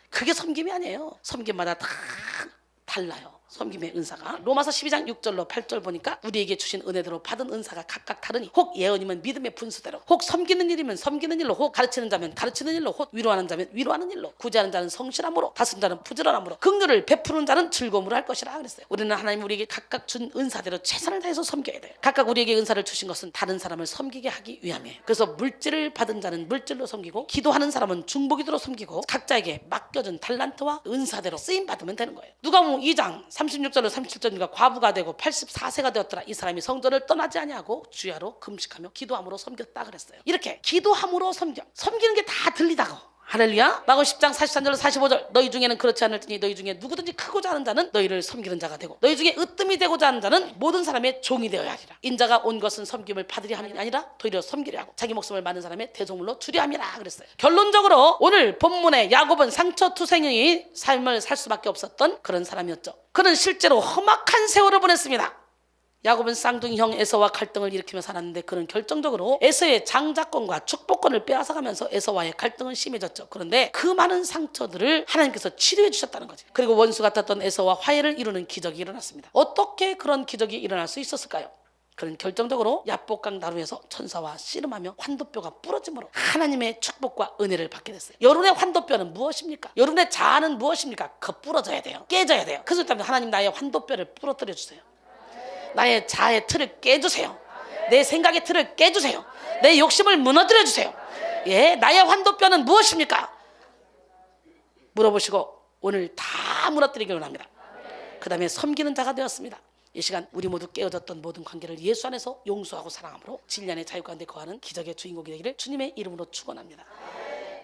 그게 섬김이 아니에요. 섬김마다 다 달라요. 섬김의 은사가. 로마서 12장 6절로 8절 보니까 우리에게 주신 은혜대로 받은 은사가 각각 다르니 혹 예언이면 믿음의 분수대로, 혹 섬기는 일이면 섬기는 일로, 혹 가르치는 자면 가르치는 일로, 혹 위로하는 자면 위로하는 일로, 구제하는 자는 성실함으로, 다스린 자는 부지런함으로, 긍휼을 베푸는 자는 즐거움으로 할 것이라 그랬어요. 우리는 하나님 우리에게 각각 준 은사대로 최선을 다해서 섬겨야 돼요. 각각 우리에게 은사를 주신 것은 다른 사람을 섬기게 하기 위함이에요. 그래서 물질을 받은 자는 물질로 섬기고, 기도하는 사람은 중보기도로 섬기고, 각자에게 맡겨준 달란트와 은사대로 쓰임 받으면 되는 거예요. 누가복음 2장 36절로 37절인가 과부가 되고 84세가 되었더라. 이 사람이 성전을 떠나지 아니하고 주야로 금식하며 기도함으로 섬겼다 그랬어요. 이렇게 기도함으로 섬기는 게 다 들리다고. 할렐루야. 마가복음 10장 43절로 45절 너희 중에는 그렇지 않을 테니 너희 중에 누구든지 크고자 하는 자는 너희를 섬기는 자가 되고 너희 중에 으뜸이 되고자 하는 자는 모든 사람의 종이 되어야 하리라. 인자가 온 것은 섬김을 받으려 함이 아니라 도리어 섬기려 하고 자기 목숨을 많은 사람의 대속물로 주려 함이라 그랬어요. 결론적으로 오늘 본문의 야곱은 상처투성이의 삶을 살 수밖에 없었던 그런 사람이었죠. 그는 실제로 험악한 세월을 보냈습니다. 야곱은 쌍둥이 형 에서와 갈등을 일으키며 살았는데 그는 결정적으로 에서의 장자권과 축복권을 빼앗아가면서 에서와의 갈등은 심해졌죠. 그런데 그 많은 상처들을 하나님께서 치료해 주셨다는 거지. 그리고 원수 같았던 에서와 화해를 이루는 기적이 일어났습니다. 어떻게 그런 기적이 일어날 수 있었을까요? 그는 결정적으로 야복강 나루에서 천사와 씨름하며 환도뼈가 부러짐으로 하나님의 축복과 은혜를 받게 됐어요. 여러분의 환도뼈는 무엇입니까? 여러분의 자아는 무엇입니까? 그거 부러져야 돼요. 깨져야 돼요. 그래서 하나님 나의 환도뼈를 부러뜨려 주세요. 나의 자아의 틀을 깨주세요. 내 생각의 틀을 깨주세요. 내 욕심을 무너뜨려 주세요. 예, 나의 환도뼈는 무엇입니까? 물어보시고 오늘 다 무너뜨리기를 원합니다. 그 다음에 섬기는 자가 되었습니다. 이 시간 우리 모두 깨어졌던 모든 관계를 예수 안에서 용서하고 사랑함으로 진리 안의 자유 가운데 거하는 기적의 주인공이 되기를 주님의 이름으로 축원합니다.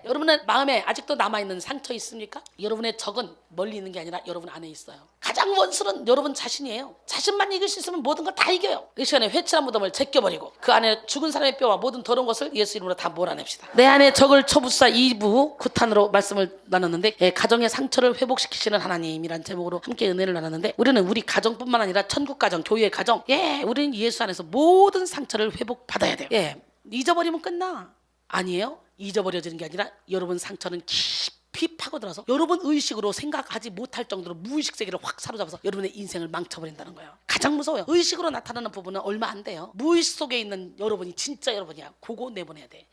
여러분의 마음에 아직도 남아있는 상처 있습니까? 여러분의 적은 멀리 있는 게 아니라 여러분 안에 있어요. 가장 원수는 여러분 자신이에요. 자신만 이길 수 있으면 모든 걸 다 이겨요. 이 시간에 회칠한 무덤을 제껴버리고 그 안에 죽은 사람의 뼈와 모든 더러운 것을 예수 이름으로 다 몰아냅시다. 내 안에 적을 쳐부수사 2부 9탄으로 말씀을 나눴는데, 가정의 상처를 회복시키시는 하나님이란 제목으로 함께 은혜를 나눴는데, 우리는 우리 가정뿐만 아니라 천국 가정, 교회 가정, 우리는 예수 안에서 모든 상처를 회복받아야 돼요. 잊어버리면 끝나. 아니에요. 잊어버려지는 게 아니라 여러분 상처는 깊이 파고들어서 여러분 의식으로 생각하지 못할 정도로 무의식 세계를 확 사로잡아서 여러분의 인생을 망쳐버린다는 거예요. 가장 무서워요. 의식으로 나타나는 부분은 얼마 안 돼요. 무의식 속에 있는 여러분이 진짜 여러분이야. 그거 내보내야 돼.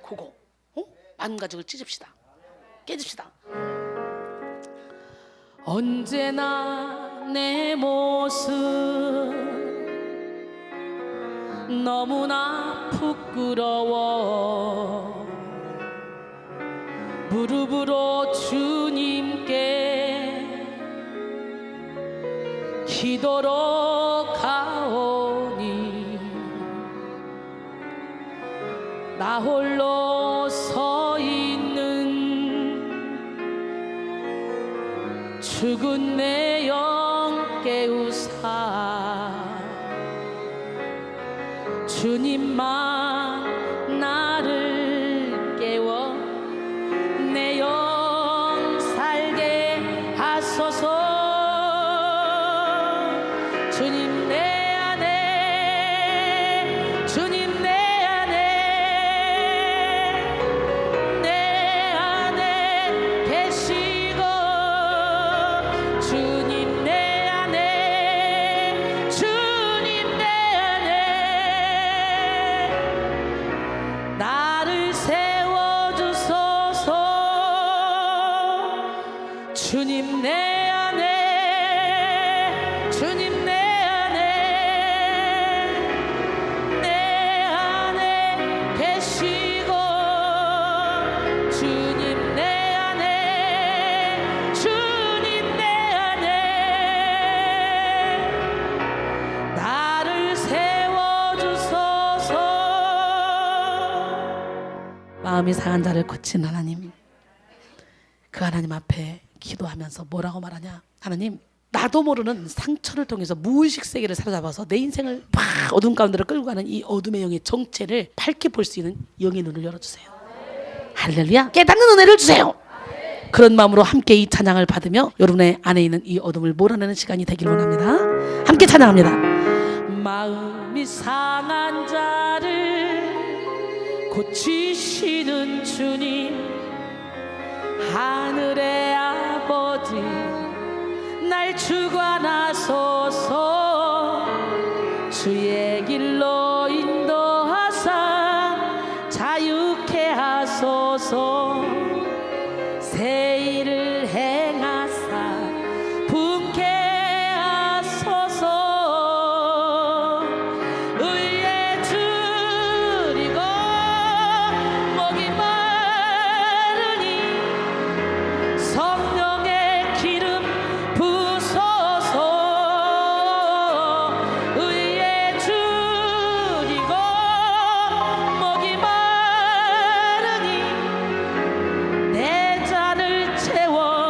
그거. 마음가짐을 찢읍시다. 깨집시다. 언제나 내 모습 너무나 부끄러워 무릎으로 주님께 기도로 가오니 나 홀로 서 있는 죽은 내 영 깨우사 주님만 나를 깨워 내 영 살게 하소서. 주님 내 안에, 주님 내 안에 계시고 주님 내 안에, 주님 내 안에 나를 세워주소서. 주님 내 안에, 주님 내 안에 계시고 주님 내 안에, 주님 내 안에 나를 세워주소서. 마음이 상한 자를 고친 하나님, 그 하나님 앞에 기도하면서 뭐라고 말하냐? 하나님, 나도 모르는 상처를 통해서 무의식 세계를 사로잡아서 내 인생을 막 어둠 가운데로 끌고 가는 이 어둠의 영의 정체를 밝게 볼 수 있는 영의 눈을 열어주세요. 할렐루야. 깨닫는 은혜를 주세요. 그런 마음으로 함께 이 찬양을 받으며 여러분의 안에 있는 이 어둠을 몰아내는 시간이 되길 원합니다. 함께 찬양합니다. 마음이 상한 자를 고치시는 주님, 하늘의 아버지 날 주관하소서. 주의 길로 인도하사 자유케 하소서. 새 일을 행하사 분케 하소서. 의에 줄이고 목이 마르니 성령의 기름 부소서. 의에 줄이고 목이 마르니 내 잔을 채워주소서.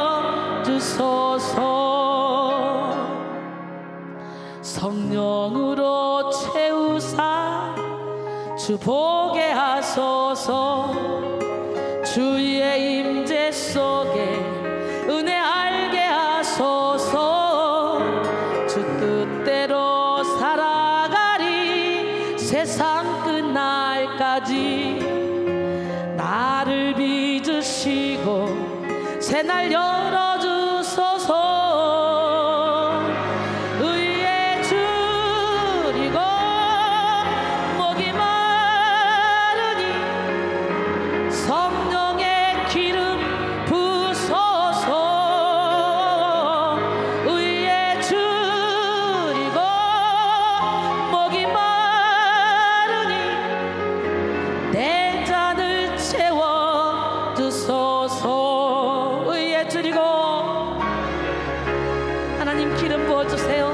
성령으로 채우사 주 보게 하소서. 주의 임재 속에 은혜 알게 하소서. 주 뜻대로 살아가리 세상 끝날까지. 나를 빚으시고 새날 열어주소서. 의에 줄이고 목이 마르니 성령의 기름 부소서. 의에 줄이고 목이 마르니 내 잔을 채워주소서. 의에 줄이고 하나님 기름 부어주세요.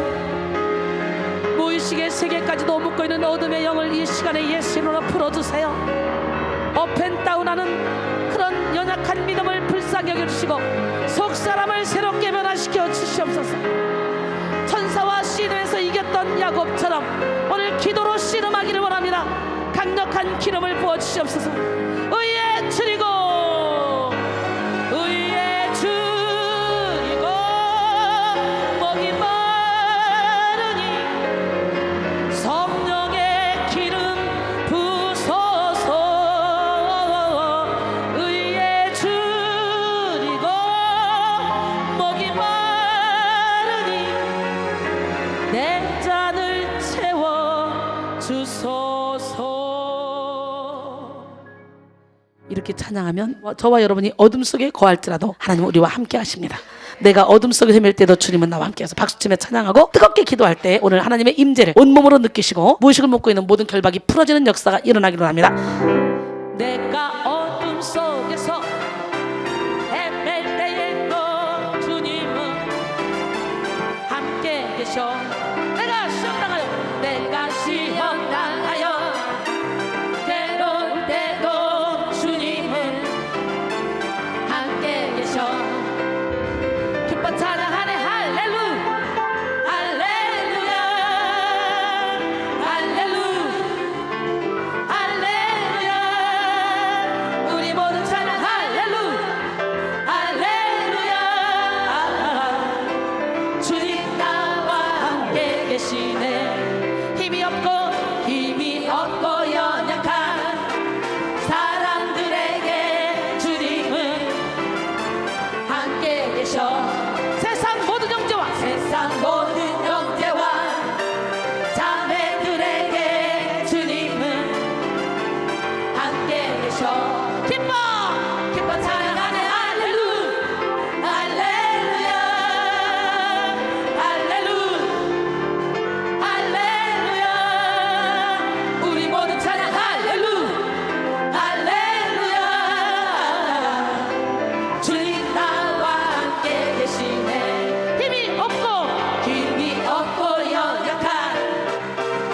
무의식의 세계까지도 묶고 있는 어둠의 영을 이 시간에 예수 이름으로 풀어주세요. 업앤다운하는 그런 연약한 믿음을 불쌍히 여겨주시고 속사람을 새롭게 변화시켜 주시옵소서. 천사와 씨름에서 이겼던 야곱처럼 오늘 기도로 씨름하기를 원합니다. 강력한 기름을 부어주시옵소서. 의에 줄이고 의에 줄이고 목이 마르니 성령의 기름 부소서. 의에 줄이고 목이 마르니 내 잔을 채워 주소서. 이렇게 찬양하면 저와 여러분이 어둠 속에 거할지라도 하나님 우리와 함께 하십니다. 내가 어둠 속에 헤맬 때도 주님은 나와 함께해서 박수치며 찬양하고 뜨겁게 기도할 때 오늘 하나님의 임재를 온몸으로 느끼시고 무의식을 먹고 있는 모든 결박이 풀어지는 역사가 일어나기로 합니다. 내가 어둠 속에서 헤맬 때에도 주님은 함께 계셔. 내가 시험당하여 내가 시험당하여 괴로울 때도 주님은 함께 계셔. 기뻐 찬양하네. 할렐루 할렐루야 할렐루 할렐루야. 우리 모두 찬양 할렐루 할렐루야. 주님 나와 함께 계시네. 힘이 없고 연약한 사람들에게 주님은 함께 계셔. 세상 모든 형제와 자매들에게 주님은 함께 계셔. 기뻐 찬양하네. 할렐루 할렐루야 할렐루 할렐루야. 우리 모두 찬양 할렐루 할렐루야. 주님 나와 함께 계시네. 힘이 없고 연약한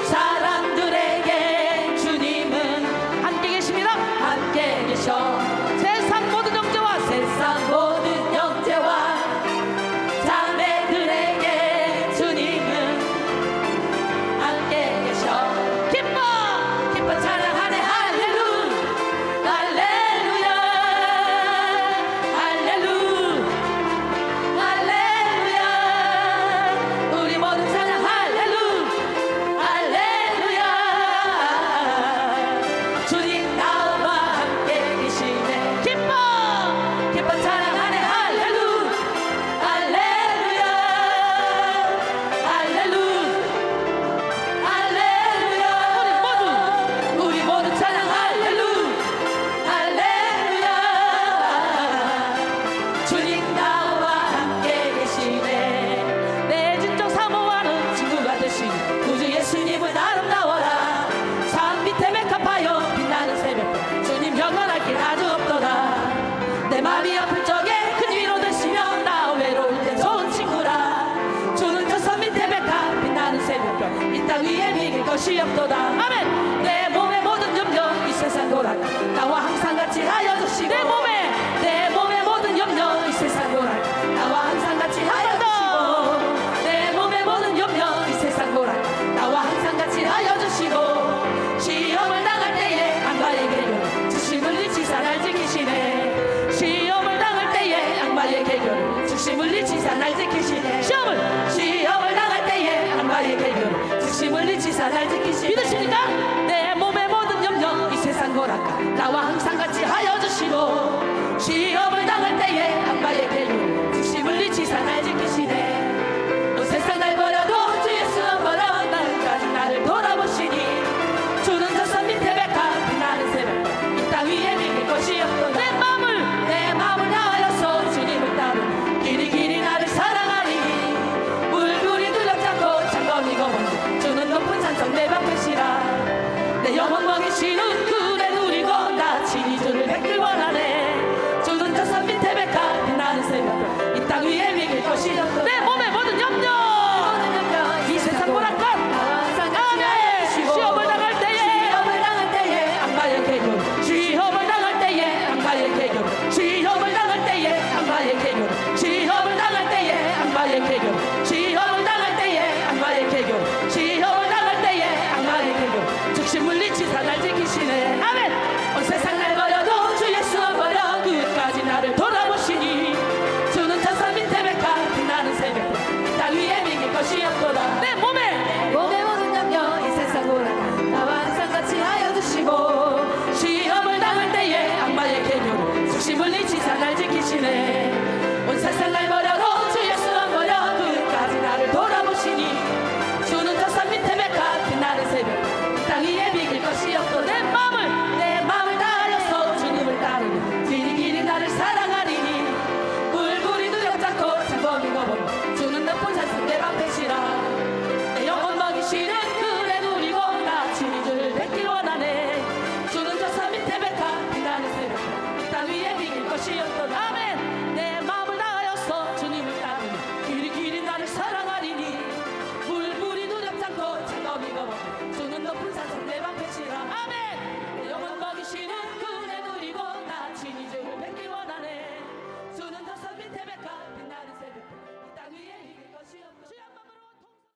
사람들에게 주님은 함께 계십니다. 함께 계셔. 세상 모든 형제와 자매들에게 주님은 함께 계셔. 기뻐 찬양하네. 할렐루 할렐루야 할렐루 할렐루야. 우리 모두 찬양 할렐루 할렐루야. 주님 나와 함께 계시네. 기뻐 찬양하네. 할렐루 할렐루야 할렐루 할렐루야. 우리 모두 찬양 할렐루 할렐루야. 주님 나와 함께 계시네. 내 진정 사모하는 친구가 되신 구주 예수님은 아름다워라. 산 밑에 맥합하여 빛나는 새벽 주님 현관할 길 아주 없도다. 내 마음이 아플 적에 큰 위로 되시며 나 외로울 때 좋은 친구라. 주는 저 산 밑에 맥합 빛나는 새벽별 이 땅 위에 비길 것이 없도다. 아멘. 내 몸의 모든 염려 이 세상 돌아가 나와 항상 같이 하여 주시고